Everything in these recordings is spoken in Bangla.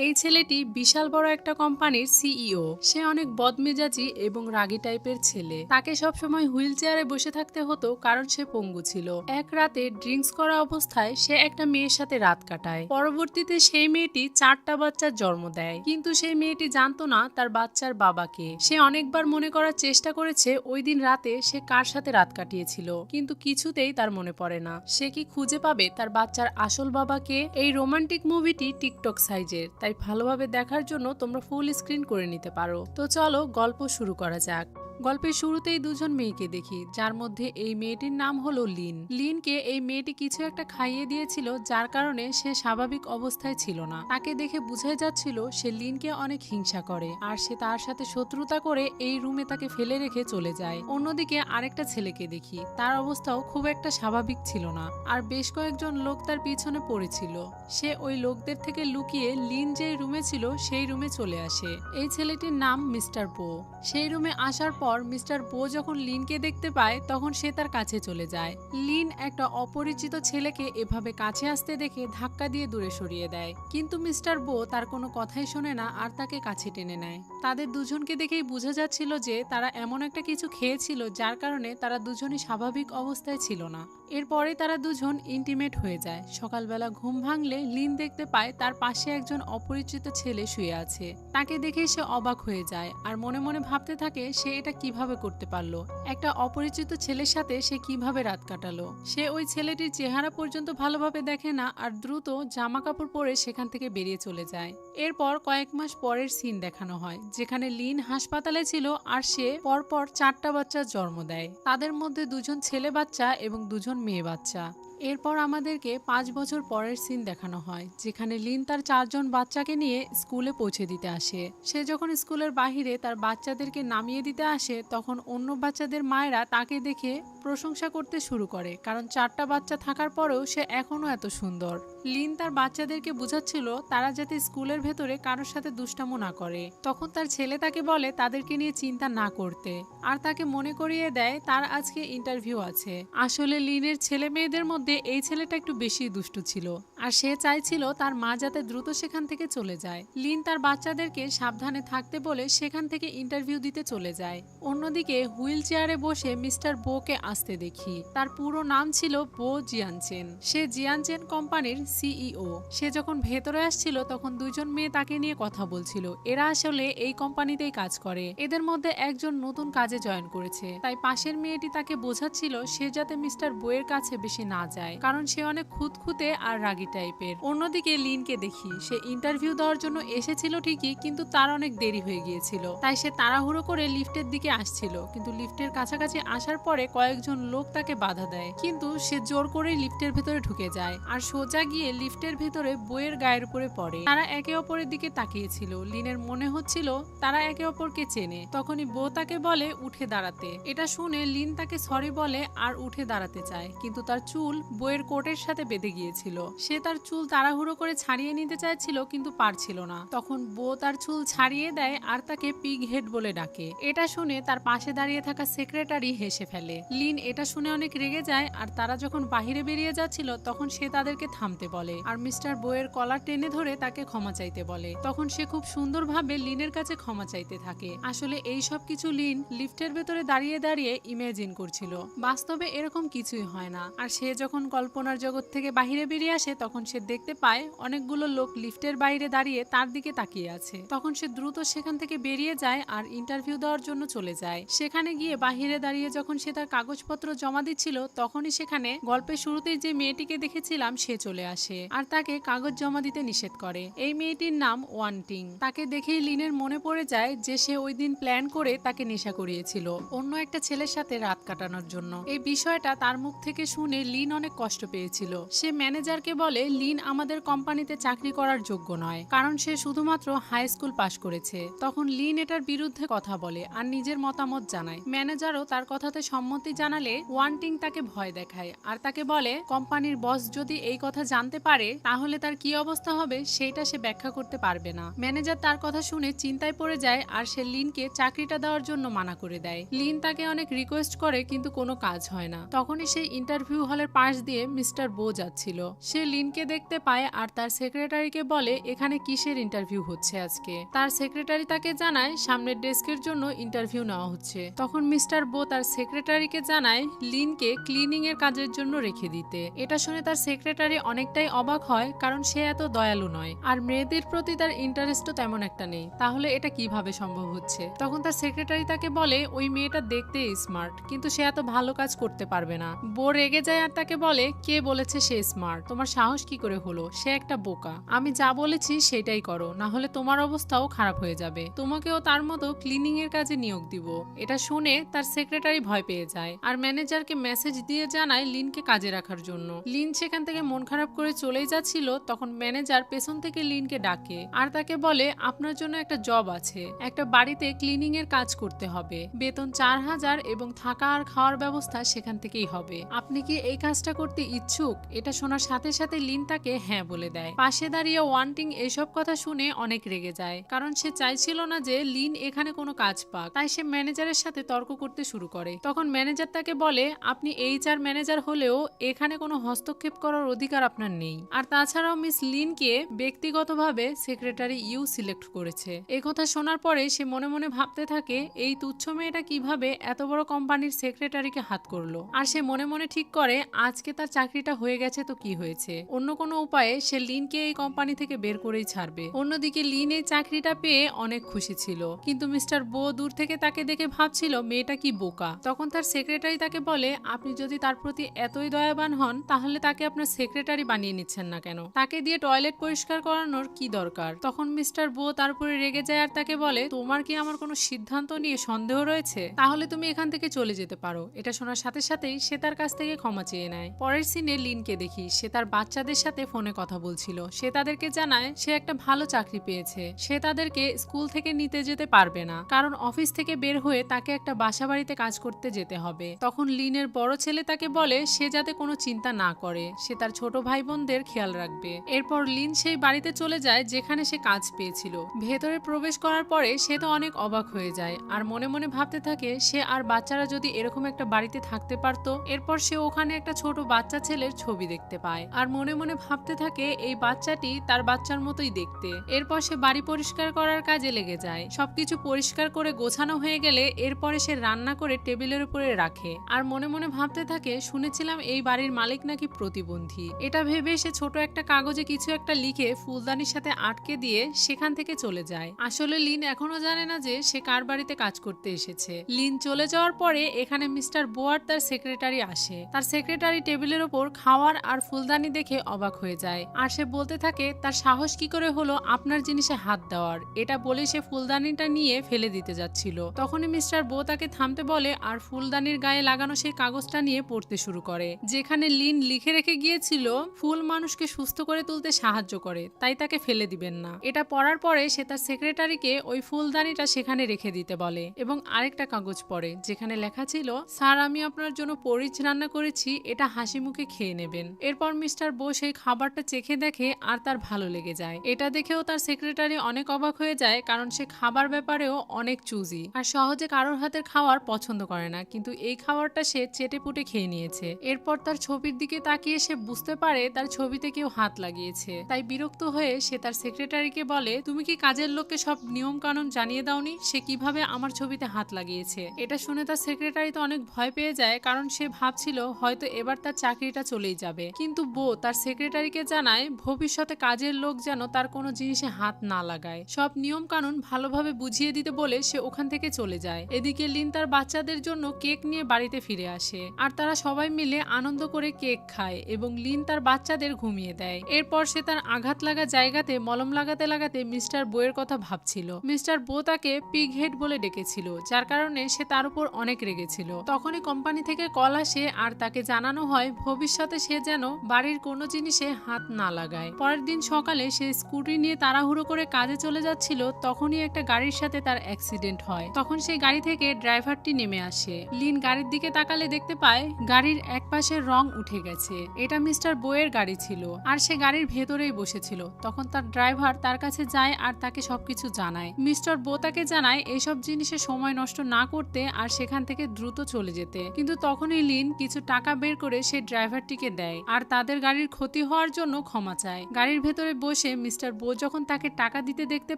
এই ছেলেটি বিশাল বড় একটা কোম্পানির সিইও। সে অনেক বদমেজাজি এবং রাগী টাইপের ছেলে। তাকে সবসময় হুইল চেয়ারে বসে থাকতে হতো কারণ সে পঙ্গু ছিল। এক রাতে ড্রিঙ্কস করা অবস্থায় সে একটা মেয়ের সাথে রাত কাটায়। পরবর্তীতে সেই মেয়েটি 4টা বাচ্চার জন্ম দেয়, কিন্তু সেই মেয়েটি জানতো না তার বাচ্চার বাবাকে। সে অনেকবার মনে করার চেষ্টা করেছে ওই দিন রাতে সে কার সাথে রাত কাটিয়েছিল, কিন্তু কিছুতেই তার মনে পড়ে না। সে কি খুঁজে পাবে তার বাচ্চার আসল বাবাকে? এই রোমান্টিক মুভিটি টিকটক সাইজের, তাই ভালোভাবে দেখার জন্য তোমরা ফুল স্ক্রিন করে নিতে পারো। তো চলো গল্প শুরু করা যাক। গল্পের শুরুতেই দুজন মেয়েকে দেখি, যার মধ্যে এই মেয়েটির নাম হলো লিন। লিনকে এই মেয়েটি কিছু একটা খাইয়ে দিয়েছিল, যার কারণে সে স্বাভাবিক অবস্থায় ছিল না। তাকে দেখে বোঝাই যাচ্ছিল সে লিনকে অনেক হিংসা করে, আর সে তার সাথে শত্রুতা করে এই রুমে তাকে ফেলে রেখে চলে যায়। অন্যদিকে আরেকটা ছেলেকে দেখি, তার অবস্থাও খুব একটা স্বাভাবিক ছিল না, আর বেশ কয়েকজন লোক তার পিছনে পড়েছিল। সে ওই লোকদের থেকে লুকিয়ে লিন যে রুমে ছিল সেই রুমে চলে আসে। এই ছেলেটির নাম মিস্টার বো। সেই রুমে আসার পর মিস্টার বো যখন লিনকে দেখতে পায় তখন সে তার কাছে চলে যায়। লিন একটা অপরিচিত ছেলেকে এভাবে কাছে আসতে দেখে ধাক্কা দিয়ে দূরে সরিয়ে দেয়, কিন্তু মিস্টার বো তার কোনো কথাই শোনে না আর তাকে কাছে টেনে নেয়। তাদের দুজনকে দেখেই বোঝা যাচ্ছিল যে তারা এমন একটা কিছু খেয়েছিল যার কারণে তারা দুজনই স্বাভাবিক অবস্থায় ছিল না। এরপরে তারা দুজন ইন্টিমেট হয়ে যায়। সকালবেলা ঘুম ভাঙলে লিন দেখতে পায় তার পাশে একজন অপরিচিত ছেলে শুয়ে আছে। তাকে দেখে সে অবাক হয়ে যায় আর মনে মনে ভাবতে থাকে সে এটা কিভাবে করতে পারলো, একটা অপরিচিত ছেলের সাথে সে কিভাবে রাত কাটালো। সে ওই ছেলেটির চেহারা পর্যন্ত ভালোভাবে দেখে না আর দ্রুত জামা কাপড় পরে সেখান থেকে বেরিয়ে চলে যায়। এরপর কয়েক মাস পরের সিন দেখানো হয়, যেখানে লিন হাসপাতালে ছিল আর সে পরপর 4টা বাচ্চার জন্ম দেয়। তাদের মধ্যে দুজন ছেলে বাচ্চা এবং দুজন মেয়ে বাচ্চা। এরপর আমাদেরকে 5 বছর পরের সিন দেখানো হয়, যেখানে লিন তার 4জন বাচ্চাকে নিয়ে স্কুলে পৌঁছে দিতে আসে। সে যখন স্কুলের বাহিরে তার বাচ্চাদেরকে নামিয়ে দিতে আসে তখন অন্য বাচ্চাদের মায়েরা তাকে দেখে প্রশংসা করতে শুরু করে, কারণ 4টা বাচ্চা থাকার পরেও সে এখনো এত সুন্দর। লিন তার বাচ্চাদেরকে বুঝাচ্ছিল তারা যাতে স্কুলের ভেতরে কারোর সাথে দুষ্টামো না করে। তখন তার ছেলে তাকে বলে তাদেরকে নিয়ে চিন্তা না করতে, আর তাকে মনে করিয়ে দেয় তার আজকে ইন্টারভিউ আছে। আসলে লিনের ছেলে মেয়েদের মধ্যে এই ছেলেটা একটু বেশি দুষ্টু ছিল, আর সে চাইছিল তার মা যাতে দ্রুত সেখান থেকে চলে যায়। লিন তার বাচ্চাদেরকে সাবধানে থাকতে বলে সেখান থেকে ইন্টারভিউ দিতে চলে যায়। অন্যদিকে হুইল চেয়ারে বসে মিস্টার বোকে আসতে দেখি। তার পুরো নাম ছিল বো জিয়ানচেন। সে জিয়ানচেন কোম্পানির সিইও। সে যখন ভেতরে আসছিল তখন দুজন মেয়ে তাকে নিয়ে কথা বলছিল। এরা আসলে এই কোম্পানিতেই কাজ করে। এদের মধ্যে একজন নতুন কাজে জয়েন করেছে, তাই পাশের মেয়েটি তাকে বোঝাচ্ছিল সে যাতে মিস্টার বোয়ের কাছে বেশি না যায়, কারণ সে অনেক খুঁতখুঁতে আর রাগী টাইপের। অন্যদিকে লিনকে দেখি, সে ইন্টারভিউ দেওয়ার জন্য এসেছিল ঠিকই, কিন্তু তার অনেক দেরি হয়ে গিয়েছিল, তাই সে তাড়াহুড়ো করে লিফটের দিকে আসছিল। কিন্তু লিফটের কাছাকাছি আসার পরে কয়েকজন লোক তাকে বাধা দেয়, কিন্তু সে জোর করে লিফটের ভেতরে ঢুকে যায় আর সোজা গিয়ে লিফটের ভেতরে বইয়ের গায়ের উপরে পড়ে। তারা একে অপরের দিকে তাকিয়েছিল। লিনের মনে হচ্ছিল তারা একে অপরকে চেনে। তখনই বউ তাকে বলে উঠে দাঁড়াতে। এটা শুনে লিন তাকে সরি বলে আর উঠে দাঁড়াতে চায়, কিন্তু তার চুল বইয়ের কোটের সাথে বেঁধে গিয়েছিল। সে তার চুল তাড়াহুড়ো করে ছাড়িয়ে নিতে চাইছিল, কিন্তু পারছিল না। তখন বউ তার চুল ছাড়িয়ে দেয় আর তাকে পিগ হেড বলে ডাকে। এটা শুনে তার পাশে দাঁড়িয়ে থাকা সেক্রেটারি হেসে ফেলে। লিন এটা শুনে অনেক রেগে যায়, আর তারা যখন বাহিরে বেরিয়ে যাচ্ছিল তখন সে তাদেরকে থামতে বলে আর মিস্টার বইয়ের কলার টেনে ধরে তাকে ক্ষমা চাইতে বলে। তখন সে খুব সুন্দরভাবে লিনের কাছে ক্ষমা চাইতে থাকে। আসলে এই সব কিছু লিন লিফটের ভেতরে দাঁড়িয়ে দাঁড়িয়ে ইমাজিন করছিল, বাস্তবে এরকম কিছুই হয় না। আর সে যখন কল্পনার জগৎ থেকে বাহিরে বেরিয়ে আসে তখন সে দেখতে পায় অনেকগুলো লোক লিফটের বাইরে দাঁড়িয়ে তার দিকে তাকিয়ে আছে। তখন সে দ্রুত সেখান থেকে বেরিয়ে যায় আর ইন্টারভিউ দেওয়ার জন্য চলে যায়। সেখানে গিয়ে বাহিরে দাঁড়িয়ে যখন সে তার কাগজপত্র জমা দিচ্ছিল তখনই সেখানে গল্পের শুরুতেই যে মেয়েটিকে দেখেছিলাম সে চলে আসে আর তাকে কাগজ জমা দিতে নিষেধ করে। এই মেয়েটির নাম ওয়ান্টিং। তাকে দেখেই লিনের মনে পড়ে যায় যে সে ওই দিন প্ল্যান করে তাকে নেশা করিয়েছিল অন্য একটা ছেলের সাথে রাত কাটানোর জন্য। এই বিষয়টা তার মুখ থেকে শুনে লিন অনেক কষ্ট পেয়েছিল। সে ম্যানেজারকে বলে লিন আমাদের কোম্পানিতে চাকরি করার যোগ্য নয়, কারণ সে শুধুমাত্র হাই স্কুল পাশ করেছে। তখন লিন এটার বিরুদ্ধে কথা বলে আর নিজের মতামত জানায়। ম্যানেজারও তার কথাতে সম্মতি জানালে ওয়ান্টিং তাকে ভয় দেখায় আর তাকে বলে কোম্পানির বস যদি এই কথা জানতে পারে তাহলে তার কি অবস্থা হবে সেটা সে ব্যাখ্যা করতে পারবে না। ম্যানেজার তার কথা শুনে চিন্তায় পড়ে যায় আর সে লিনকে চাকরিটা দেওয়ার জন্য মানা করে দেয়। লিন তাকে অনেক রিকোয়েস্ট করে কিন্তু কোনো কাজ হয় না। তখনই সেই ইন্টারভিউ হলের পাশ দিয়ে মিস্টার বো যাচ্ছিল। সে লিন লিনকে দেখতে পায় আর তার সেক্রেটারিকে বলে এখানে কিসের ইন্টারভিউ হচ্ছে আজকে। তার সেক্রেটারি তাকে জানায় সামনের ডেস্কের জন্য ইন্টারভিউ নেওয়া হচ্ছে। তখন মিস্টার বো তার সেক্রেটারিকে জানায় লিনকে ক্লিনিং এর কাজের জন্য রেখে দিতে। এটা শুনে তার সেক্রেটারি অনেকটাই অবাক হয়, কারণ সে এত দয়ালু নয় আর মেয়েদের প্রতি তার ইন্টারেস্টও তেমন একটা নেই। তাহলে এটা কিভাবে সম্ভব হচ্ছে? তখন তার সেক্রেটারি তাকে বলে ওই মেয়েটা দেখতে স্মার্ট, কিন্তু সে এত ভালো কাজ করতে পারবে না। বো রেগে যায় আর তাকে বলে কে বলেছে সে স্মার্ট? তোমার সাহস কি করে হলো? সে একটা বোকা। আমি যা বলেছি সেটাই করো, না হলে তোমার অবস্থাও খারাপ হয়ে যাবে। তোমাকেও তার মতো ক্লিনিং এর কাজে নিয়োগ দিব। এটা শুনে তার সেক্রেটারি ভয় পেয়ে যায় আর ম্যানেজারকে মেসেজ দিয়ে জানায় লিনকে কাজে রাখার জন্য। লিন সেখান থেকে মন খারাপ করে চলেই যাচ্ছিল, তখন ম্যানেজার পেছন থেকে লিনকে ডাকে আর তাকে বলে আপনার জন্য একটা জব আছে, একটা বাড়িতে ক্লিনিং এর কাজ করতে হবে, বেতন 4000 এবং থাকা আর খাওয়ার ব্যবস্থা সেখান থেকেই হবে। আপনি কি এই কাজটা করতে ইচ্ছুক? এটা শোনার সাথে সাথে লিন তাকে হ্যাঁ বলে দেয়। পাশে দাঁড়িয়ে ওয়ান্টিং এসব কথা শুনে অনেক রেগে যায়, কারণ সে চাইছিল না যে লিন এখানে কোনো কাজ পাক। তাই সে ম্যানেজারের সাথে তর্ক করতে শুরু করে। তখন ম্যানেজার তাকে বলে আপনি HR ম্যানেজার হলেও এখানে কোনো হস্তক্ষেপ করার অধিকার আপনার নেই। আর তাছাড়াও মিস লিনকে ব্যক্তিগতভাবে সেক্রেটারি সিলেক্ট করেছে। এই কথা শোনার পরে সে মনে মনে ভাবতে থাকে এই তুচ্ছ মেয়েটা কিভাবে এত বড় কোম্পানির সেক্রেটারিকে হাত করলো। আর সে মনে মনে ঠিক করে আজকে তার চাকরিটা হয়ে গেছে তো কি হয়েছে, অন্য কোনো উপায়ে সে লিনকে এই কোম্পানি থেকে বের করেই ছাড়বে। অন্যদিকে লিন এই চাকরিটা পেয়ে অনেক খুশি ছিল, কিন্তু মিস্টার বো দূর থেকে তাকে দেখে ভাবছিল মেয়েটা কি বোকা। তখন তার সেক্রেটারি তাকে বলে আপনি যদি তার প্রতি এতই দয়াবান হন তাহলে তাকে আপনার সেক্রেটারি বানিয়ে নিচ্ছেন না কেন? তাকে দিয়ে টয়লেট পরিষ্কার করানোর কি দরকার? তখন মিস্টার বো তার উপরে রেগে যায় আর তাকে বলে তোমার কি আমার কোনো সিদ্ধান্ত নিয়ে সন্দেহ রয়েছে? তাহলে তুমি এখান থেকে চলে যেতে পারো। এটা শোনার সাথে সাথেই সে তার কাছ থেকে ক্ষমা চেয়ে নেয়। পরের সিনে লিনকে দেখি সে তার বাচ্চাদের সাথে ফোনে কথা বলছিল। সে তাদেরকে জানায় সে একটা ভালো চাকরি পেয়েছে। সে তাদেরকে স্কুল থেকে নিতে যেতে পারবে না, কারণ অফিস থেকে বের হয়ে তাকে একটা বাসা বাড়িতে কাজ করতে যেতে হবে। তখন লিনের বড় ছেলে তাকে বলে সে যাতে কোনো চিন্তা না করে, সে তার ছোট ভাই বোনদের খেয়াল রাখবে। এরপর লিন সেই বাড়িতে চলে যায় যেখানে সে কাজ পেয়েছিল। ভেতরে প্রবেশ করার পরে সে তো অনেক অবাক হয়ে যায় আর মনে মনে ভাবতে থাকে সে আর বাচ্চারা যদি এরকম একটা বাড়িতে থাকতে পারতো। এরপর সে ওখানে একটা ছোট বাচ্চা ছেলের ছবি দেখতে পায় আর মনে মনে ভাবতে থাকে এই বাচ্চাটি তার বাচ্চার মতোই দেখতে। এরপর সে বাড়ি পরিষ্কার করার কাজে লেগে যায়। সবকিছু পরিষ্কার করে গোছানো হয়ে গেলে এরপরে সে রান্না করে টেবিলের উপরে রাখে আর মনে মনে ভাবতে থাকে শুনেছিলাম এই বাড়ির মালিক নাকি প্রতিবন্ধী। এটা ভেবে সে ছোট একটা কাগজে কিছু একটা লিখে ফুলদানির সাথে আটকে দিয়ে সেখান থেকে চলে যায়। আসলে লিন এখনো জানে না যে সে কার বাড়িতে কাজ করতে এসেছে। লিন চলে যাওয়ার পরে এখানে মিস্টার বোয়ার তার সেক্রেটারি আসে। তার সেক্রেটারি টেবিলের ওপর খাওয়ার আর ফুলদানি দেখে অবাক হয়ে যায় আর সে বলতে থাকে তার সাহস কি করে হলো আপনার জিনিসে হাত দেওয়ার। এটা বলে সে ফুলদানিটা নিয়ে ফেলে দিতে যাচ্ছিল। তখনই মিস্টার বো তাকে থামতে বলে আর ফুলদানির গায়ে লাগানো সেই কাগজটা নিয়ে পড়তে শুরু করে, যেখানে লিন লিখে রেখে গিয়েছিল ফুল মানুষকে সুস্থ করে তুলতে সাহায্য করে, তাই তাকে ফেলে দিবেন না। এটা পড়ার পরে সে তার সেক্রেটারিকে ওই ফুলদানিটা সেখানে রেখে দিতে বলে এবং আরেকটা কাগজ পড়ে যেখানে লেখা ছিল স্যার আমি আপনার জন্য পরিচ রান্না করেছি, এটা হাসি মুখে খেয়ে নেবেন। এরপর মিস্টার বো সেই খাবারটা চেখে দেখে আর তার ভালো লেগে যায়। এটা দেখেও তার সেক্রেটারি অনেক অবাক হয়ে যায়, কারণ সে খাবার ব্যাপারেও অনেক চুজি আর সহজে কারোর হাতের খাবার পছন্দ করে না, কিন্তু এই খাবারটা সে চেটে পুটে খেয়ে নিয়েছে। এরপর তার ছবির দিকে তাকিয়ে সে বুঝতে পারে তার ছবিতে কেউ হাত লাগিয়েছে। তাই বিরক্ত হয়ে সে তার সেক্রেটারিকে বলে তুমি কি কাজের লোককে সব নিয়ম কানুন জানিয়ে দাওনি সে কিভাবে আমার ছবিতে হাত লাগিয়েছে? এটা শুনে তার সেক্রেটারি তো অনেক ভয় পেয়ে যায়, কারণ সে ভাবছিল হয়তো এবার তার চাকরিটা চলেই যাবে। কিন্তু বো তার সেক্রেটারিকে জানায় ভবিষ্যতে কাজের লোক যেন তার কোনো জিনিসে হাত না লাগায়, সব নিয়ম কানুন ভালোভাবে বুঝিয়ে দিতে বলে সে ওখান থেকে চলে যায়। এদিকে লিন তার বাচ্চাদের জন্য কেক নিয়ে বাড়িতে ফিরে আসে আর তারা সবাই মিলে আনন্দ করে কেক খায় এবং লিন তার বাচ্চাদের ঘুমিয়ে দেয়। এরপর সে তার আঘাত লাগা জায়গাতে মলম লাগাতে লাগাতে মিস্টার বোয়ের কথা ভাবছিল। মিস্টার বো তাকে পিগ হেড বলে ডেকেছিল, যার কারণে সে তার উপর অনেক রেগেছিল। তখনই কোম্পানি থেকে কল আসে আর তাকে জানানো হয় ভবিষ্যতে সে যেন বাড়ির কোনো জিনিসে হাত না লাগায়। পরের দিন সকালে সে স্কুটি নিয়ে তাড়াহুড়ো করে কাজে চলে যাচ্ছিল, তখনই একটা গাড়ির সাথে তার অ্যাক্সিডেন্ট হয়। তখন সেই গাড়ি থেকে ড্রাইভারটি নেমে আসে। লিন গাড়ির দিকে তাকালে দেখতে পায় গাড়ির এক পাশে রং উঠে গেছে। এটা মিস্টার বোয়ের গাড়ি ছিল আর সে গাড়ির ভেতরেই বসেছিল। তখন তার ড্রাইভার তার কাছে যায় আর তাকে সবকিছু জানায়। মিস্টার বো তাকে জানায় এইসব জিনিসে সময় নষ্ট না করতে আর সেখান থেকে দ্রুত চলে যেতে। কিন্তু তখনই লিন কিছু টাকা বের করে সে ড্রাইভারটিকে দেয় আর তাদের গাড়ির ক্ষতি হওয়ার জন্য ক্ষমা চায়। গাড়ির ভেতরে বসে মিস্টার বো যখন তাকে টাকা দিতে দেখতে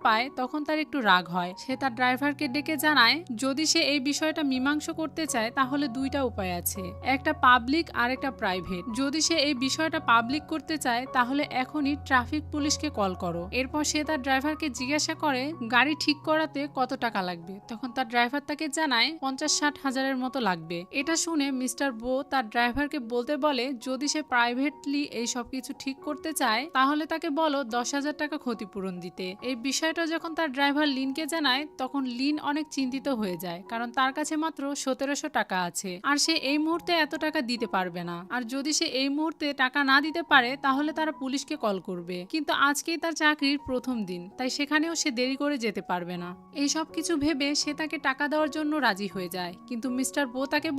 পায় তখন তার একটু রাগ হয়। সে তার ড্রাইভারকে ডেকে জানায় যদি সে এই বিষয়টা মীমাংসা করতে চায় তাহলে দুইটা উপায় আছে, একটা পাবলিক আর একটা প্রাইভেট। যদি সে এই বিষয়টা পাবলিক করতে চায় তাহলে এখনই ট্রাফিক পুলিশকে কল করো। এরপর সে তার ড্রাইভারকে জিজ্ঞাসা করে গাড়ি ঠিক করাতে কত টাকা লাগবে। তখন তার ড্রাইভার তাকে জানায় 50-60 হাজারের মতো লাগবে। এটা শুনে মিস্টার বো তার ড্রাইভারকে বলতে বলে যদি সে প্রাইভেটলি এই সবকিছু ঠিক করতে চায় তাহলে তাকে বলো 10,000 টাকা ক্ষতিপূরণ দিতে। এই বিষয়টা যখন তার ড্রাইভার লিনকে জানায় তখন লিন অনেক চিন্তিত হয়ে যায়, কারণ তার কাছে মাত্র 1700 টাকা আছে আর সে এই মুহূর্তে এত টাকা দিতে পারবে না। আর যদি সে এই মুহূর্তে টাকা না দিতে পারে তাহলে তারা পুলিশকে কল করবে। কিন্তু আজকেই তার চাকরির প্রথম দিন, তাই সেখানেও সে দেরি করে যেতে পারবে না। এই সব কিছু ভেবে সে তাকে টাকা দেওয়ার জন্য রাজি হয়ে যায়, কিন্তু মিস্টার বো তাকে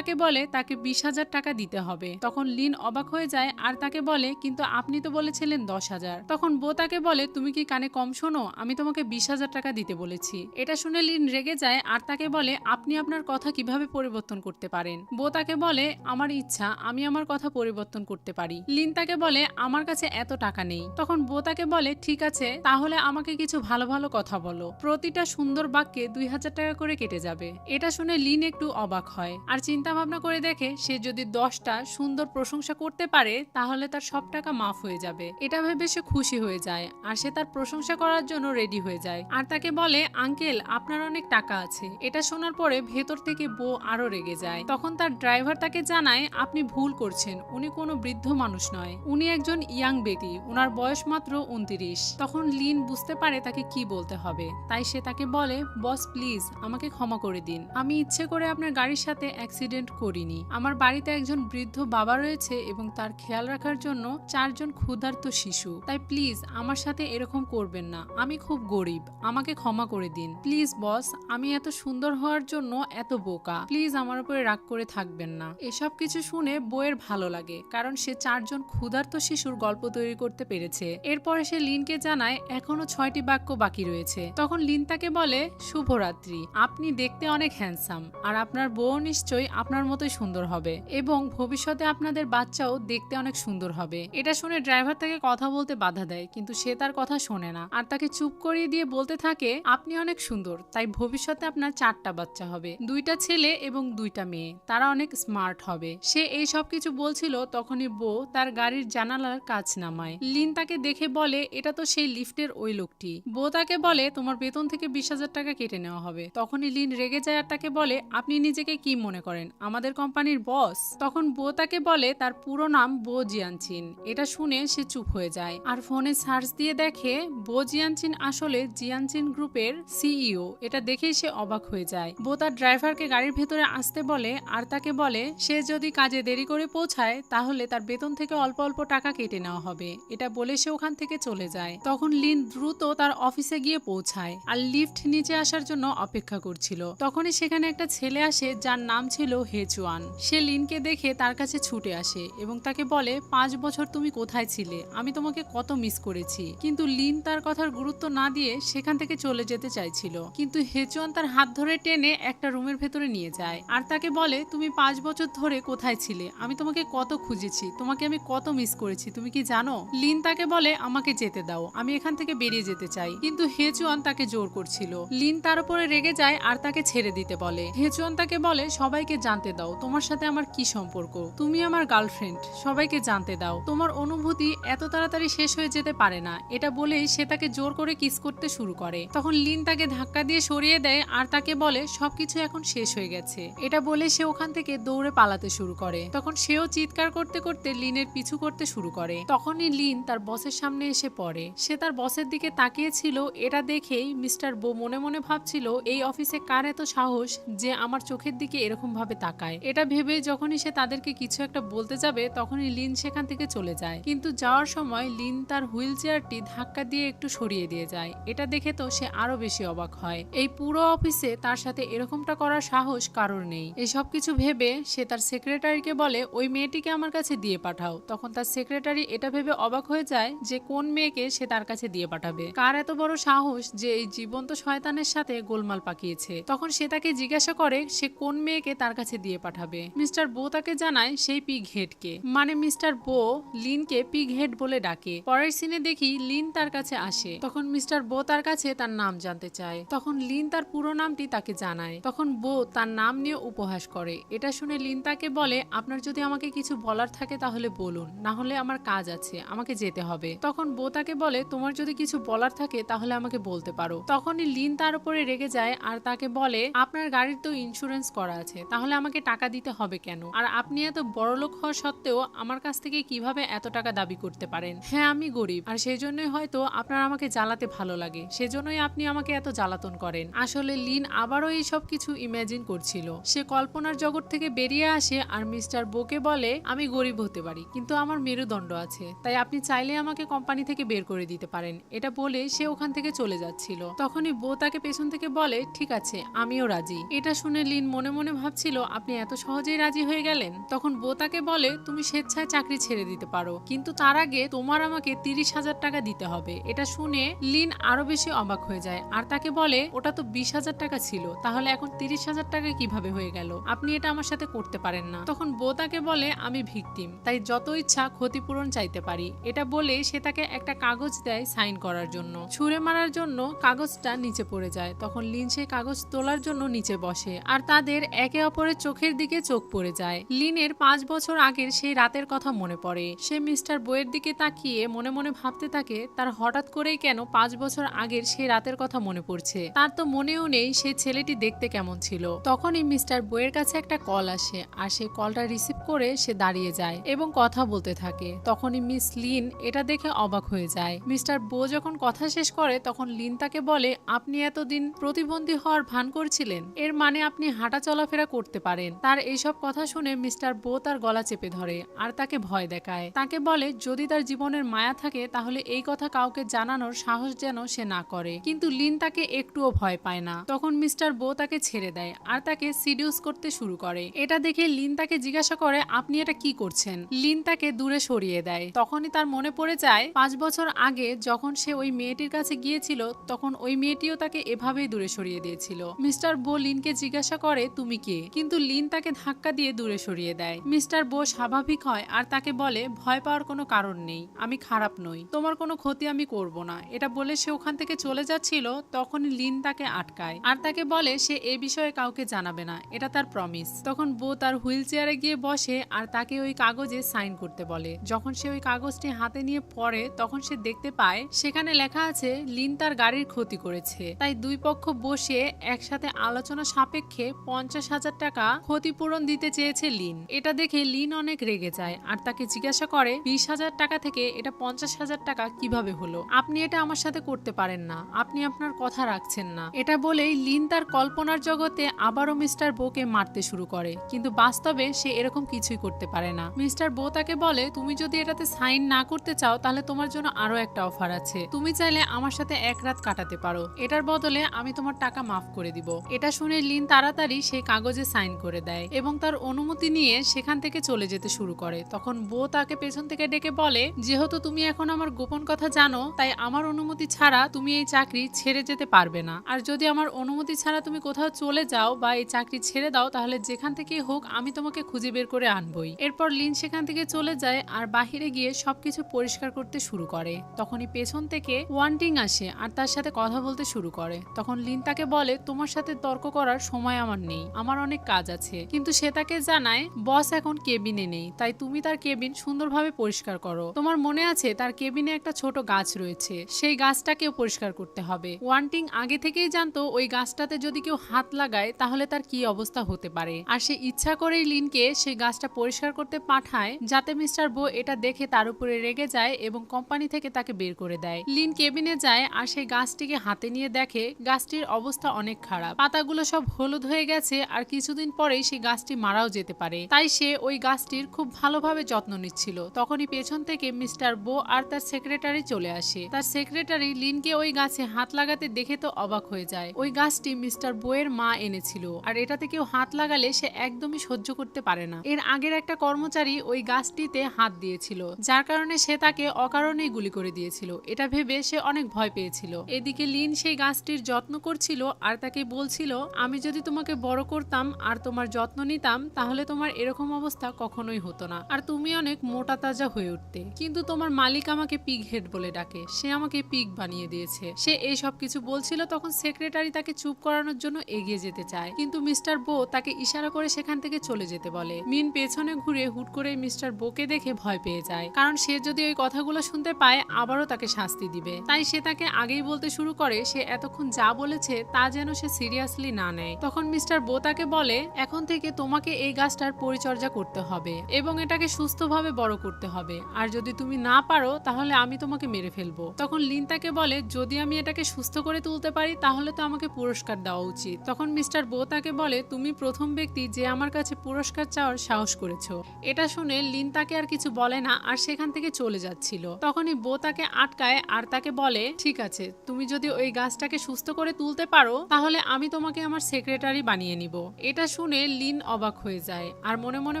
বলে তাকে 20,000 টাকা দিতে হবে। তখন লিন অবাক হয়ে যায় আর তাকে বলে কিন্তু আপনি তো বলেছিলেন 10,000। তখন বো তাকে বলে তুমি কি কানে কম শোনো, আমি তোমাকে 20,000 টাকা দিতে বলেছি। এটা শুনে লিন রেগে যায় আর তাকে বলে আপনি আপনার কথা কিভাবে পরিবর্তন করতে পারেন। বো তাকে বলে আমার ইচ্ছা, আমি আমার কথা পরিবর্তন করতে পারি। লিন তাকে বলে আমার কাছে এত টাকা নেই। তখন বো তাকে বলে ঠিক আছে, তাহলে আমাকে কিছু ভালো ভালো কথা বলো, প্রতিটা সুন্দর বাক্যে 2,000 টাকা করে কেটে যাবে। এটা শুনে লিন একটু অবাক হয় আর চিন্তা ভাবনা করে দেখে সে যদি 10টা সুন্দর প্রশংসা করতে পারে তাহলে তার সব টাকা মাফ হয়ে যাবে। এটা ভেবে সে খুশি হয়ে যায় আর সে তার প্রশংসা করার জন্য রেডি হয়ে যায় আর তাকে বলে আঙ্কেল আপনার অনেক টাকা আছে। এটা শোনার পরে ভেতর থেকে বো আরো রেগে যায়। তখন তার ড্রাইভার তাকে জানায় আপনি ভুল করছেন, উনি কোনো বৃদ্ধ মানুষ নয়, উনি একজন ইয়াং ব্যক্তি, উনার বয়স মাত্র 29। তখন লিন বুঝতে পারে তাকে কি বলতে হবে, তাই সে তাকে বলে বস প্লিজ আমাকে ক্ষমা করে দিন, আমি ইচ্ছে করে আপনার গাড়ির সাথে অ্যাক্সিডেন্ট করিনি। আমার বাড়িতে একজন বৃদ্ধ বাবা রয়েছে এবং তার খেয়াল রাখার জন্য 4 জন ক্ষুধার্ত শিশু, তাই প্লিজ আমার সাথে এরকম করবেন না, আমি খুব গরিব, আমাকে ক্ষমা করে দিন প্লিজ বস, আমি এত সুন্দর হওয়ার জন্য এত বোকা, প্লিজ আমার উপরে রাগ করে থাকবেন না। এসব কিছু শুনে বইয়ের ভালো লাগে কারণ সে 4 জন ক্ষুধার্ত শিশুর গল্প তৈরি করতে পেরেছে। এরপরে সে লিনকে জানায় এখনো 6টি বাক্য বাকি রয়েছে। তখন লিন তাকে বলে শুভরাত্রি, আপনি দেখতে অনেক হ্যান্ডসাম আর আপনার বউ নিশ্চয়ই আপনার মতোই সুন্দর হবে এবং ভবিষ্যতে আপনাদের বাচ্চাও দেখতে অনেক সুন্দর হবে। এটা শুনে ড্রাইভার তাকে কথা বলতে বাধা দেয়, কিন্তু সে তার কথা শোনে না আর তাকে চুপ করিয়ে দিয়ে বলতে থাকে আপনি অনেক সুন্দর, তাই ভবিষ্যতে আপনার 4টা বাচ্চা হবে, 2টা ছেলে এবং 2টা মেয়ে, তারা অনেক স্মার্ট হবে। সে এই সব কিছু বলছিল তখনই বউ তার গাড়ির জানালার কাঁচ নামায়। লিন তাকে দেখে বলে এটা তো সেই লিফটের ওই লোকটি। বউ তাকে বলে তোমার বেতন থেকে 20,000 টাকা কেটে নেওয়া হবে। তখনই লিন রেগে যায় আর তাকে বলে আপনি নিজেকে কি মনে করেন, আমাদের কোম্পানির বস? তখন বউ তাকে বলে তার পুরো নাম বো জিয়ানচিন। এটা শুনে সে চুপ হয়ে যায় আর ফোনে সার্চ দিয়ে দেখে বো জিয়ানচিন আসলে জিয়ানচিন গ্রুপের সিইও। এটা দেখেই সে অবাক হয়ে যায়। বো তার ড্রাইভারকে গাড়ির ভেতরে আসতে বলে আর তাকে বলে সে যদি কাজে দেরি করে পৌঁছায় তাহলে তার বেতন থেকে অল্প অল্প টাকা কেটে নেওয়া হবে। এটা বলে সে ওখান থেকে চলে যায়। তখন লিন দ্রুত তার অফিসে গিয়ে পৌঁছায় আর লিফট নিচে আসার জন্য অপেক্ষা করছিল। তখনই সেখানে একটা ছেলে আসে যার নাম ছিল হেচুয়ান। সে লিনকে দেখে তার কাছে ছুটে আসে এবং তাকে বলে 5 বছর তুমি কোথায় ছিলে, আমি তোমাকে কত মিস করেছি। কিন্তু লিন তার কথার গুরুত্ব না দিয়ে সেখান থেকে চলে যেতে চাইছিল, কিন্তু হেচুয়ান তার হাত ধরে টেনে একটা রুমের ভেতরে নিয়ে যায় আর তাকে বলে তুমি 5 বছর ধরে কোথায় ছিলে, আমি তোমাকে কত খুঁজেছি, তোমাকে আমি কত মিস করেছি, তুমি কি জানো? লিন তাকে বলে আমাকে যেতে দাও, আমি এখান থেকে বেরিয়ে যেতে চাই, কিন্তু হেচুয়ান তাকে জোর করছিল। লিন তার উপরে রেগে যায় আর তাকে ছেড়ে দিতে বলে। হেচুয়ান তাকে বলে সবাইকে জানতে দাও তোমার সাথে আমার কি সম্পর্ক, তুমি আমার গার্লফ্রেন্ড, সবাইকে জানতে দাও, তোমার অনুভূতি এত তাড়াতাড়ি শেষ হয়ে যেতে পারে না। এটা বলেই সে তাকে জোর করে কিস করতে শুরু করে। তখন লিন তাকে ধাক্কা দিয়ে সরিয়ে দেয় আর তাকে বলে সবকিছু এখন শেষ হয়ে গেছে। এটা বলে সে ওখান থেকে দৌড়ে পালাতে শুরু করে। তখন সেও চিৎকার করতে করতে লিনের পিছু করতে শুরু করে। তখনই লিন তার বসের সামনে এসে পড়ে। সে তার বসের দিকে তাকিয়েছিল। এটা দেখেই মিস্টার বো মনে মনে ভাবছিল এই অফিসে কার এত সাহস যে আমার চোখের দিকে এরকম ভাবে তাকায়। এটা ভেবে যখনই সে তাদেরকে কিছু একটা বলতে যাবে তখনই লিন সেখান থেকে চলে যায়, কিন্তু যাওয়ার সময় লিন তার হুইল চেয়ারটি ধাক্কা দিয়ে একটু সরিয়ে দিয়ে যায়। এটা দেখে তো সে আরো বেশি অবাক হয়। এই পুরো অফিসে তার সাথে এরকমটা করার সাহস কারোর নেই। এই সব কিছু ভেবে সে তার সেক্রেটারিকে বলে ওই মেয়েটিকে আমার কাছে দিয়ে পাঠাও। তখন তার সেক্রেটারি এটা ভেবে অবাক হয়ে যায় যে কোন মেয়েকে সে তার কাছে দিয়ে পাঠাবে, কার এত বড় সাহস যে এই জীবন্ত শয়তানের সাথে গোলমাল পাকিয়েছে। তখন সে তাকে জিজ্ঞাসা করে সে কোন মেয়েকে তার কাছে দিয়ে পাঠাবে। মিস্টার বো তাকে জানায় সেই পি ঘেটকে। থেকে। মানে মিস্টার বো লিনকে পিগ হেড বলে ডাকে। পরের সিনে দেখি লিন তার কাছে আসে। তখন মিস্টার বো তার কাছে তার নাম জানতে চায়। তখন লিন তার পুরো নামটি তাকে জানায়। তখন বো তার নাম নিয়ে উপহাস করে। এটা শুনে লিন তাকে বলে, আপনার যদি আমাকে কিছু বলার থাকে তাহলে বলুন, না হলে আমার কাজ আছে, আমাকে যেতে হবে। তখন বো তাকে বলে, তোমার যদি কিছু বলার থাকে তাহলে আমাকে বলতে পারো। তখনই লিন তার উপরে রেগে যায় আর তাকে বলে, আপনার গাড়ির তো ইন্স্যুরেন্স করা আছে, তাহলে আমাকে টাকা দিতে হবে কেন? আর আপনি এত বড়লোক হওয়া সত্ত্বেও আমার কাছ থেকে কিভাবে এত টাকা দাবি করতে পারেন? হ্যাঁ, আমি গরিব, আর সেই জন্যই হয়তো আপনার আমাকে জ্বালাতে ভালো লাগে, সেজন্যই আপনি আমাকে এত জ্বালাতন করেন। আসলে লিন আবারও এই সব কিছু ইমাজিন করছিল। সে কল্পনার জগৎ থেকে বেরিয়ে আসে আর মিস্টার বোকে বলে, আমি গরিব হতে পারি, কিন্তু আমার মেরুদণ্ড আছে, তাই আপনি চাইলে আমাকে কোম্পানি থেকে বের করে দিতে পারেন। এটা বলে সে ওখান থেকে চলে যাচ্ছিল। তখনই বো তাকে পেছন থেকে বলে, ঠিক আছে, আমিও রাজি। এটা শুনে লিন মনে মনে ভাবছিল, আপনি এত সহজেই রাজি হয়ে গেলেন? তখন বো তাকে বলে, তুমি স্বেচ্ছায় চাকরি ছেড়ে দিতে পারো, কিন্তু তার আগে তোমার আমাকে 30,000 টাকা দিতে হবে। এটা শুনে লিন আরো বেশি অবাক হয়ে যায় আর তাকে বলে, ওটা তো 20,000 টাকা ছিল, তাহলে এখন 30,000 টাকা কিভাবে হয়ে গেল? আপনি এটা আমার সাথে করতে পারেন না। তখন বো তাকে বলে, আমি ভিকটিম, তাই যত ইচ্ছা ক্ষতিপূরণ চাইতে পারি। এটা বলে সে তাকে একটা কাগজ দেয় সাইন করার জন্য। ছুঁড়ে মারার জন্য কাগজটা নিচে পড়ে যায়। তখন লিন সেই কাগজ তোলার জন্য নিচে বসে আর তাদের একে অপরের চোখের দিকে চোখ পড়ে যায়। লিনের 5 বছর আগের সেই রাতের কথা মনে পড়ে। সে মিস্টার বইয়ের দিকে তাকিয়ে মনে মনে ভাবতে থাকে, তার হঠাৎ করেই কেন 5 বছর আগের সেই রাতের কথা মনে পড়ছে? তার তো মনেও নেই সেই ছেলেটি দেখতে কেমন ছিল। তখনই মিস্টার বইয়ের কাছে একটা কল আসে আর সেই কলটা রিসিভ করে সে দাঁড়িয়ে যায় এবং কথা বলতে থাকে। তখনই মিস লিন এটা দেখে অবাক হয়ে যায়। মিস্টার বো যখন কথা শেষ করে তখন লিন তাকে বলে, আপনি এতদিন প্রতিবন্ধী হওয়ার ভান করছিলেন, এর মানে আপনি হাঁটা চলাফেরা করতে পারেন। তার এইসব কথা শুনে মিস্টার বো তার গলা চেপে ধরে আর তাকে ভয় দেখায়। তাকে বলে, যদি তার জীবনের মায়া থাকে তাহলে এই কথা কাউকে জানানোর সাহস যেন সে না করে। কিন্তু লিন তাকে একটুও ভয় পায় না। তখন মিস্টার বো তাকে ছেড়ে দেয় আর তাকে সিডিউস করতে শুরু করে। এটা দেখে লিন তাকে জিজ্ঞাসা করে, আপনি এটা কি করছেন? লিন তাকে দূরে সরিয়ে দেয়। তখনই তার মনে পড়ে যায় 5 বছর আগে যখন সে ওই মেয়েটির কাছে গিয়েছিল, তখন ওই মেয়েটিও তাকে এভাবেই দূরে সরিয়ে দিয়েছিল। মিস্টার বো লিনকে জিজ্ঞাসা করে, তুমি কে? কিন্তু লিন তাকে ধাক্কা দিয়ে দূরে সরিয়ে দেয়। মিস্টার বো স্বাভাবিক হয় আর তাকে বলে, ভয় পাওয়ার কোনো কারণ নেই, আমি খারাপ নই, তোমার কোনো ক্ষতি আমি করব না। এটা বলে সে ওখান থেকে চলে যাচ্ছিল। তখনই লিন তাকে আটকায় আর তাকে বলে সে এই বিষয়ে কাউকে জানাবে না, এটা তার প্রমিস। তখন বো তার হুইল চেয়ারে গিয়ে বসে আর তাকে ওই কাগজে সাইন করতে বলে। যখন সে ওই কাগজটি হাতে নিয়ে পড়ে তখন সে দেখতে পায় সেখানে লেখা আছে লিন তার গাড়ির ক্ষতি করেছে, তাই দুই পক্ষ বসে একসাথে আলোচনা সাপেক্ষে 50,000 টাকা ক্ষতিপূরণ দিতে চেয়েছে লিন। এটা দেখে লিন অনেক রেগে যায় আর তাকে জিজ্ঞাসা করে, 20,000 টাকা থেকে এটা 50,000 টাকা কিভাবে হলো? আপনি এটা আমার সাথে করতে পারেন না, আপনি আপনার কথা রাখছেন না। এটা বলেই লিন তার কল্পনার জগতে আবারও মিস্টার বোকে মারতে শুরু করে, কিন্তু বাস্তবে সে এরকম কিছুই করতে পারে না। মিস্টার বো তাকে বলে, তুমি যদি এটাতে সাইন না করতে চাও তাহলে তোমার জন্য আরো একটা অফার আছে, তুমি চাইলে আমার সাথে এক রাত কাটাতে পারো, এটার বদলে আমি তোমার টাকা মাফ করে দিব। এটা শুনে লিন তাড়াতাড়ি সেই কাগজে সাইন করে দেয় এবং তার অনুমতি নিয়ে সেখান থেকে চলে যেতে শুরু করে। তখন বো তাকে পেছন থেকে ডেকে বলে, যেহেতু তুমি এখন আমার গোপন কথা জানো, তাই আমার অনুমতি ছাড়া তুমি এই চাকরি ছেড়ে যেতে পারবে না। আর যদি আমার অনুমতি ছাড়া তুমি কোথাও চলে যাও বা এই চাকরি ছেড়ে দাও তাহলে যেখান থেকে হোক আমি তোমাকে খুঁজে বের করে আনবই। এরপর লিন সেখান থেকে চলে যায় আর বাহিরে গিয়ে সবকিছু পরিষ্কার করতে শুরু করে। তখনই পেছন থেকে ওয়ান্টিং আসে আর তার সাথে কথা বলতে শুরু করে। তখন লিন তাকে বলে, তোমার সাথে তর্ক করার সময় আমার নেই, আমার অনেক কাজ আছে। কিন্তু সে তাকে জানায় বস এখন কেবিনে নেই, তাই তুমি তার কেবিন সুন্দরভাবে পরিষ্কার করো। তোমার মনে আছে তার কেবিনে একটা ছোট গাছ রয়েছে, সেই গাছটাকেও পরিষ্কার করতে হবে। ওয়ান্টিং আগে থেকেই জানতো ওই গাছটাতে যদি কেউ হাত লাগায় তাহলে তার কি অবস্থা হতে পারে, আর সে ইচ্ছা করেই লিনকে সেই গাছটা পরিষ্কার করতে পাঠায় যাতে মিস্টার বো এটা দেখে তার উপরে রেগে যায় এবং কোম্পানি থেকে তাকে বের করে দেয়। লিন কেবিনে যায় আর সেই গাছটিকে হাতে নিয়ে দেখে গাছটির অবস্থা অনেক খারাপ, পাতাগুলো সব হলুদ হয়ে গেছে আর কিছুদিন পরেই সেই গাছটি মারাও যেতে পারে। তাই সে ওই গাছটির খুব ভালোভাবে যত্ন নিচ্ছিল। তখনই পেছন থেকে মিস্টার বো আর তার সেক্রেটারি চলে আসে। তার সেক্রেটারি লিনকে ওই গাছে হাত লাগাতে দেখে তো অবাক হয়ে যায়। ওই গাছটি মিস্টার বো এর মা এনেছিল আর এটাতে কেউ হাত লাগালে সে একদমই সহ্য করতে পারে না। এর আগের একটা কর্মচারী ওই গাছটিতে হাত দিয়েছিল, যার কারণে সে তাকে অকারণেই গুলি করে দিয়েছিল। এটা ভেবে সে অনেক ভয় পেয়েছিল। এদিকে লিন সেই গাছটির যত্ন করছিল আর তাকে বলছিল, আমি যদি তোমাকে বড় করতাম আর তোমার যত্ন নিতাম তাহলে তোমার এরকম অবস্থা কখনোই কখনোই হতো না, আর তুমি অনেক মোটা তাজা হয়ে উঠতে, কিন্তু তোমার মালিক আমাকে পিগ হেড বলে ডাকে, সে আমাকে পিগ বানিয়ে দিয়েছে। সে এই সব কিছু বলছিল, তখন সেক্রেটারি তাকে চুপ করানোর জন্য এগিয়ে যেতে চায়, কিন্তু মিস্টার বো তাকে ইশারা করে সেখান থেকে চলে যেতে বলে। মিন পেছনে ঘুরে হুট করে মিস্টার বোকে দেখে ভয় পেয়ে যায়, কারণ সে যদি ওই কথাগুলো শুনতে পায় আবারও তাকে শাস্তি দিবে। তাই সে তাকে আগেই বলতে শুরু করে সে এতক্ষণ যা বলেছে তা যেন সে সিরিয়াসলি না নেয়। তখন মিস্টার বো তাকে বলে, এখন থেকে তোমাকে এই গাছটার পরিচর্যা করতে হবে এবং এটাকে সুস্থভাবে বড় করতে হবে, আর যদি তুমি না পারো তাহলে আমি তোমাকে মেরে ফেলবো। তখন লিন তাকে বলে, যদি আমি এটাকে সুস্থ করে তুলতে পারি তাহলে তো আমাকে পুরস্কার দেওয়া উচিত। তখন মিস্টার বো তাকে বলে, তুমি প্রথম ব্যক্তি যে আমার কাছে পুরস্কার চাওয়ার সাহস করেছো। এটা শুনে লিন তাকে আর কিছু বলে না, আর সেখান থেকে চলে যাচ্ছিল। তখনই বো তাকে আটকায় আর তাকে বলে, ঠিক আছে, তুমি যদি ওই গাছটাকে সুস্থ করে তুলতে পারো তাহলে আমি তোমাকে আমার সেক্রেটারি বানিয়ে নিব। এটা শুনে লিন অবাক হয়ে যায় আর মনে মনে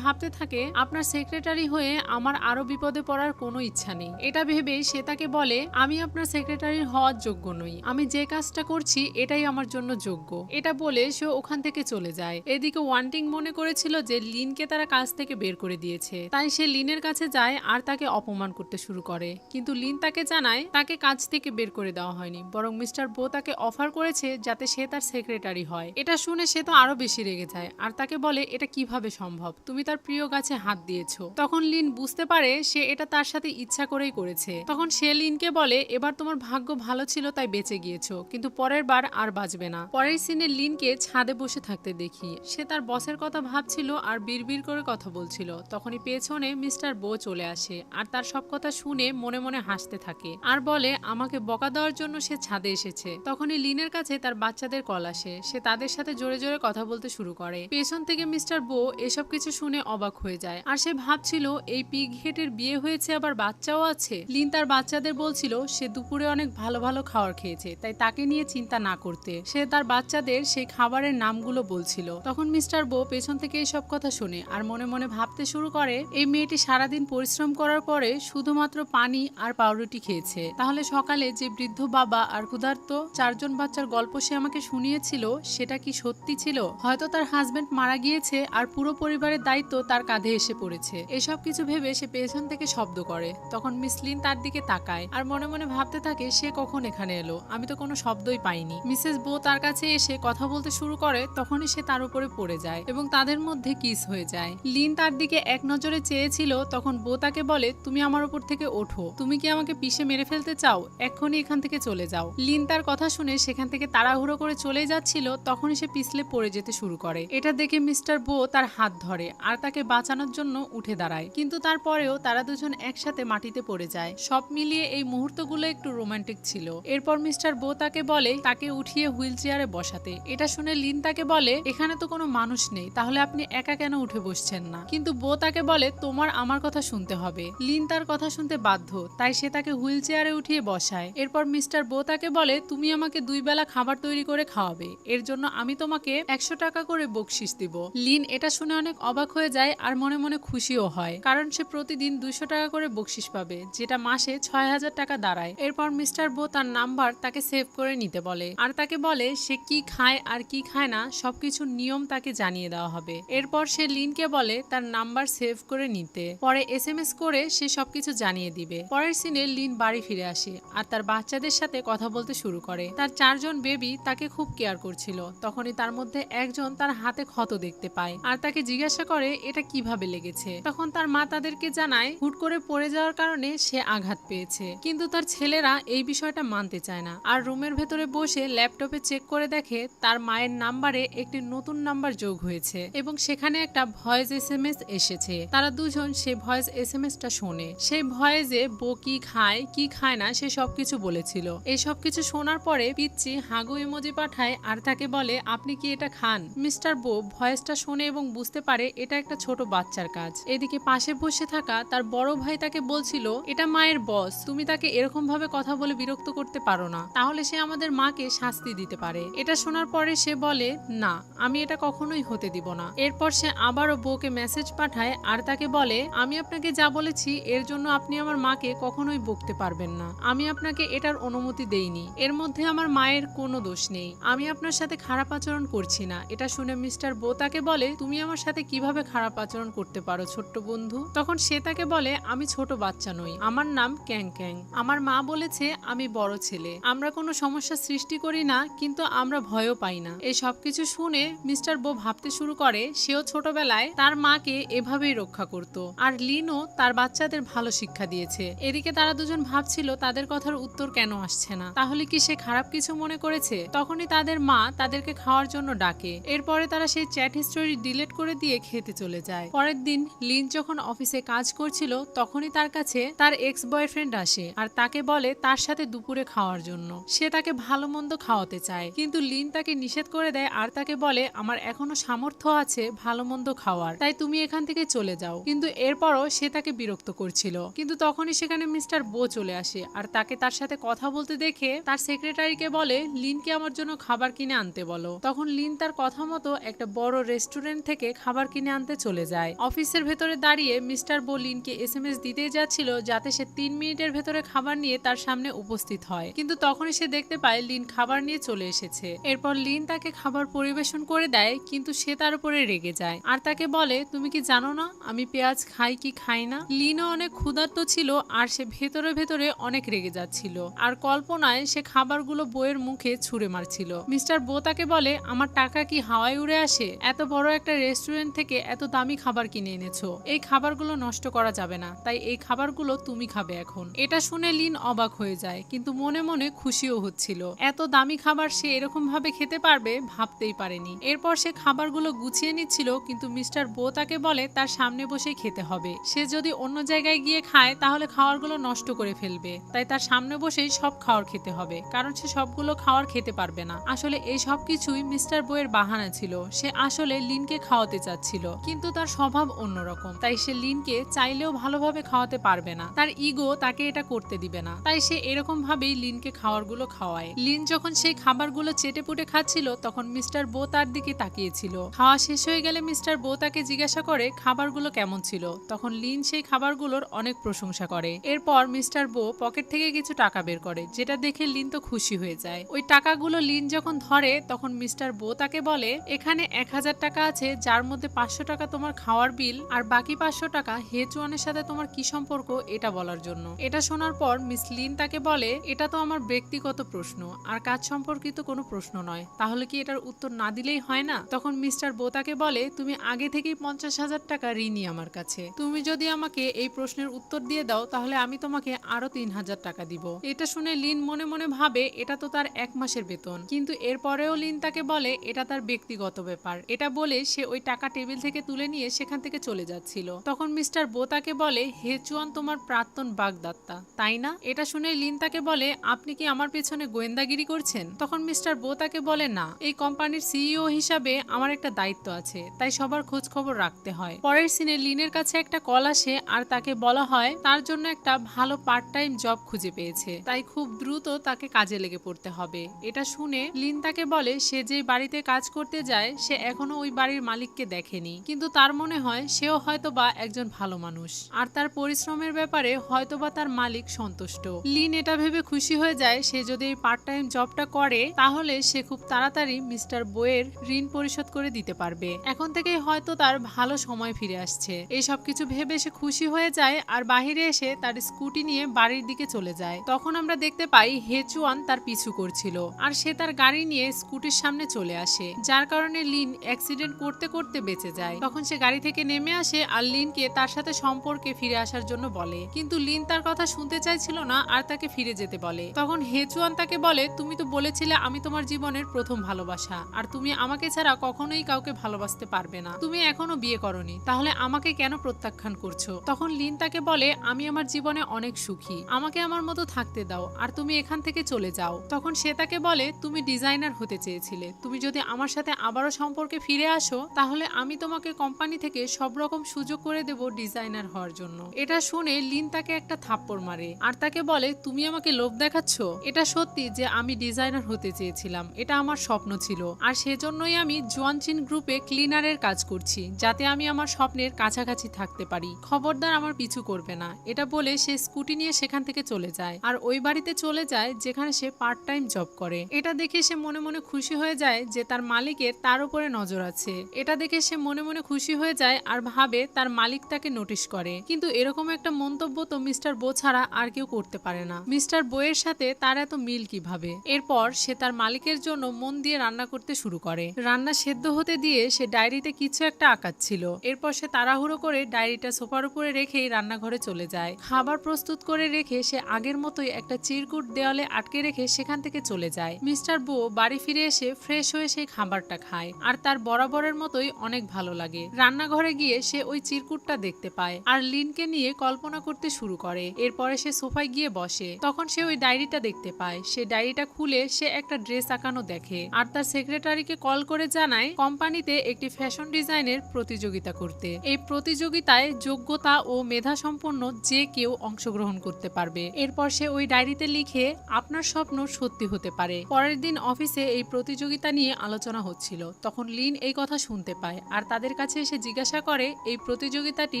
ভাবতে থাকে, আপনার সেক্রেটারি হয়ে আমার আরো বিপদে পড়ার কোনো ইচ্ছা নেই। এটা ভেবে সে তাকে বলে, আমি আপনার সেক্রেটারি হওয়ার যোগ্য নই, আমি যে কাজটা করছি এটাই আমার জন্য যোগ্য। এটা বলে সে ওখান থেকে চলে যায়। এদিকে ওয়ান্টিং মনে করেছিল যে লিনকে তারা কাজ থেকে বের করে দিয়েছে, তাই সে লিনের কাছে যায় আর তাকে অপমান করতে শুরু করে, কিন্তু লিন তাকে জানায় তাকে কাজ থেকে বের করে দেওয়া হয়নি, বরং মিস্টার বো তাকে অফার করেছে যাতে সে তার সেক্রেটারি হয়। এটা শুনে সে তো আরো বেশি রেগে যায় আর তাকে বলে, এটা কিভাবে সম্ভব, তুমি তার প্রিয় গাছে হাত দিয়েছো। তখন লিন বুঝতে পারে সে এটা তার সাথে ইচ্ছা করেই করেছে। তখন সে লিনকে বলে, এবার তোমার ভাগ্য ভালো ছিল তাই বেঁচে গিয়েছো, কিন্তু পরের বার আর বাঁচবে না। পরের সিনে লিনকে ছাদে বসে থাকতে দেখি, সে তার বসের কথা ভাবছিল আর বিড়বিড় করে কথা বলছিল। তখনই পেছনে মিস্টার বো চলে আসে আর তার সব কথা শুনে মনে মনে হাসতে থাকে আর বলে আমাকে বকা দেওয়ার জন্য সে ছাদে এসেছে। তখনই লিনের কাছে তার বাচ্চাদের কল আসে, সে তাদের সাথে জোরে জোরে কথা বলতে শুরু করে। পেছন থেকে মিস্টার বো এসব কিছু শুনে অবাক হয়ে যায় আর সে ভাবছিল এই পিগ হেটের বিয়ে হয়েছে আবার বাচ্চাও আছে। লিন তার বাচ্চাদের বলছিল সে দুপুরে অনেক ভালো ভালো খাবার খেয়েছে, তাই তাকে নিয়ে চিন্তা না করতে। সে তার বাচ্চাদের সেই খাবারের নামগুলো বলছিল। তখন মিস্টার বো পেছন থেকে এইসব কথা শুনে আর মনে মনে ভাবতে শুরু করে, এই মেয়েটি সারাদিন পরিশ্রম করার পরে শুধুমাত্র পানি আর পাউরুটি খেয়েছে, তাহলে সকালে যে বৃদ্ধ বাবা আর ক্ষুধার্ত 4 জন বাচ্চার গল্প সে আমাকে শুনিয়েছিল সেটা কি সত্যি ছিল? হয়তো তার হাজবেন্ড মারা গিয়েছে আর পুরো পরিবারের দায়িত্ব তার কাঁধে এসে পড়েছে। এসব কিছু ভেবে সে পেছন থেকে শব্দ করে। তখন মিস লিন তার দিকে তাকায় আর মনে মনে ভাবতে থাকে, সে কখন এখানে এলো, আমি তো কোনো শব্দই পাইনি। মিসেস বো তার কাছে এসে কথা বলতে শুরু করে, তখনই সে তার উপরে পড়ে যায় এবং তাদের মধ্যে কিস হয়ে যায়। লিন তার দিকে এক নজরে চেয়েছিল, তখন বো তাকে বলে, তুমি আমার উপর থেকে ওঠো, তুমি কি আমাকে পিষে মেরে ফেলতে চাও? এক্ষুনি এখান থেকে চলে যাও। লিন তার কথা শুনে সেখান থেকে তাড়াহুড়ো করে চলে যাচ্ছিল, তখনই সে পিছলে পড়ে যেতে শুরু করে। এটা দেখে মিস্টার বো তার হাত ধরে আর তাকে বাঁচানোর জন্য উঠে দাঁড়ায়, কিন্তু তারপরেও তারা দুজন একসাথে মাটিতে পড়ে যায়। সব মিলিয়ে এই মুহূর্তগুলো একটু রোমান্টিক ছিল। এরপর মিস্টার বো তাকে বলে তাকে উঠিয়ে হুইল চেয়ারে বসাতে। এটা শুনে লিন তাকে বলে, এখানে তো কোনো মানুষ নেই, তাহলে আপনি একা কেন উঠে বসছেন না? কিন্তু বো তাকে বলে, তোমার আমার কথা শুনতে হবে। লিন তার কথা শুনতে বাধ্য, তাই সে তাকে হুইল চেয়ারে উঠিয়ে বসায়। এরপর মিস্টার বো তাকে বলে, তুমি আমাকে 2 বেলা খাবার তৈরি করে খাওয়াবে, এর জন্য আমি তোমাকে 100 টাকা করে বকশিশ দিব। লিন এটা শুনে অনেক অবাক হয়ে যায় আর মনে মনে খুশিও হয়, কারণ সে প্রতিদিন 200 টাকা করে বকশিশ পাবে, যেটা মাসে 6000 টাকা দাঁড়ায়। এরপর মিস্টার বো তার নাম্বার তাকে সেভ করে নিতে বলে আর তাকে বলে সে কি খায় আর কি খায় না সবকিছু নিয়ম তাকে জানিয়ে দেওয়া হবে। এরপর সে লিনকে বলে তার নাম্বার সেভ করে নিতে, পরে SMS করে সে সবকিছু জানিয়ে দিবে। পরের সিনে লিন বাড়ি ফিরে আসে আর তার বাচ্চাদের সাথে কথা বলতে শুরু করে। তার 4 জন বেবি তাকে খুব কেয়ার করছিল। তখনই তার মধ্যে একজন তার হাতে ক্ষত দেখতে পায় আর তাকে জিজ্ঞাসা করে এটা কিভাবে লেগেছে। তখন তার মা তাদেরকে জানায় হুট করে পড়ে যাওয়ার কারণে সে আঘাত পেয়েছে, কিন্তু তার ছেলেরা এই বিষয়টা মানতে চায় না আর রুমের ভেতরে বসে ল্যাপটপে চেক করে দেখে তার মায়ের নাম্বারে একটি নতুন নাম্বার যোগ হয়েছে এবং সেখানে একটা ভয়েস SMS এসেছে। তারা দুজন সে ভয়েস SMSটা শোনে। সেই ভয়েসে বো কি খায় কি খায় না সে সবকিছু বলেছিল। এই সবকিছু শোনার পরে পিচ্চি হাগু ইমোজি পাঠায় আর তাকে বলে আপনি কি এটা খান? মিস্টার বো ভয়েসটা শোনে এবং বুঝতে পারে এটা একটা ছোট বাচ্চার কাজ। এদিকে পাশে বসে থাকা তার বড় ভাই তাকে বলছিল এটা মায়ের বস, তুমি তাকে এরকম ভাবে কথা বলে বিরক্ত করতে পারো না, তাহলে সে আমাদের মাকে শাস্তি দিতে পারে। এটা শোনার পরে সে বলে না, আমি এটা কখনোই হতে দিব না। এরপর সে আবারও বউকে মেসেজ পাঠায় আর তাকে বলে আমি আপনাকে যা বলেছি এর জন্য আপনি আমার মাকে কখনোই বকতে পারবেন না, আমি আপনাকে এটার অনুমতি দেইনি, এর মধ্যে আমার মায়ের কোনো দোষ নেই, আমি আপনার সাথে খারাপ আচরণ করছি না। এটা শুনে মিস্টার বো তাকে বলে তুমি আমার সাথে কিভাবে খারাপ আচরণ করতে পারো ছোট্ট বন্ধু? তখন সে তাকে বলে, আমি ছোট বাচ্চা নই, আমার নাম ক্যাং ক্যাং। আমার মা বলেছে আমি বড় ছেলে। আমরা কোনো সমস্যা সৃষ্টি করি না, কিন্তু আমরা ভয়ও পাই না। এই সবকিছু শুনে মিস্টার বো ভাবতে শুরু করে সেও ছোটবেলায় তার মাকে এভাবেই রক্ষা করত, আর লিনও তার বাচ্চাদের ভালো শিক্ষা দিয়েছে। এদিকে তারা দুজন ভাবছিল তাদের কথার উত্তর কেন আসছে না, তাহলে কি সে খারাপ কিছু মনে করেছে? তখনই তাদের মা তাদেরকে খাওয়ার জন্য ডাকে। এরপরে তারা সেই চ্যাট হিস্টোরি ডিলিট করে দিয়ে খেতে চলে যায়। পরের দিন লিন যখন অফিসে কাজ করছিল তখনই তার কাছে তার এক্স বয়ফ্রেন্ড আসে আর তাকে বলে তার সাথে দুপুরে খাওয়ার জন্য। সে তাকে ভালো মন্দ খাওয়াতে চায়, কিন্তু লিন তাকে নিষেধ করে দেয় আর তাকে বলে, আমার এখনো সামর্থ্য আছে ভালো মন্দ খাওয়ার, তাই তুমি এখান থেকে চলে যাও। কিন্তু এরপরও সে তাকে বিরক্ত করছিল। কিন্তু তখনই সেখানে মিস্টার বো চলে আসে আর তাকে তার সাথে কথা বলতে দেখে তার সেক্রেটারিকে বলে, লিনকে আমার জন্য খাবার কিনে আনতে বলো। তখন লিন তার কথা মতো একটা বড় রেস্টুরেন্ট থেকে খাবার কিনে আনতে চলে যায়। অফিসের ভেতরে দাঁড়িয়ে মিস্টার বো লিনকে এসএমএস দিতেই যাচ্ছিল যাতে সে 3 মিনিটের ভেতরে খাবার নিয়ে তার সামনে উপস্থিত হয়, কিন্তু তখনই সে দেখতে পায় লিন খাবার নিয়ে চলে এসেছে। এরপর লিন তাকে খাবার পরিবেশন করে দেয়, কিন্তু সে তার উপরে রেগে যায় আর তাকে বলে, তুমি কি জানো না আমি পেঁয়াজ খাই কি খাই না? লিনও অনেক ক্ষুধার্ত ছিল আর সে ভেতরে ভেতরে অনেক রেগে যাচ্ছিল, আর কল্পনায় সে খাবারগুলো বইয়ের মুখে ছুঁড়ে মারছিল। মিস্টার বো তাকে বলে, আমার টাকা কি হাওয়ায় উড়ে আসে? এত বড় একটা রেস্টুরেন্ট থেকে এত দামি খাবার কিনে এনেছো, এই খাবারগুলো নষ্ট করা যাবে না, তাই এই খাবারগুলো তুমি খাবে এখন। এটা শুনে লিন অবাক হয়ে যায়, কিন্তু মনে মনে খুশিও হচ্ছিল। এত দামি খাবার সে এরকম ভাবে খেতে পারবে ভাবতেই পারেনি। এরপর সে খাবারগুলো গুছিয়ে নিচ্ছিল, কিন্তু মিস্টার বো তাকে বলে তার সামনে বসেই খেতে হবে। সে যদি অন্য জায়গায় গিয়ে খায় তাহলে খাবারগুলো নষ্ট করে ফেলবে, তাই তার সামনে বসেই সব খাবার খেতে হবে, কারণ সে সবগুলো খাবার খেতে পারবে না। আসলে এই সব কিছুই মিস্টার বো এর বাহানা ছিল। সে আসলে লিনকে খাওয়াতে চাচ্ছিল, কিন্তু তার স্বভাব অন্যরকম, তাই সে লিনকে চাইলেও ভালোভাবে খাওয়াতে পারবে না। তার ইগো তাকে এটা করতে দিবে না, তাই সে এরকম ভাবেই লিনকে খাবারগুলো খাওয়ায়। লিন যখন সেই খাবারগুলো চেটে পুটে খাচ্ছিল তখন মিস্টার বো তার দিকে তাকিয়েছিল। খাওয়া শেষ হয়ে গেলে মিস্টার বো তাকে জিজ্ঞাসা করে খাবারগুলো কেমন ছিল। তখন লিন সেই খাবারগুলোর অনেক প্রশংসা করে। এরপর মিস্টার বো পকেট থেকে কিছু টাকা বের করে, যেটা দেখে লিন তো খুশি হয়ে যায়। ওই টাকাগুলো লিন যখন ধরে তখন মিস্টার বো তাকে বলে, এখানে 1000 টাকা আছে, যার মধ্যে 500 টাকা তোমার খাওয়ার বিল আর বাকি 500 টাকা হেচুয়ানের সাথে তোমার কি সম্পর্ক এটা বলার জন্য। এটা শোনার পর মিস লিন তাকে বলে, এটা তো আমার ব্যক্তিগত প্রশ্ন আর কাজ সম্পর্কিত কোনো প্রশ্ন নয়, তাহলে কি এটার উত্তর না দিলেই হয় না? তখন মিস্টার বো তাকে বলে, তুমি আগে থেকেই 50,000 টাকা ঋণী আমার কাছে, তুমি যদি আমাকে এই প্রশ্নের উত্তর দিয়ে দাও তাহলে আমি তোমাকে আরো 3000 টাকা দিব। এটা শুনে লিন মনে মনে ভাবে এটা তো তার 1 মাসের বেতন, কিন্তু এরপরেও লিন তাকে বলে এটা তার ব্যক্তিগত ব্যাপার। এটা বলে সে ওই টাকা টেবিল থেকে তুলে নিয়ে সেখান থেকে চলে যাচ্ছিল। তখন মিস্টার বো তাকে বলে, হেচুয়ান তোমার প্রাক্তন বাগদত্তা তাই না? এটা শুনে লিন তাকে বলে, আপনি কি আমার পেছনে গোয়েন্দাগিরি করছেন? তখন মিস্টার বো তাকে বলে, না, এই কোম্পানির সিইও হিসাবে আমার একটা দায়িত্ব আছে, তাই সবার খোঁজ খবর রাখতে হয়। পরের সিনে লিনের কাছে একটা কল আসে আর তাকে বলা হয় তার জন্য একটা ভালো পার্ট টাইম জব খুঁজে পেয়েছে, তাই খুব দ্রুত তাকে কাজে লেগে পড়তে হবে। এটা শুনে লিন তাকে বলে সে যে বাড়িতে কাজ করতে যায় সে এখনো ওই বাড়ির মালিককে দেখেনি, কিন্তু তার মনে হয় সেও হয়তোবা একজন ভালো মানুষ আর তার পরিশ্রমের ব্যাপারে হয়তোবা তার মালিক সন্তুষ্ট। লিন এটা ভেবে খুশি হয়ে যায় সে যদি এই পার্ট টাইম জবটা করে তাহলে সে খুব তাড়াতাড়ি মিস্টার বোয়ের ঋণ পরিশোধ করে দিতে পারবে। এখন থেকেই হয়তো তার ভালো সময় ফিরে আসছে। এই সব কিছু ভেবে সে খুশি হয়ে যায় আর বাহিরে এসে তার স্কুটি নিয়ে বাড়ির দিকে চলে যায়। তখন আমরা দেখতে পাই হেচুয়ান তার পিছু করছিল আর সে তার গাড়ি নিয়ে স্কুটির সামনে চলে আসে, যার কারণে লিন অ্যাক্সিডেন্ট করতে করতে বেঁচে যায়। তখন সে গাড়ি থেকে নেমে আসে আর লিনকে তার সাথে সম্পর্কে ফিরে আসার জন্য বলে, কিন্তু লিন তার কথা শুনতে চাইছিল না আর তাকে ফিরে যেতে বলে। তখন হেচুয়ান তাকে বলে, তুমি তো বলেছিলে আমি তোমার জীবনের প্রথম ভালোবাসা আর তুমি আমাকে ছাড়া কখনোই কাউকে ভালোবাসতে পারবে না, তুমি এখনো বিয়ে করনি, তাহলে আমাকে কেন প্রত্যাখ্যান করছো? তখন লিন তাকে বলে, আমি আমার জীবনে অনেক সুখী, আমাকে আমার মতো থাকতে দাও আর তুমি এখান থেকে চলে যাও। তখন সে তাকে বলে, তুমি ডিজাইনার হতে চেয়েছিলে, তুমি যদি আমার সাথে আবারও সম্পর্কে ফিরে আসো তাহলে আমি তোমাকে কোম্পানি থেকে সব রকম সুযোগ করে দেব ডিজাইনার হওয়ার জন্য। এটা শুনে লিন তাকে একটা থাপ্পড় মারে আর তাকে বলে, তুমি আমাকে লোভ দেখাচ্ছ? এটা সত্যি যে আমি ডিজাইনার হতে চেয়েছিলাম, এটা আমার স্বপ্ন ছিল আর সেজন্যই আমি জোয়ানচিন গ্রুপে ক্লিনারের কাজ করছি, যাতে আমি আমার স্বপ্নের কাছাকাছি থাকতে পারি, খবরদার আমার পিছু করবে না। এটা বলে সে স্কুটি নিয়ে সেখান থেকে চলে যায় আর ওই বাড়িতে চলে যায় যেখানে সে পার্ট টাইম জব করে। এটা দেখে সে মনে মনে খুশি হয়ে যায় যে তার মালিকের তার উপরে নজর আছে। এটা দেখে সে মনে মনে খুশি হয়ে যায় যায় আর ভাবে তার মালিক তাকে নোটিশ করে, কিন্তু এরকম একটা মন্তব্য তো মিস্টার বো ছাড়া আর কেউ করতে পারে না। মিস্টার বো এর সাথে তার এত মিল কিভাবে? এরপর সে তার মালিকের জন্য মন দিয়ে রান্না করতে শুরু করে। রান্না সেদ্ধ হতে দিয়ে সে ডায়েরিতে কিছু একটা আঁকাচ্ছিল। এরপর সে তাড়াহুড়ো করে ডায়েরিটা সোফার উপরে রেখেই রান্নাঘরে চলে যায়। খাবার প্রস্তুত করে রেখে সে আগের মতোই একটা চিরকুট দেওয়ালে আটকে রেখে সেখান থেকে চলে যায়। মিস্টার বো বাড়ি ফিরে এসে ফ্রেশ হয়ে সেই খাবারটা খায় আর তার বরাবরের মতোই অনেক ভালো লাগে। রান্নাঘরে গিয়ে সে ওই চিরকুটটা দেখতে পায় আর লিনকে নিয়ে কল্পনা করতে শুরু করে। এরপরে সে সোফায় গিয়ে বসে। তখন সে ওই ডায়েরিটা দেখতে পায়। সে ডায়েরিটা খুলে সে একটা ড্রেস আঁকানো দেখে আর তার সেক্রেটারিকে কল করে জানায় কোম্পানিতে একটি ফ্যাশন ডিজাইনের প্রতিযোগিতা করতে। এই প্রতিযোগিতায় যোগ্যতা ও মেধা সম্পন্ন যে কেউ অংশগ্রহণ করতে পারবে। এরপর সে ওই ডায়েরিতে লিখে আপনার স্বপ্ন সত্যি হতে পারে। পরের দিন অফিসে এই প্রতিযোগিতা নিয়ে আলোচনা হচ্ছিল। তখন লিন এই কথা শুনতে পায় আর তাদের কাছে এসে জিজ্ঞাসা করে এই প্রতিযোগিতাটি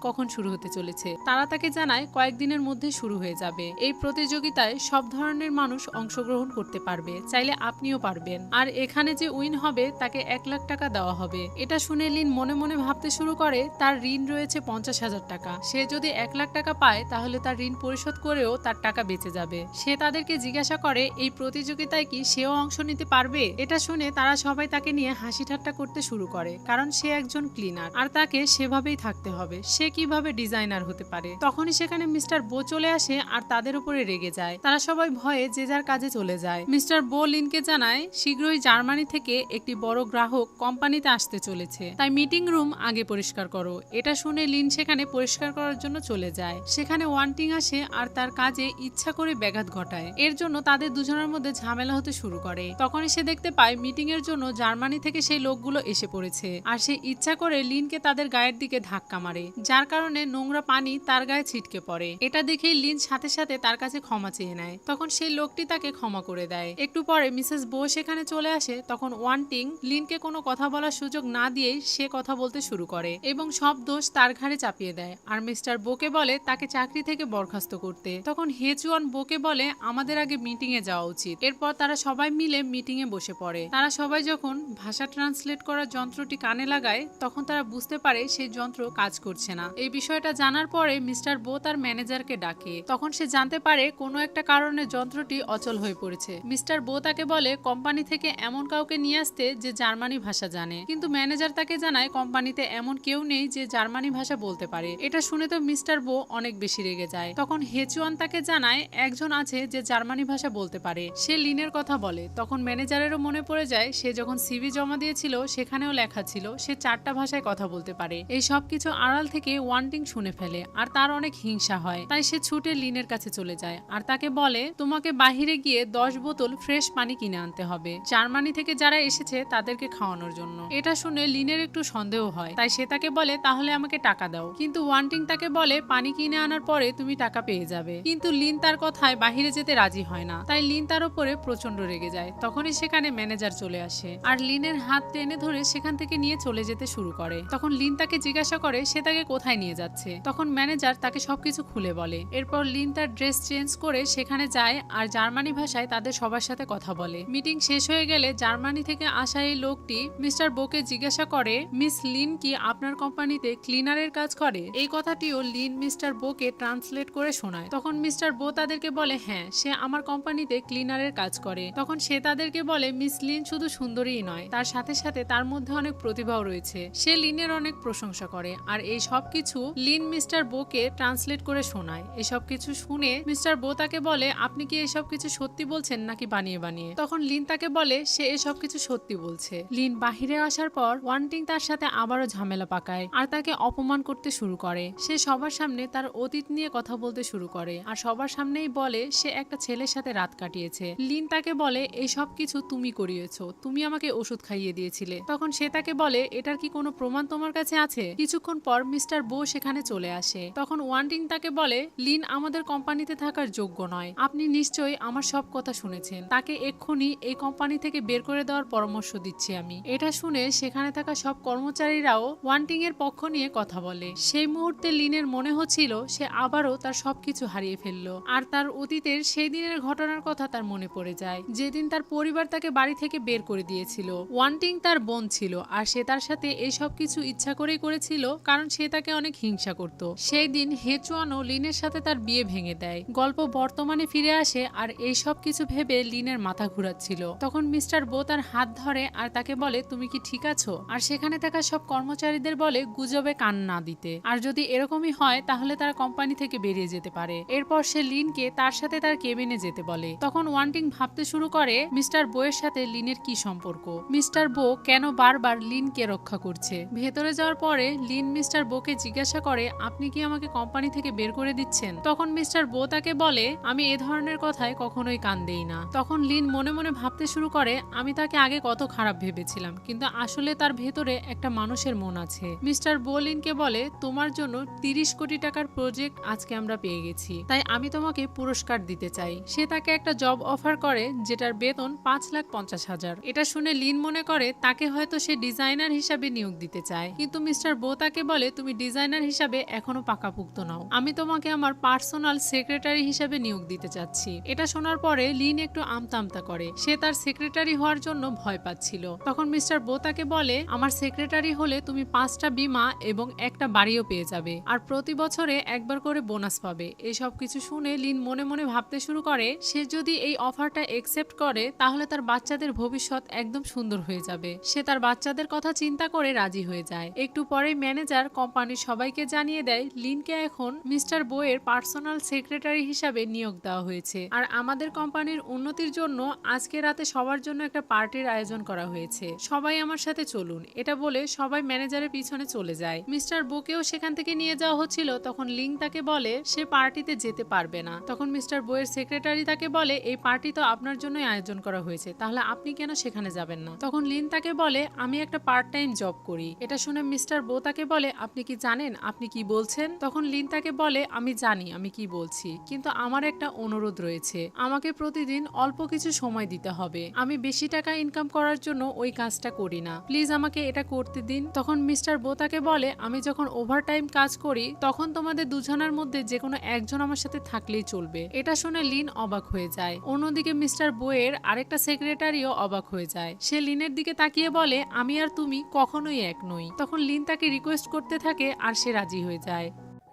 কখন শুরু হতে চলেছে। তারা তাকে জানায় কয়েকদিনের মধ্যে শুরু হয়ে যাবে। এই প্রতিযোগিতায় সব ধরনের মানুষ অংশগ্রহণ করতে পারবে, চাইলে আপনিও পারবেন। আর এখানে যে উইন হবে তাকে 1 লাখ টাকা দেওয়া হবে। এটা শুনে লিন মনে মনে ভাবতে শুরু করে তার ঋণ রয়েছে 50,000 টাকা। সে যদি 1 লাখ টাকা পায় তাহলে তার ঋণ পরিশোধ করেও তার টাকা বেঁচে যাবে। সে তাদেরকে জিজ্ঞাসা করে এই প্রতিযোগিতায় কি সেও অংশ নিতে পারবে। এটা শুনে তারা সবাই তাকে নিয়ে হাসি ঠাট্টা করতে শুরু করে, কারণ সে একজন ক্লিনার আর তাকে সেভাবেই থাকতে হবে। সে কিভাবে ডিজাইনার হতে পারে। তখনই সেখানে মিস্টার বো চলে আসে আর তাদের উপরে রেগে যায়। তারা সবাই ভয়ে যে যার কাজে চলে যায়। মিস্টার বো লিনকে জানায় শীঘ্রই জার্মানি থেকে একটি বড় গ্রাহক কোম্পানিতে আসতে চলেছে, তাই মিটিং রুম আগে পরিষ্কার করো। এটা শুনে লিন সেখানে পরিষ্কার করার জন্য চলে যায়। সেখানে ওয়ান্টিং আসে আর তার কাজে ইচ্ছা করে ব্যাঘাত ঘটায়। এর জন্য তাদের দুজনের মধ্যে ঝামেলা হতে শুরু করে। তখনই সে দেখতে পায় মিটিং এর জন্য জার্মানি থেকে সেই লোকগুলো এসে পড়েছে আর সে ইচ্ছা করে লিনকে তাদের গায়ের দিকে ধাক্কা মারে, যার কারণে নোংরা পানি তার গায়ে ছিটকে পড়ে। এটা দেখেই লিন সাথে সাথে তার কাছে ক্ষমা চেয়ে নেয়। তখন সেই লোকটি তাকে ক্ষমা করে দেয়। একটু পরে মিসেস বো সেখানে চলে আসে। তখন ওয়ান্টিং লিনকে কোনো কথা বলার সুযোগ না দিয়েই সে কথা বলতে শুরু করে এবং সব দোষ তার ঘাড়ে চাপিয়ে দেয় আর মিস্টার বোকে বলে তাকে চাকরি থেকে বরখাস্ত করতে। তখন হেচুয়ান বোকে বলে আমাদের আগে মিটিং এ যাওয়া উচিত। এরপর তারা সবাই মিলে মিটিং এ বসে পড়ে। তারা সবাই যখন ভাষা ট্রান্সলেট করার যন্ত্রটি কানে লাগায় তখন তারা বুঝতে পারে সেই যন্ত্র কাজ করছে না। এই বিষয়টা জানার পরে মিস্টার বো তার ম্যানেজারকে ডাকে। তখন সে জানতে পারে কোনো একটা কারণে যন্ত্রটি অচল হয়ে পড়েছে। মিস্টার বো তাকে বলে কোম্পানি থেকে এমন কাউকে নিয়ে আসতে যে জার্মানি ভাষা জানে, কিন্তু ম্যানেজার তাকে জানায় কোম্পানিতে এমন কেউ নেই যে জার্মানি ভাষা বলতে পারে। এটা শুনে তো মিস্টার বো অনেক বেশি রেগে যায়। তখন হেচুয়ান তাকে জানায় একজন আছে যে জার্মানি ভাষা বলতে পারে। সে লিনের কথা বলে। তখন ম্যানেজারেরও মনে পড়ে যায় সে যখন সিভি জমা দিয়েছিল সেখানেও লেখা ছিল সে 4টা ভাষায় কথা বলতে পারে। এই সব কিছু আড়াল থেকে ওয়ান্টিং শুনে ফেলে আর তার অনেক হিংসা হয়। তাই সে ছুটে লিনের কাছে চলে যায় আর তাকে বলে তোমাকে বাহিরে গিয়ে 10 বোতল ফ্রেশ পানি কিনে আনতে হবে, জার্মানি থেকে যারা এসেছে তাদেরকে খাওয়ানোর জন্য। এটা শুনে লিনের একটু সন্দেহ হয়, তাই সে তাকে বলে তাহলে আমাকে টাকা দাও। কিন্তু ওয়ান্টিং তাকে বলে পানি কিনে আনার পরে তুমি টাকা পেয়ে যাবে। কিন্তু লিন তার কথায় বাহিরে যেতে রাজি হয় না, তাই লিন তার উপরে প্রচন্ড রেগে যায়। তখনই সেখানে ম্যানেজার চলে আসে আর লিনের হাত টেনে ধরে সেখান থেকে নিয়ে চলে যেতে শুরু করে। তখন লিন তাকে জিজ্ঞাসা করে সে তাকে কোথায় নিয়ে যাচ্ছে। তখন ম্যানেজার তাকে সবকিছু খুলে বলে। এরপর লিন তার ড্রেস চেঞ্জ করে সেখানে যায় আর জার্মানি ভাষায় তাদের সবার সাথে কথা বলে। মিটিং শেষ হয়ে গেলে জার্মানি থেকে আসা এই লোকটি মিস্টার বোকে জিজ্ঞাসা করে মিস লিন কি আপনার কোম্পানিতে ক্লিনারের কাজ করে। এই কথাটিও লিন মিস্টার বোকে ট্রান্সলেট করে শোনায়। তখন মিস্টার বো তাদেরকে বলে হ্যাঁ সে আমার কোম্পানিতে ক্লিনারের কাজ করে। তখন সে তাদেরকে বলে মিস লিন শুধু সুন্দরীই নয়, তার সাথে সাথে তার মধ্যে অনেক প্রতিভাও রয়েছে। সে লিনের অনেক প্রশংসা করে আর এই সব কিছু লিন মিস্টার বোকে ট্রান্সলেট করে শোনায়। এসব কিছু শুনে মিস্টার বো তাকে বলে আপনি কি এসব কিছু সত্যি বলছেন নাকি বানিয়ে বানিয়ে। তখন লিন তাকে বলে সে এসব কিছু সত্যি বলছে। লিন বাহিরে আসার পর ওয়ান্টিং তার সাথে আবারও ঝামেলা পাকায় আর তাকে অপমান করতে শুরু করে। সে সবার সামনে তার অতীত নিয়ে কথা বলতে শুরু করে আর সবার সামনেই বলে সে একটা ছেলের সাথে রাত কাটিয়েছে। লিন তাকে বলে এই সব কিছু তুমি করিয়েছো, তুমি আমাকে ওষুধ খাইয়ে দিয়েছিলে। তখন সে তাকে বলে এটার কি কোনো প্রমাণ তোমার কাছে আছে। কিছুক্ষণ পর মিস্টার বো সেখানে চলে আসে। তখন ওয়ান্টিং তাকে বলে লিন আমাদের কোম্পানিতে থাকার যোগ্য নয়, আপনি নিশ্চয়ই আমার সব কথা শুনেছেন। তাকে এক্ষুনি এই কোম্পানি থেকে বের করে দেওয়ার পরামর্শ দিচ্ছি আমি। এটা শুনে সেখানে থাকা সব কর্মচারীরাও ওয়ান্টিং এর পক্ষ নিয়ে কথা বলে। সেই মুহূর্তে লিনের মনে হচ্ছিল সে আবারও তার সবকিছু হারিয়ে ফেললো আর তার অতীতের সেই দিনের ঘটনার কথা তার মনে পড়ে যায় যেদিন তার পরিবার তাকে বাড়ি থেকে বের করে দিয়েছিল। ওয়ান্টিং তার বোন ছিল আর সে তার সাথে এই সব কিছু ইচ্ছা ইচ্ছা করেই করেছিল, কারণ সে তাকে অনেক হিংসা করত। সেই দিন হেচুয়ানও লিনের সাথে তার বিয়ে ভেঙে দেয়। গল্প বর্তমানে ফিরে আসে আর এই সব কিছু ভেবে লিনের মাথা ঘুরাচ্ছিল। তখন মিস্টার বো তার হাত ধরে আর তাকে বলে, তুমি কি ঠিক আছো? আর সেখানে থাকা সব কর্মচারীদের বলে গুজবে কান না দিতে, আর যদি এরকমই হয় তাহলে তারা কোম্পানি থেকে বেরিয়ে যেতে পারে। এরপর সে লিনকে তার সাথে তার কেবিনে যেতে বলে। তখন ওয়ান্টিং ভাবতে শুরু করে মিস্টার বো এর সাথে লিনের কি সম্পর্ক, মিস্টার বো কেন বারবার লিনকে রক্ষা করছে। ভেতরে যাওয়ার পরে লিন মিস্টার বোকে জিজ্ঞাসা করে, আপনি কি আমাকে কোম্পানি থেকে বের করে দিচ্ছেন? তখন মিস্টার বো তাকে বলে, আমি এ ধরনের কথায় কখনোই কান দেই না। তখন লিন মনে মনে ভাবতে শুরু করে, আমি তাকে আগে কত খারাপ ভেবেছিলাম, কিন্তু আসলে তার ভেতরে একটা মানুষের মন আছে। মিস্টার বো লিনকে বলে, তোমার জন্য 30 কোটি টাকার প্রজেক্ট আজকে আমরা পেয়ে গেছি, তাই আমি তোমাকে পুরস্কার দিতে চাই। সে তাকে একটা জব অফার করে যেটার বেতন 5,50,000। এটা শুনে লিন মনে করে তাকে হয়তো সে ডিজাইনার হিসাবে নিয়োগ দিতে চায়, কিন্তু মিস্টার বো তাকে বলে, তুমি ডিজাইনার হিসাবে এখনো পাকাপুক্ত নাও, আমি তোমাকে আমার পার্সোনাল সেক্রেটারি হিসাবে নিয়োগ দিতে চাচ্ছি। এটা শোনার পরে লিন একটু আমতা করে, সে তার সেক্রেটারি হওয়ার জন্য ভয় পাচ্ছিল। তখন মিস্টার বো তাকে বলে, আমার সেক্রেটারি হলে তুমি 5টা বীমা এবং একটা বাড়িও পেয়ে যাবে, আর প্রতি বছরে একবার করে বোনাস পাবে। এই সব কিছু শুনে লিন মনে মনে ভাবতে শুরু করে, সে যদি এই অফারটা একসেপ্ট করে তাহলে তার বাচ্চাদের ভবিষ্যৎ একদম সুন্দর হয়ে যাবে। সে তার বাচ্চাদের কথা চিন্তা করে রাজি হয়ে যায়। একটু পরেই ম্যানেজার কোম্পানির সবাইকে জানিয়ে দেয় লিনকে এখন মিস্টার বো এর পার্সোনাল সেক্রেটারি হিসাবে নিয়োগ দেওয়া হয়েছে, আর আমাদের কোম্পানির উন্নতির জন্য আজকে রাতে সবার জন্য একটা পার্টির আয়োজন করা হয়েছে, সবাই আমার সাথে চলুন। এটা বলে সবাই ম্যানেজারের পিছনে চলে যায়। মিস্টার বোকেও সেখান থেকে নিয়ে যাওয়া হচ্ছিল, তখন লিং তাকে বলে সে পার্টিতে যেতে পারবে না। তখন মিস্টার বো এর সেক্রেটারি তাকে বলে, এই পার্টি তো আপনার জন্যই আয়োজন করা হয়েছে, তাহলে আপনি কেন সেখানে যাবেন না? তখন লিন তাকে বলে, আমি একটা পার্ট টাইম জব করি। এটা শুনে মিস্টার বো তাকে বলে, আপনি কি জানেন আপনি কি বলছেন? তখন লিন তাকে বলে, আমি জানি আমি কি বলছি, কিন্তু আমার একটা অনুরোধ রয়েছে, আমাকে প্রতিদিন অল্প কিছু সময় দিতে হবে, আমি বেশি টাকা ইনকাম করার জন্য ওই কাজটা করি না, প্লিজ আমাকে এটা করতে দিন। তখন মিস্টার বো তাকে বলে, আমি যখন ওভারটাইম কাজ করি তখন তোমাদের দুজনের মধ্যে যে কোনো একজন আমার সাথে থাকলেই চলবে। এটা শুনে লিন অবাক হয়ে যায়। অন্যদিকে মিস্টার বো এর আরেকটা সেক্রেটারিও অবাক হয়ে যায়। সে লিনের দিকে তাকিয়ে বলে, আমি আর তুমি কখনোই এক নই। তখন লিন তাকে রিকোয়েস্ট করতে থাকে আর সে রাজি হয়ে যায়।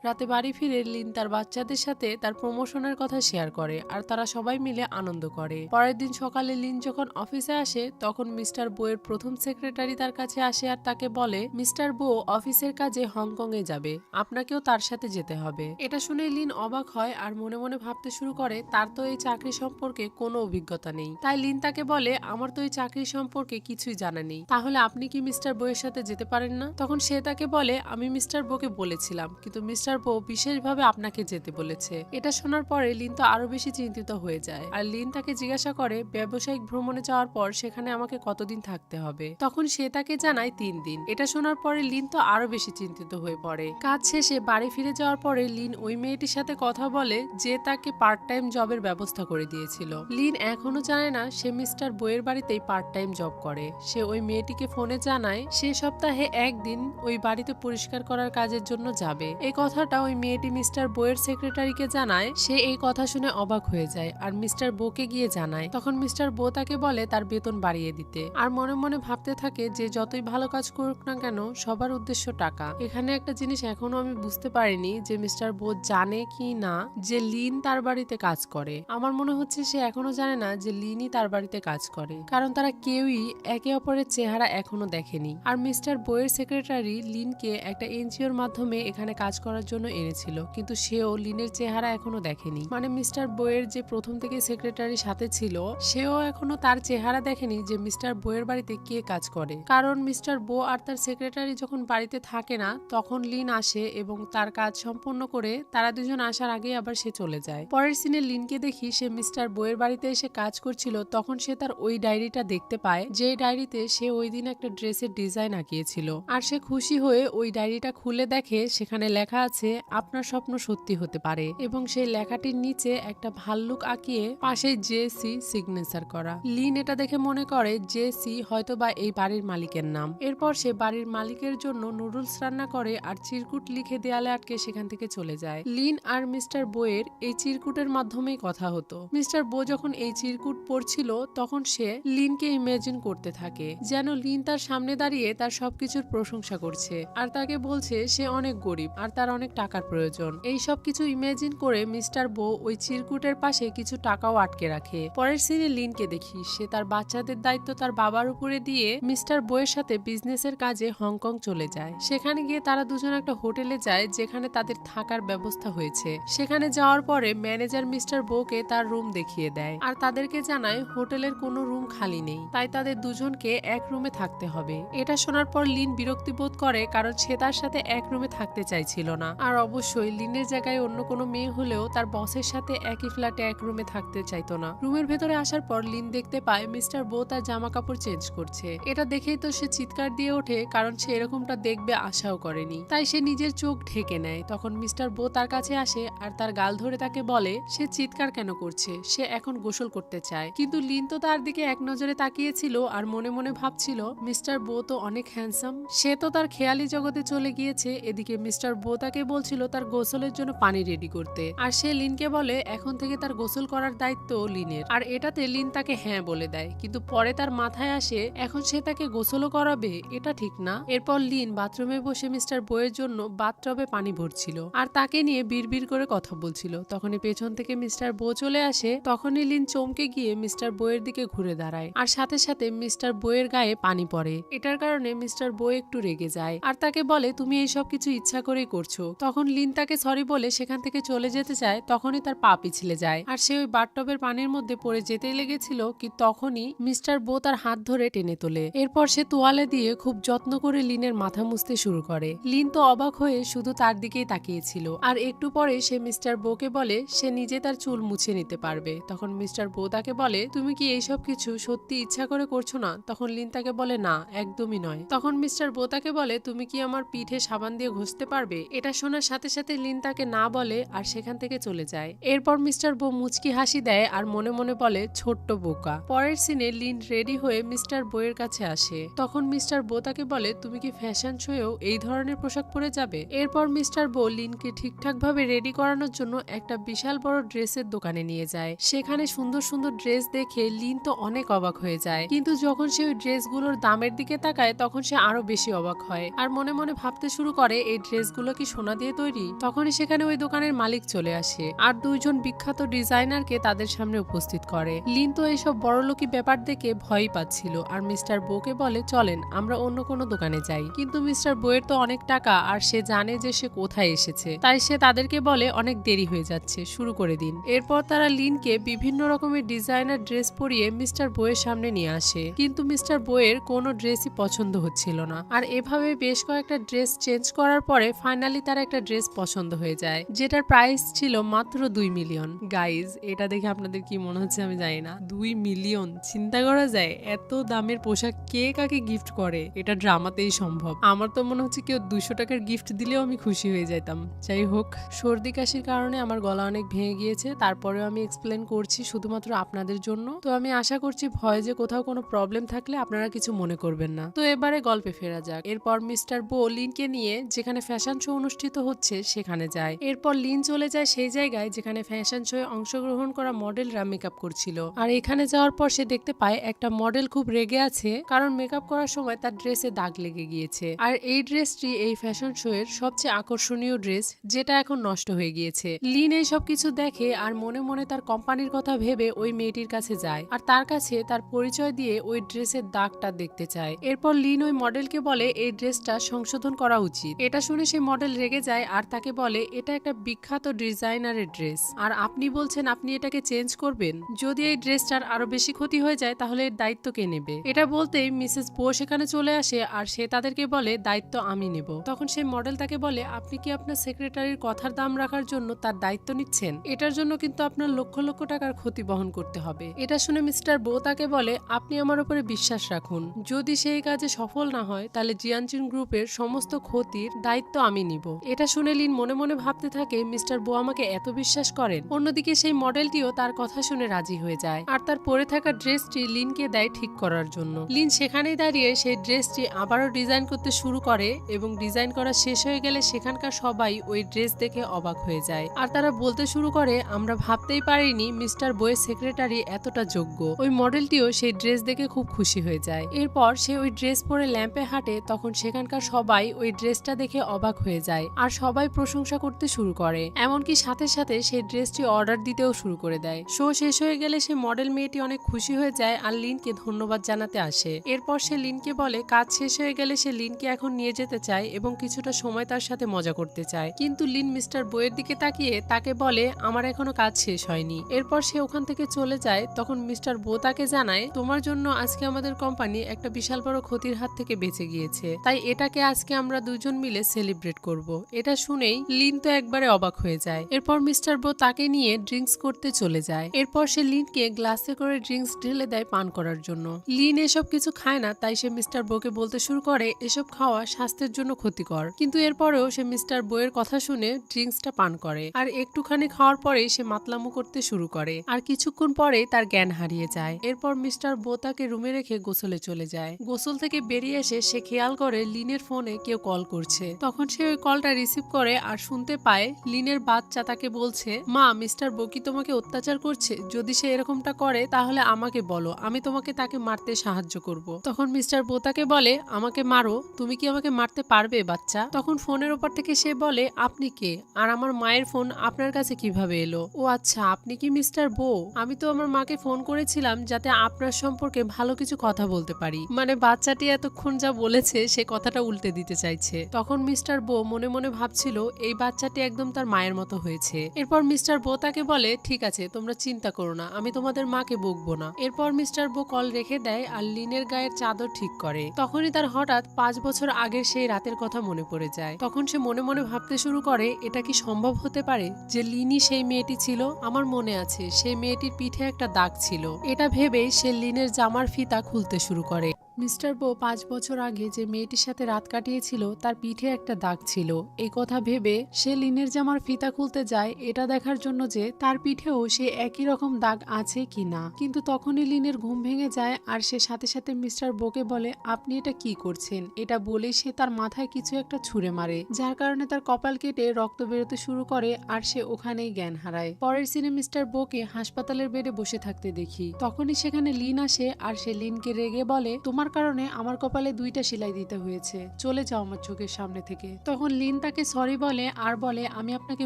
রাতে বাড়ি ফিরে লিন তার বাচ্চাদের সাথে তার প্রমোশনের কথা শেয়ার করে আর তারা সবাই মিলে আনন্দ করে। পরের দিন সকালে লিন যখন অফিসে আসে তখন মিস্টার বো এর প্রথম সেক্রেটারি তার কাছে আসে আর তাকে বলে, মিস্টার বো অফিসের কাজে হংকং এ যাবে, আপনাকেও তার সাথে যেতে হবে। এটা শুনে লিন অবাক হয় আর মনে মনে ভাবতে শুরু করে তার তো এই চাকরি সম্পর্কে কোনো অভিজ্ঞতা নেই। তাই লিন তাকে বলে, আমার তো এই চাকরি সম্পর্কে কিছুই জানা নেই, তাহলে আপনি কি মিস্টার বো এর সাথে যেতে পারেন না? তখন সে তাকে বলে, আমি মিস্টার বো কে বলেছিলাম, কিন্তু মিস্টার বো বিশেষভাবে আপনাকে যেতে বলেছে। এটা শোনার পরে লিন তো আরো বেশি চিন্তিত হয়ে যায় আর লিন তাকে জিজ্ঞাসা করে, ব্যবসায়িক ভ্রমণে যাওয়ার পর সেখানে আমাকে কতদিন থাকতে হবে? তখন সে তাকে জানায় 3 দিন। এটা শোনার পরে লিন তো আরো বেশি চিন্তিত হয়ে পড়ে। কাজ শেষে বাড়ি ফিরে যাওয়ার পরে লিন ওই মেয়েটির সাথে কথা বলে যে তাকে পার্ট টাইম জবের ব্যবস্থা করে দিয়েছিল। লিন এখনো জানে না সে মিস্টার বো এর বাড়িতেই পার্ট টাইম জব করে। সে ওই মেয়েটিকে ফোনে জানায় সে সপ্তাহে একদিন ওই বাড়িতে পরিষ্কার করার কাজের জন্য যাবে। এই কথাটা ওই মেয়েটি মিস্টার বো এর সেক্রেটারিকে জানায়। সে এই কথা শুনে অবাক হয়ে যায় আর মিস্টার বোকে গিয়ে জানায়। তখন মিস্টার বো তাকে বলে তার বেতন বাড়িয়ে দিতে, আর মনে মনে ভাবতে থাকে যে যতই ভালো কাজ করুক না কেন সবার উদ্দেশ্য টাকা। এখানে একটা জিনিস এখনো আমি বুঝতে পারিনি যে মিস্টার বো জানে কি না যে লিন তার বাড়িতে কাজ করে। আমার মনে হচ্ছে সে এখনো জানে না যে লিনই তার বাড়িতে কাজ করে, কারণ তারা কেউই একে অপরের চেহারা এখনো দেখেনি। আর মিস্টার বো এর সেক্রেটারি লিনকে একটা এনজিওর মাধ্যমে এখানে কাজ করার জন্য এনেছিল, কিন্তু সেও লিনের চেহারা এখনো দেখেনি। মানে মিস্টার বো এর যে প্রথম থেকে সেক্রেটারির সাথে ছিল সেও এখনো তার চেহারা দেখেনি যে মিস্টার বো এর বাড়িতে কে কাজ করে। কারণ মিস্টার বো আর তার সেক্রেটারি যখন বাড়িতে থাকে না তখন লিন আসে এবং তার কাজ সম্পূর্ণ করে তারা দুজন আসার আগে আবার সে চলে যায়। পরের সিনে লিনকে দেখি সে মিস্টার বো এর বাড়িতে এসে কাজ করছিল। তখন সে তার ওই ডায়েরিটা দেখতে পায় যে ডায়েরিতে সে ওই দিন একটা ড্রেসের ডিজাইন আঁকিয়েছিল, আর সে খুশি হয়ে ওই ডায়েরিটা খুলে দেখে সেখানে লেখা আছে আছে আপনার স্বপ্ন সত্যি হতে পারে, এবং সেই লেখাটির নিচে একটা ভাল্লুক আঁকিয়ে পাশে জেসি সিগনেচার করা। লিন এটা দেখে মনে করে জেসি হয়তো বা এই বাড়ির মালিকের নাম। এরপর সে বাড়ির মালিকের জন্য নুডলস রান্না করে আর চিরকুট লিখে দেয়ালে আটকে সেখান থেকে চলে যায়। লিন আর মিস্টার বোয়ের এই চিরকুটের মাধ্যমেই কথা হতো। মিস্টার বো যখন এই চিরকুট পড়ছিল তখন সে লিনকে ইমেজিন করতে থাকে যেন লিন তার সামনে দাঁড়িয়ে তার সবকিছুর প্রশংসা করছে আর তাকে বলছে সে অনেক গরিব আর তার অনেক টাকার প্রয়োজন। এই সব কিছু ইমেজিন করে মিস্টার বো ওই চিরকুটের পাশে কিছু টাকাও আটকে রাখে। পরের সিনে লিনকে দেখি সে তার বাচ্চাদের দায়িত্ব তার বাবার উপরে দিয়ে মিস্টার বইয়ের সাথে বিজনেসের কাজে হংকং চলে যায়। সেখানে গিয়ে তারা দুজন একটা হোটেলে যায় যেখানে তাদের থাকার ব্যবস্থা হয়েছে। সেখানে যাওয়ার পরে ম্যানেজার মিস্টার বোকে তার রুম দেখিয়ে দেয় আর তাদেরকে জানায় হোটেলের কোনো রুম খালি নেই, তাই তাদের দুজনকে এক রুমে থাকতে হবে। এটা শোনার পর লিন বিরক্তি বোধ করে কারণ সে তার সাথে এক রুমে থাকতে চাইছিল না। আর অবশ্যই লিনের জায়গায় অন্য কোনো মেয়ে হলেও তার বসের সাথে একই ফ্ল্যাটে এক রুমে থাকতে চাইতো না। রুমের ভেতরে আসার পর লিন দেখতে পায় মিস্টার বো তার জামা কাপড় চেঞ্জ করছে। এটা দেখেই তো সে চিৎকার দিয়ে ওঠে কারণ সে এরকমটা দেখবে আশাও করেনি, তাই সে নিজের চোখ ঢেকে নেয়। তখন মিস্টার বো তার কাছে আসে আর তার গাল ধরে তাকে বলে সে চিৎকার কেন করছে, সে এখন গোসল করতে চায়। কিন্তু লিন তো তার দিকে এক নজরে তাকিয়েছিল আর মনে মনে ভাবছিল মিস্টার বো তো অনেক হ্যান্ডসাম, সে তো তার খেয়ালি জগতে চলে গিয়েছে। এদিকে মিস্টার বো তাকে বলছিল তার গোসলের জন্য পানি রেডি করতে আর সে লিনকে বলে এখন থেকে তার গোসল করার দায়িত্ব লিনের। আর এটাতে লিন তাকে হ্যাঁ বলে দেয়, কিন্তু পরে তার মাথায় আসে এখন সে তাকে গোসলও করাবে, এটা ঠিক না। এরপর লিন বাথরুমে বসে মিস্টার বইয়ের জন্য বাথটবে পানি ভরছিল আর তাকে নিয়ে বিড়বিড় করে কথা বলছিল। তখনই পেছন থেকে মিস্টার বো চলে আসে। তখনই লিন চমকে গিয়ে মিস্টার বইয়ের দিকে ঘুরে দাঁড়ায় আর সাথে সাথে মিস্টার বইয়ের গায়ে পানি পড়ে। এটার কারণে মিস্টার বই একটু রেগে যায় আর তাকে বলে তুমি এই সব কিছু ইচ্ছা করেই করছো। তখন লিন তাকে সরি বলে সেখান থেকে চলে যেতে চায়, তখনই তার পা পিছলে যায় আর সে ওই বাথটবের পানির মধ্যে পড়ে যেতেই লেগেছিল কি তখনই মিস্টার বো তার হাত ধরে টেনে তোলে। এরপর সে তোয়ালে দিয়ে খুব যত্ন করে লিনের মাথা মুছতে শুরু করে। লিন তো অবাক হয়ে শুধু তার দিকেই তাকিয়েছিল আর একটু পরে সে মিস্টার বোকে বলে সে নিজে তার চুল মুছে নিতে পারবে। তখন মিস্টার বো তাকে বলে তুমি কি এইসব কিছু সত্যি ইচ্ছা করে করছো না? তখন লিন তাকে বলে না, একদমই নয়। তখন মিস্টার বো তাকে বলে তুমি কি আমার পিঠে সাবান দিয়ে ঘষতে পারবে? এটা শোনার সাথে সাথে লিন তাকে না বলে আর সেখান থেকে চলে যায়। এরপর মিস্টার বো মুচকি হাসি দেয় আর মনে মনে বলে ছোট্ট বোকা। পরের সিনে লিন রেডি হয়ে মিস্টার বইয়ের কাছে আসে। তখন মিস্টার বো তাকে বলে তুমি কি ফ্যাশন শোয়েও এই ধরনের পোশাক পরে যাবে? এরপর মিস্টার বো লিনকে ঠিকঠাক ভাবে রেডি করানোর জন্য একটা বিশাল বড় ড্রেসের দোকানে নিয়ে যায়। সেখানে সুন্দর সুন্দর ড্রেস দেখে লিন তো অনেক অবাক হয়ে যায়, কিন্তু যখন সে ওই ড্রেসগুলোর দামের দিকে তাকায় তখন সে আরো বেশি অবাক হয় আর মনে মনে ভাবতে শুরু করে এই ড্রেসগুলো কি সোনা দিয়ে তৈরি। তখনই সেখানে ওই দোকানের মালিক চলে আসে আর দুইজন বিখ্যাত ডিজাইনারকে তাদের সামনে উপস্থিত করে। লিন তো এইসব বড়লোকি ব্যাপার দেখে ভয়ই পাচ্ছিল আর মিস্টার বোকে বলে চলেন আমরা অন্য কোনো দোকানে যাই। কিন্তু মিস্টার বইয়ের তো অনেক টাকা আর সে জানে যে সে কোথায় এসেছে, তাই সে তাদেরকে বলে অনেক দেরি হয়ে যাচ্ছে, শুরু করে দিন। এরপর তারা লিনকে বিভিন্ন রকমের ডিজাইনার ড্রেস পরিয়ে মিস্টার বইয়ের সামনে নিয়ে আসে, কিন্তু মিস্টার বইয়ের কোনো ড্রেসই পছন্দ হচ্ছিল না। আর এভাবে বেশ কয়েকটা ড্রেস চেঞ্জ করার পরে ফাইনালি তার একটা ড্রেস পছন্দ হয়ে যায় যেটার প্রাইস ছিল মাত্র 2 মিলিয়ন। গাইজ এটা দেখে আপনাদের কি মনে হচ্ছে আমি জানি না, 2 মিলিয়ন চিন্তা করা যায়? এত দামের পোশাক কে কাকে গিফট করে? এটা ড্রামাতেই সম্ভব। আমার তো মনে হচ্ছে কেউ 200 টাকার গিফট দিলেও আমি খুশি হয়ে যেতাম। যাই হোক, সর্দি কাশির কারণে আমার গলা অনেক ভেঙে গিয়েছে, তারপরেও আমি এক্সপ্লেন করছি শুধুমাত্র আপনাদের জন্য। তো আমি আশা করছি ভয়েসে কোথাও কোনো প্রবলেম থাকলে আপনারা কিছু মনে করবেন না। তো এবারে গল্পে ফেরা যাক। এরপর মিস্টার বো লিনকে নিয়ে যেখানে ফ্যাশন শো অনুষ্ঠিত হচ্ছে সেখানে যায়। এরপর লিন চলে যায় সেই জায়গায় যেখানে ফ্যাশন শোয়ে অংশগ্রহণ করা মডেলরা মেকআপ করছিল। আর এখানে যাওয়ার পর সে দেখতে পায় একটা মডেল খুব রেগে আছে কারণ মেকআপ করার সময় তার ড্রেসে দাগ লেগে গিয়েছে। আর এই ড্রেসটি এই ফ্যাশন শো এর সবচেয়ে আকর্ষণীয় ড্রেস, যেটা এখন নষ্ট হয়ে গিয়েছে। লিন এই সব কিছু দেখে আর মনে মনে তার কোম্পানির কথা ভেবে ওই মেয়েটির কাছে যায় আর তার কাছে তার পরিচয় দিয়ে ওই ড্রেসের দাগটা দেখতে চায়। এরপর লিন ওই মডেলকে বলে এই ড্রেসটা সংশোধন করা উচিত। এটা শুনে সেই মডেল রেগে যায় আর তাকে বলে এটা একটা বিখ্যাত ডিজাইনারের ড্রেস আর আপনি বলছেন আপনি এটাকে চেঞ্জ করবেন। যদি এই ড্রেসটার আরো বেশি ক্ষতি হয়ে যায় তাহলে এর দায়িত্ব কে নেবে? এটা বলতেই মিসেস বো সেখানে চলে আসে আর সে তাদেরকে বলে দায়িত্ব আমি নেব। তখন সেই মডেল তাকে বলে আপনি কি আপনার সেক্রেটারির কথার দাম রাখার জন্য তার দায়িত্ব নিচ্ছেন? এটার জন্য কিন্তু আপনার লক্ষ লক্ষ টাকার ক্ষতি বহন করতে হবে। এটা শুনে মিস্টার বো তাকে বলে আপনি আমার উপরে বিশ্বাস রাখুন, যদি সেই কাজে সফল না হয় তাহলে জিয়ানচিন গ্রুপের সমস্ত ক্ষতির দায়িত্ব আমি নিব। এটা শুনে লিন মনে মনে ভাবতে থাকে মিস্টার বো আমাকে এত বিশ্বাস করেন। অন্যদিকে সেই মডেলটিও তার কথা শুনে রাজি হয়ে যায় আর তার পরে থাকা ড্রেসটি লিনকে দেয় ঠিক করার জন্য। লিন সেখানেই দাঁড়িয়ে সেই ড্রেসটি আবারও ডিজাইন করতে শুরু করে এবং ডিজাইন করা শেষ হয়ে গেলে সেখানকার সবাই ওই ড্রেস দেখে অবাক হয়ে যায় আর তারা বলতে শুরু করে আমরা ভাবতেই পারিনি মিস্টার বইয়ের সেক্রেটারি এতটা যোগ্য। ওই মডেলটিও সেই ড্রেস দেখে খুব খুশি হয়ে যায়। এরপর সে ওই ড্রেস পরে ল্যাম্পে হাঁটে, তখন সেখানকার সবাই ওই ড্রেসটা দেখে অবাক হয়ে যায় আর সবাই প্রশংসা করতে শুরু করে। এমনকি সাথে সাথে সেই ড্রেসটি অর্ডার দিতেও শুরু করে দেয়। শো শেষ হয়ে গেলে সে মডেল মেয়েটি অনেক খুশি হয়ে যায় আর লিনকে ধন্যবাদ জানাতে আসে। এরপর সে লিনকে বলে কাজ শেষ হয়ে গেলে সে লিনকে এখন নিয়ে যেতে চায় এবং কিছুটা সময় তার সাথে মজা করতে চায়, কিন্তু লিন মিস্টার বইয়ের দিকে তাকিয়ে তাকে বলে আমার এখনো কাজ শেষ হয়নি। এরপর সে ওখান থেকে চলে যায়। তখন মিস্টার বো তাকে জানায় তোমার জন্য আজকে আমাদের কোম্পানি একটা বিশাল বড় ক্ষতির হাত থেকে বেঁচে গিয়েছে, তাই এটাকে আজকে আমরা দুজন মিলে সেলিব্রেট করব। এটা শুনেই লিন তো একবারে অবাক হয়ে যায়। এরপর মিস্টার বো তাকে নিয়ে ড্রিঙ্কস করতে চলে যায়। এরপর সে লিনকে গ্লাসে করে ড্রিঙ্কস ঢেলে দেয় পান করার জন্য। লিন এসব কিছু খায় না, তাই সে মিস্টার বোকে বলতে শুরু করে এসব খাওয়া স্বাস্থ্যের জন্য ক্ষতিকর, কিন্তু এরপরেও সে মিস্টার বইয়ের কথা শুনে ড্রিঙ্কসটা পান করে আর একটুখানি খাওয়ার পরে সে মাতলামো করতে শুরু করে আর কিছুক্ষণ পরে তার জ্ঞান হারিয়ে যায়। এরপর মিস্টার বো তাকে রুমে রেখে গোসলে চলে যায়। গোসল থেকে বেরিয়ে এসে সে খেয়াল করে লিনের ফোনে কেউ কল করছে। তখন সে ওই কলটা রিসিভ করে আর শুনতে পায় লিনের বাচ্চা তাকে বলছে মা মিস্টার বো কি তোমাকে অত্যাচার করছে, যদি সে এরকমটা করে তাহলে আমাকে বলো, আমি তোমাকে তাকে মারতে সাহায্য করব। তখন মিস্টার বো তাকে বলে আমাকে মারো, তুমি কি আমাকে মারতে পারবে বাচ্চা? তখন ফোনের ওপর থেকে সে বলে আপনি কে আর আমার মায়ের ফোন আপনার কাছে কিভাবে এলো? ও আচ্ছা, আপনি কি মিস্টার বো? আমি তো আমার মাকে ফোন করেছিলাম যাতে আপনার সম্পর্কে ভালো কিছু কথা বলতে পারি। মানে বাচ্চাটি এতক্ষণ যা বলেছে সে কথাটা উল্টে দিতে চাইছে। তখন মিস্টার বো মনে মনে ভাবছিল এই বাচ্চাটি একদম তার মায়ের মতো হয়েছে। এরপর মিস্টার বো তাকে বলে ঠিক আছে, তোমরা চিন্তা করো না, আমি তোমাদের মাকে বকবো না। এরপর মিস্টার বো কল রেখে দেয় আর লিনের গায়ের চাদর ঠিক করে। তখনই তার হঠাৎ 5 বছর আগের সেই রাতের কথা মনে পড়ে যায়। তখন সে মনে মনে ভাবতে শুরু করে এটা কি সম্ভব হতে পারে যে লিনি সেই মেয়েটি ছিল? আমার মনে আছে সেই মেয়েটির পিঠে একটা দাগ ছিল। এটা ভেবেই সে লিনের জামার ফিতা খুলতে শুরু করে। মিস্টার বো 5 বছর আগে যে মেয়েটির সাথে রাত কাটিয়েছিল তার পিঠে একটা দাগ ছিল। এই কথা ভেবে সে লিনের জামার ফিতা খুলতে যায় এটা দেখার জন্য যে তার পিঠেও সে একই রকম দাগ আছে কিনা। কিন্তু তখনই লিনের ঘুম ভেঙে যায় আর সে সাথে সাথে মিস্টার বোকে বলে আপনি এটা কি করছেন? এটা বলেই সে তার মাথায় কিছু একটা ছুঁড়ে মারে, যার কারণে তার কপাল কেটে রক্ত বেরোতে শুরু করে আর সে ওখানেই জ্ঞান হারায়। পরের সিনে মিস্টার বোকে হাসপাতালের বেডে বসে থাকতে দেখি। তখনই সেখানে লিন আসে আর সে লিনকে রেগে বলে তোমার কারণে আমার কপালে 2টা সেলাই দিতে হয়েছে, চলে যাও আমার চোখের সামনে থেকে। তখন লিন তাকে সরি বলে আর বলে আমি আপনাকে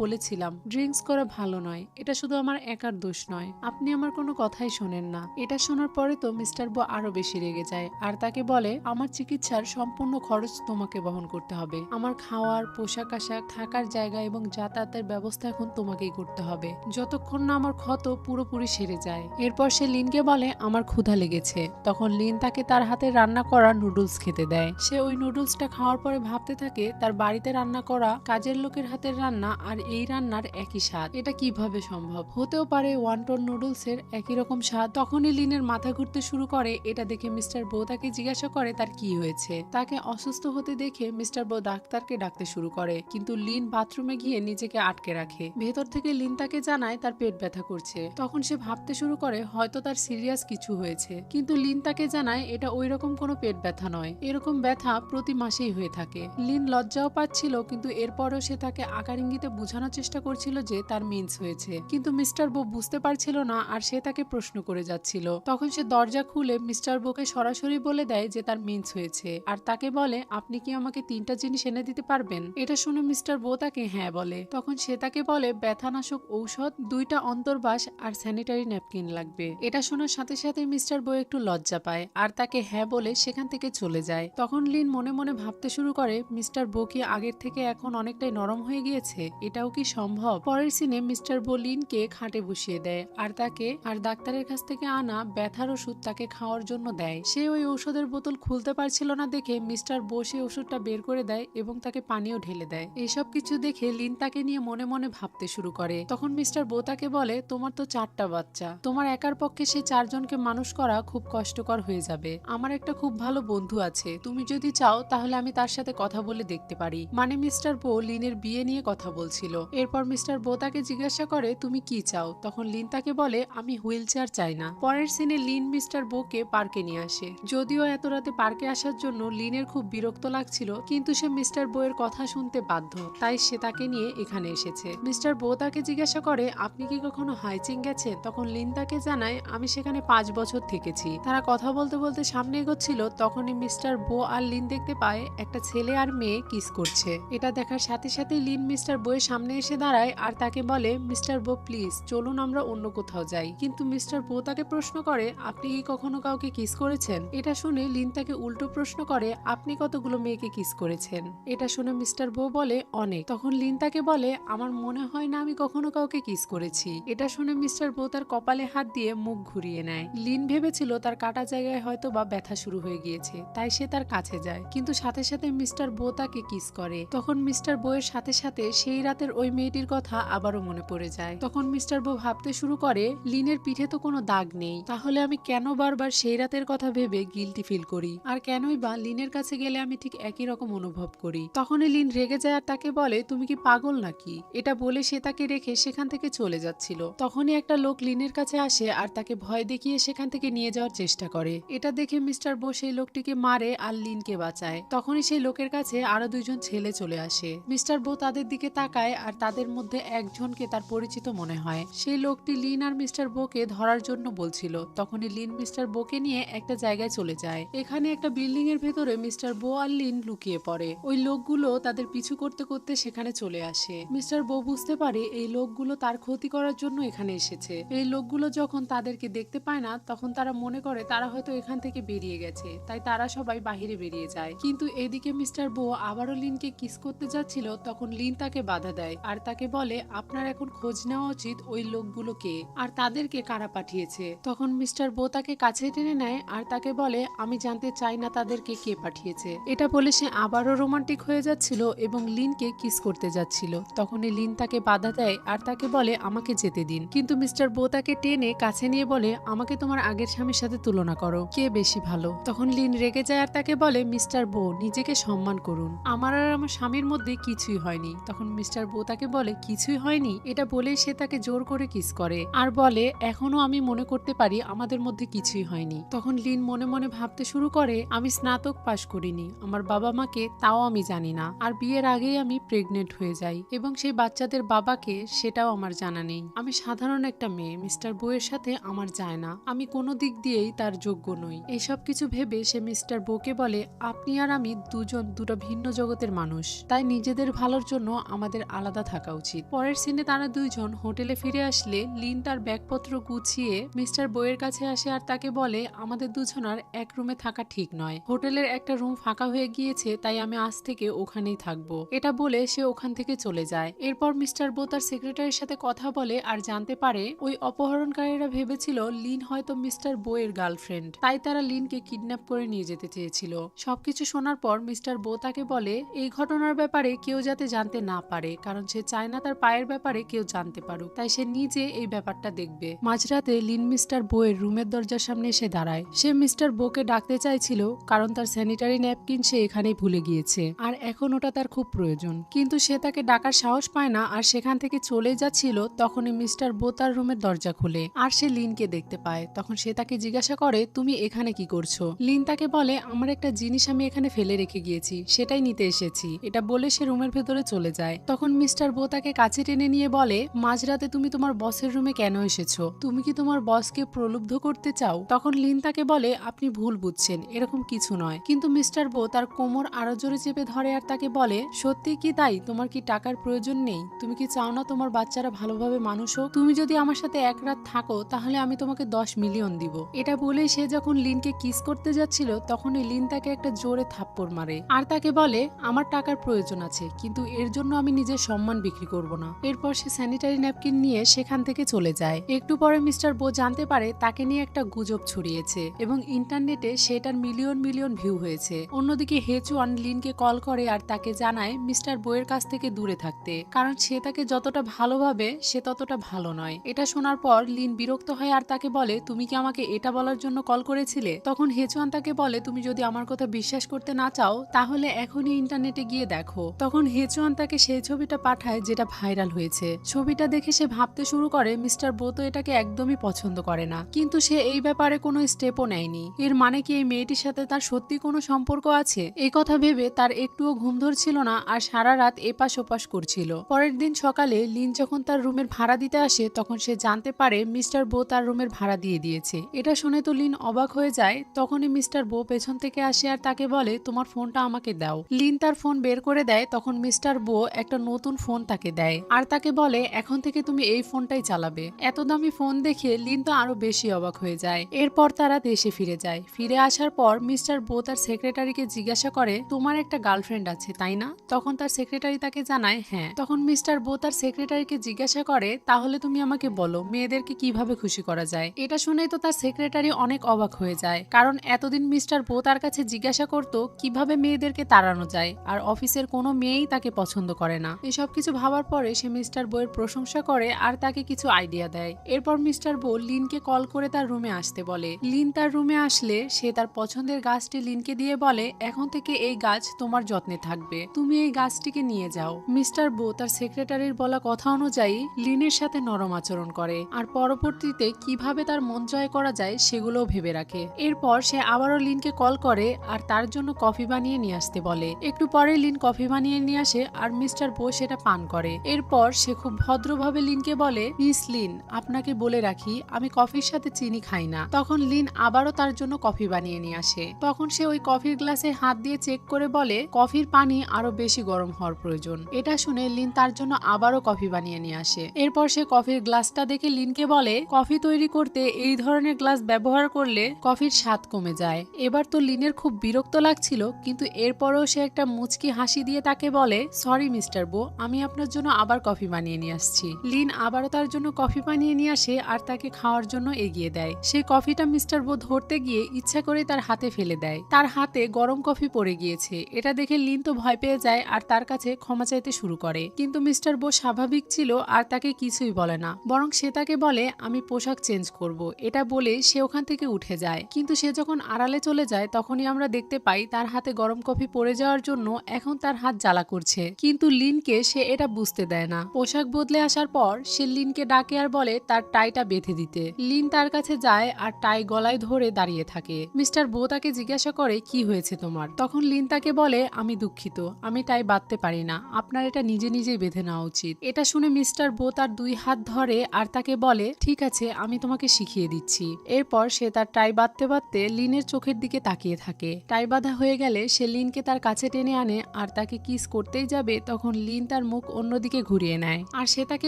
বলেছিলাম ড্রিঙ্কস করা ভালো নয়, এটা শুধু আমার একার দোষ নয়, আপনি আমার কোনো কথাই শোনেন না। এটা শোনার পরে তো মিস্টার বো আরো বেশি রেগে যায় আর তাকে বলে আমার চিকিৎসার সম্পূর্ণ খরচ তোমাকে বহন করতে হবে, আমার খাওয়ার, পোশাক আশাক, থাকার জায়গা এবং যাতায়াতের ব্যবস্থা এখন তোমাকেই করতে হবে, যতক্ষণ না আমার ক্ষত পুরোপুরি সেরে যায়। এরপর সে লিনকে বলে আমার ক্ষুধা লেগেছে। তখন লিন তাকে তার হাতে রান্না করা নুডলস খেতে দেয়। সে ওই নুডলসটা খাওয়ার পরে ভাবতে থাকে তার বাড়িতে রান্না করা কাজের লোকের হাতের রান্না আর এই রান্নার একই স্বাদ, এটা কিভাবে সম্ভব? হতেও পারে ওয়ান্টন নুডলসের একই রকম স্বাদ। তখনই লিনের মাথা ঘুরতে শুরু করে। এটা দেখে মিস্টার বো তাকে জিজ্ঞাসা করে তার কি হয়েছে। তাকে অসুস্থ হতে দেখে মিস্টার বো ডাক্তারকে ডাকতে শুরু করে, কিন্তু লিন বাথরুমে গিয়ে নিজেকে আটকে রাখে। ভেতর থেকে লিন তাকে জানায় তার পেট ব্যথা করছে। তখন সে ভাবতে শুরু করে হয়তো তার সিরিয়াস কিছু হয়েছে, কিন্তু লিন তাকে জানায় এটা ওইরকম কোনো পেট ব্যথা নয়, এরকম ব্যথা প্রতি মাসেই হয়ে থাকে। লিন লজ্জাও পাচ্ছিল, কিন্তু এরপরও সে তাকে আকার ইঙ্গিতে বোঝানোর চেষ্টা করছিল যে তার মিন্স হয়েছে, কিন্তু মিস্টার বো বুঝতে পারছিল না আর সে তাকে প্রশ্ন করে যাচ্ছিল। তখন সে দরজা খুলে মিস্টার বোকে সরাসরি বলে দেয় যে তার মিন্স হয়েছে আর তাকে বলে আপনি কি আমাকে 3টা জিনিস এনে দিতে পারবেন? এটা শুনে মিস্টার বো তাকে হ্যাঁ বলে। তখন সে তাকে বলে ব্যথানাশক ঔষধ, 2টা অন্তর্বাস আর স্যানিটারি ন্যাপকিন লাগবে। এটা শোনার সাথে সাথে মিস্টার বো একটু লজ্জা পায় আর তাকে হ্যাঁ বলে সেখান থেকে চলে যায়। তখন লিন মনে মনে ভাবতে শুরু করে মিস্টার বো কি আগের থেকে এখন অনেকটাই নরম হয়ে গিয়েছে, এটাও কি সম্ভব? পরের সিনে মিস্টার বো লিনকে খাটে বসিয়ে দেয় আর তাকে আর ডাক্তারের কাছ থেকে আনা ব্যথার ওষুধ তাকে খাওয়ার জন্য দেয়। সে ওই ঔষধের বোতল খুলতে পারছিল না দেখে মিস্টার বো সেই ওষুধটা বের করে দেয় এবং তাকে পানিও ঢেলে দেয়। এসব কিছু দেখে লিন তাকে নিয়ে মনে মনে ভাবতে শুরু করে। তখন মিস্টার বো তাকে বলে তোমার তো 4টা বাচ্চা, তোমার একার পক্ষে সেই 4 জনকে মানুষ করা খুব কষ্টকর হয়ে যাবে, আমার একটা খুব ভালো বন্ধু আছে, তুমি যদি চাও তাহলে আমি তার সাথে কথা বলে দেখতে পারি। মানে মিস্টার বো লিনের বিয়ে নিয়ে কথা বলছিল। এরপর মিস্টার বো তাকে জিজ্ঞাসা করে তুমি কি চাও। তখন লিন তাকে বলে আমি হুইল চেয়ার চাই না। পরের সিনে লিন মিস্টার বোকে পার্কে নিয়ে আসে। যদিও এত রাতে পার্কে আসার জন্য লিনের খুব বিরক্ত লাগছিল, কিন্তু সে মিস্টার বো এর কথা শুনতে বাধ্য, তাই সে তাকে নিয়ে এখানে এসেছে। মিস্টার বো তাকে জিজ্ঞাসা করে আপনি কি কখনো হাইচিং গেছেন। তখন লিন তাকে জানায় আমি সেখানে 5 বছর থেকেছি। তারা কথা বলতে বলতে সামনে এগোচ্ছিল, তখনই মিস্টার বো আর লিন দেখতে পায় একটা ছেলে আর মেয়ে কিস করছে। এটা দেখার সাথে সাথে লিন মিস্টার বো এর সামনে এসে দাঁড়ায় আর তাকে বলে মিস্টার বো প্লিজ চলুন আমরা অন্য কোথাও যাই। কিন্তু মিস্টার বো তাকে প্রশ্ন করে আপনি কি কখনো কাউকে কিস করেছেন। এটা শুনে লিন তাকে উল্টো প্রশ্ন করে আপনি কতগুলো মেয়েকে কিস করেছেন। এটা শুনে মিস্টার বো বলে অনেক। তখন লিন তাকে বলে আমার মনে হয় না আমি কখনো কাউকে কিস করেছি। এটা শুনে মিস্টার বো তার কপালে হাত দিয়ে মুখ ঘুরিয়ে নেয়। লিন ভেবেছিল তার কাটা জায়গায় হয়তো বা ব্যথা শুরু হয়ে গিয়েছে, তাই সে তার কাছে যায়, কিন্তু সাথে সাথে মিস্টার বো তাকে কিস করে। তখন মিস্টার বো এর সাথে সাথে সেই রাতের ওই মেয়েটির কথা আবারও মনে পড়ে যায়। তখন মিস্টার বো ভাবতে শুরু করে লিনের পিঠে তো কোনো দাগ নেই, তাহলে আমি কেন বারবার সেই রাতের কথা ভেবে গিল্টি ফিল করি, আর কেনই বা লিনের কাছে গেলে আমি ঠিক একই রকম অনুভব করি। তখনই লিন রেগে যায় আর তাকে বলে তুমি কি পাগল নাকি। এটা বলে সে তাকে রেখে সেখান থেকে চলে যাচ্ছিল। তখনই একটা লোক লিনের কাছে আসে আর তাকে ভয় দেখিয়ে সেখান থেকে নিয়ে যাওয়ার চেষ্টা করে। এটা দেখে মিস্টার বো সেই লোকটিকে মারে আর লিনকে বাঁচায়। তখনই সেই লোকের কাছে আরো দুইজন ছেলে চলে আসে। মিস্টার বো তাদের দিকে তাকায় আর তাদের মধ্যে একজনকে তার পরিচিত মনে হয়। সেই লোকটি লিন আর মিস্টার বোকে ধরার জন্য বলছিল। তখনই লিন মিস্টার বোকে নিয়ে একটা জায়গায় চলে যায়। এখানে একটা বিল্ডিং এর ভেতরে মিস্টার বো আর লিন লুকিয়ে পড়ে। ওই লোকগুলো তাদের পিছু করতে করতে সেখানে চলে আসে। মিস্টার বো বুঝতে পারে এই লোকগুলো তার ক্ষতি করার জন্য এখানে এসেছে। এই লোকগুলো যখন তাদেরকে দেখতে পায় না তখন তারা মনে করে তারা হয়তো এখান থেকে বেরিয়ে গেছে, তাই তারা সবাই বাহিরে বেরিয়ে যায়। কিন্তু এদিকে মিস্টার বো আবারও লিনকে কিস করতে যাচ্ছিল, তখন লিন তাকে বাধা দেয় আর তাকে বলে আপনার এখন খোঁজ নেওয়া উচিত ওই লোকগুলোকে আর তাদেরকে কারা পাঠিয়েছে। তখন মিস্টার বো তাকে কাছে টেনে নেয় আর তাকে বলে আমি জানতে চাই না তাদেরকে কে পাঠিয়েছে। এটা বলে সে আবারও রোমান্টিক হয়ে যাচ্ছিল এবং লিনকে কিস করতে যাচ্ছিল। তখনই লিন তাকে বাধা দেয় আর তাকে বলে আমাকে যেতে দিন। কিন্তু মিস্টার বো তাকে টেনে কাছে নিয়ে বলে আমাকে তোমার আগের স্বামীর সাথে তুলনা করো, কে বেশি ভালো। তখন লিন রেগে যায় আর তাকে বলে মিস্টার বো নিজেকে সম্মান করুন, আমার আর আমার স্বামীর মধ্যে কিছুই হয়নি। তখন মিস্টার বো তাকে বলে কিছুই হয়নি। এটা বলেই সে তাকে জোর করে কিস করে আর বলে এখনো আমি মনে করতে পারি আমাদের মধ্যে কিছুই হয়নি। তখন লিন মনে মনে ভাবতে শুরু করে আমি স্নাতক পাশ করিনি, আমার বাবা মাকে তাও আমি জানি না, আর বিয়ের আগেই আমি প্রেগনেন্ট হয়ে যাই এবং সেই বাচ্চাদের বাবাকে সেটাও আমার জানা নেই। আমি সাধারণ একটা মেয়ে, মিস্টার বো এর সাথে আমার যায় না, আমি কোনো দিক দিয়েই তার যোগ্য নই। এইসব কিছু ভেবে সে মিস্টার বোকে বলে আপনি আর আমি দুজন দুটো ভিন্ন জগতের মানুষ, তাই নিজেদের ভালোর জন্য আমাদের আলাদা থাকা উচিত। পরের সিনে তারা দুইজন হোটেলে ফিরে আসলে লিন তার ব্যাগপত্র গুছিয়ে মিস্টার বো এর কাছে আসে আর তাকে বলে আমাদের দুজনার এক রুমে থাকা ঠিক নয়, হোটেলের একটা রুম ফাঁকা হয়ে গিয়েছে, তাই আমি আজ থেকে ওখানেই থাকবো। এটা বলে সে ওখান থেকে চলে যায়। এরপর মিস্টার বো তার সেক্রেটারির সাথে কথা বলে আর জানতে পারে ওই অপহরণকারীরা ভেবেছিল লিন হয়তো মিস্টার বো এর গার্লফ্রেন্ড, তাই তারা লিনকে কিডন্যাপ করে নিয়ে যেতে চেয়েছিল। সবকিছু শোনার পর মিস্টার বো তাকে বলে এই ঘটনার ব্যাপারে কেউ যাতে জানতে না পারে, কারণ সে চায় না তার পায়ের ব্যাপারে কেউ জানতে পারুক, তাই সে নিজে এই ব্যাপারটা দেখবে। মাঝরাতে লিন মিস্টার বো এর রুমের দরজার সামনে এসে দাঁড়ায়। সে মিস্টার বোকে ডাকতে চাইছিল কারণ তার স্যানিটারি ন্যাপকিন সে এখানেই ভুলে গিয়েছে আর এখন ওটা তার খুব প্রয়োজন, কিন্তু সে তাকে ডাকার সাহস পায় না আর সেখান থেকে চলে যাচ্ছিল। তখনই মিস্টার বো তার রুমের দরজা খুলে আর সে লিনকে দেখতে পায়। তখন সে তাকে জিজ্ঞাসা করে তুমি এখানে কি করছো। লিন তাকে বলে আমার একটা জিনিস আমি এখানে ফেলে রেখে গিয়েছি, সেটাই নিতে এসেছি। এটা বলে সে রুমের ভেতরে চলে যায়। তখন মিস্টার বো তাকে কাছে টেনে নিয়ে বলে মাঝরাতে তুমি তোমার বসের রুমে কেন এসেছো, তুমি কি তোমার বসকে প্রলুব্ধ করতে চাও। তখন লিন তাকে বলে আপনি ভুল বুঝছেন, এরকম কিছু নয়। কিন্তু মিস্টার বো তার কোমর আরো জোরে চেপে ধরে আর তাকে বলে সত্যি কি তাই, তোমার কি টাকার প্রয়োজন নেই, তুমি কি চাও না তোমার বাচ্চারা ভালোভাবে মানুষ হোক, তুমি যদি আমার সাথে এক রাত থাকো তাহলে আমি তোমাকে 10 মিলিয়ন দিব। এটা বলেই সে যখন লিনকে কিস করতে যাচ্ছিল তখনই লিন তাকে একটা জোরে থাপ্পড় মারে আর তাকে বলে আমার টাকার প্রয়োজন আছে, কিন্তু এর জন্য আমি নিজের সম্মান বিক্রি করব না। এরপর সে স্যানিটারি ন্যাপকিন নিয়ে সেখান থেকে চলে যায়। একটু পরে মিস্টার বো জানতে পারে তাকে নিয়ে একটা গুজব ছড়িয়েছে এবং ইন্টারনেটে সেটার মিলিয়ন মিলিয়ন ভিউ হয়েছে। অন্যদিকে হেচুয়ান লিনকে কল করে আর তাকে জানায় মিস্টার বো এর কাছ থেকে দূরে থাকতে, কারণ সে তাকে যতটা ভালোভাবে সে ততটা ভালো নয়। এটা শোনার পর লিন বিরক্ত হয় আর তাকে বলে তুমি কি আমাকে এটা বলার জন্য কল করেছিলে। তখন হেচুয়ান তাকে বলে তুমি যদি আমার কথা বিশ্বাস করতে না চাও তাহলে এখনই ইন্টারনেটে গিয়ে দেখো। তখন হেচুয়ান তাকে সেই ছবিটা পাঠায় যেটা ভাইরাল হয়েছে। ছবিটা দেখে সে ভাবতে শুরু করে মিস্টার বো তো এটাকে একদমই পছন্দ করে না, কিন্তু সে এই ব্যাপারে কোনো স্টেপও নেয়নি। এর মানে কি এই মেয়েটির সাথে তার সত্যি কোনো সম্পর্ক আছে? এই কথা ভেবে তার একটুও ঘুম ধরছিল না আর সারা রাত এপাশ ওপাশ করছিল। পরের দিন সকালে লিন যখন তার রুমের ভাড়া দিতে আসে তখন সে জানতে পারে মিস্টার বো তার রুমের ভাড়া দিয়ে দিয়েছে। এটা শুনে তো লিন অবাক হয়ে যায়। তখনই মিস্টার বো পেছন থেকে আসে আর তাকে বলে তোমার ফোনটা আমাকে দাও। লিন তার ফোন বের করে দেয়। তখন মিস্টার বো একটা নতুন ফোন তাকে দেয় আর তাকে বলে এখন থেকে তুমি এই ফোনটাই চালাবে। এত দামি ফোন দেখে লিন তো আরো বেশি অবাক হয়ে যায়। এরপর তারা দেশে ফিরে যায়। ফিরে আসার পর মিস্টার বো তার সেক্রেটারিকে জিজ্ঞাসা করে তোমার একটা গার্লফ্রেন্ড আছে তাই না? তখন তার সেক্রেটারি তাকে জানায় হ্যাঁ। তখন মিস্টার বো তার সেক্রেটারিকে জিজ্ঞাসা করে তাহলে তুমি আমাকে বলো মেয়েদেরকে কিভাবে খুশি করা যায়। এটা শুনেই তো তার সেক্রেটারি অনেক অবাক হয়ে যায়, কারণ এতদিন মিস্টার বো তার কাছে জিজ্ঞাসা করতো কিভাবে মেয়েদেরকে তাড়ানো যায়, আর অফিসের কোনো মেয়েই তাকে পছন্দ করে না। এসব কিছু ভাবার পরে সে মিস্টার বো এর প্রশংসা করে আর তাকে কিছু আইডিয়া দেয়। এরপর মিস্টার বো লিনকে কল করে তার রুমে আসতে বলে। লিন তার রুমে আসলে সে তার পছন্দের গাছটি লিনকে দিয়ে বলে এখন থেকে এই গাছ তোমার যত্নে থাকবে, তুমি এই গাছটিকে নিয়ে যাও। মিস্টার বো তার সেক্রেটারির বলা কথা অনুযায়ী লিনের সাথে নরম আচরণ করে আর পরবর্তীতে কিভাবে তার মন জয় করা যায় সেগুলোও ভেবে রাখে। এরপর সে আবারও লিনকে কল করে আর তার জন্য কফি বানিয়ে নিয়ে আসতে বলে। একটু পরে লিন কফি বানিয়ে নিয়ে আসে আর মিস্টার বো সেটা পান করে। এরপর সে খুব ভদ্রভাবে লিনকে বলে মিস লিন আপনাকে বলে রাখি আমি কফির সাথে চিনি খাই না। তখন লিন আবারও তার জন্য কফি বানিয়ে নিয়ে আসে। তখন সে ওই কফির গ্লাসে হাত দিয়ে চেক করে বলে কফির পানি আরো বেশি গরম হওয়ার প্রয়োজন। এটা শুনে লিন তার জন্য আবারও কফি বানিয়ে নিয়ে আসে। এরপর সে কফির গ্লাসটা দেখে লিনকে বলে কফি তৈরি করতে এই ধরনের গ্লাস ব্যবহার করলে কফির স্বাদ কমে যায়। এবার তো লিনের খুব বিরক্ত লাগছিল, কিন্তু এরপরেও সে একটা মুচকি হাসি দিয়ে তাকে বলে সরি মিস্টার বো আমি আপনার জন্য আবার কফি বানিয়ে নিয়ে আসছি। লিন আবারও তার জন্য কফি বানিয়ে নিয়ে আসে আর তাকে খাওয়ার জন্য এগিয়ে দেয়। সেই কফিটা মিস্টার বো ধরতে গিয়ে ইচ্ছা করে তার হাতে ফেলে দেয়। তার হাতে গরম কফি পড়ে গিয়েছে। এটা দেখে লিন তো ভয় পেয়ে যায় আর তার কাছে ক্ষমা চাইতে শুরু করে, কিন্তু মিস্টার বো স্বাভাবিক ছিল আর তাকে কিছুই বলে না, বরং সে তাকে বলে আমি পোশাক চেঞ্জ করব। এটা বলে সে ওখান থেকে উঠে যায়। কিন্তু সে যখন আড়ালে চলে যায় তখনই আমরা দেখতে পাই তার হাতে গরম কফি পড়ে যাওয়ার জন্য এখন তার হাত জ্বালা করছে, কিন্তু লিনকে সে এটা বুঝতে দেয় না। পোশাক বদলে আসার পর সে লিনকে ডাকে আর বলে তার টাইটা বেঁধে দিতে। লিন তার কাছে যায় আর টাই গলায় ধরে দাঁড়িয়ে থাকে। মিস্টার বো তাকে জিজ্ঞাসা করে কি হয়েছে তোমার? তখন লিন তাকে বলে আমি দুঃখিত, আমি টাই বাঁধতে পারি না, আপনার এটা নিজে নিজেই বেঁধে নেওয়া উচিত। এটা শুনে মিস্টার বো তার দুই হাত ধরে আর তাকে বলে ঠিক আছে আমি তোমাকে শিখিয়ে দিচ্ছি। এরপর সে তার টাই বাঁধতে বাঁধতে লিনের চোখের দিকে তাকিয়ে থাকে। টাই বাঁধা হয়ে গেলে সে লিনকে তার কাছে টেনে আনে আর তাকে কিস করতেই যাবে তখন লিন তার মুখ অন্যদিকে ঘুরিয়ে নেয় আর সে তাকে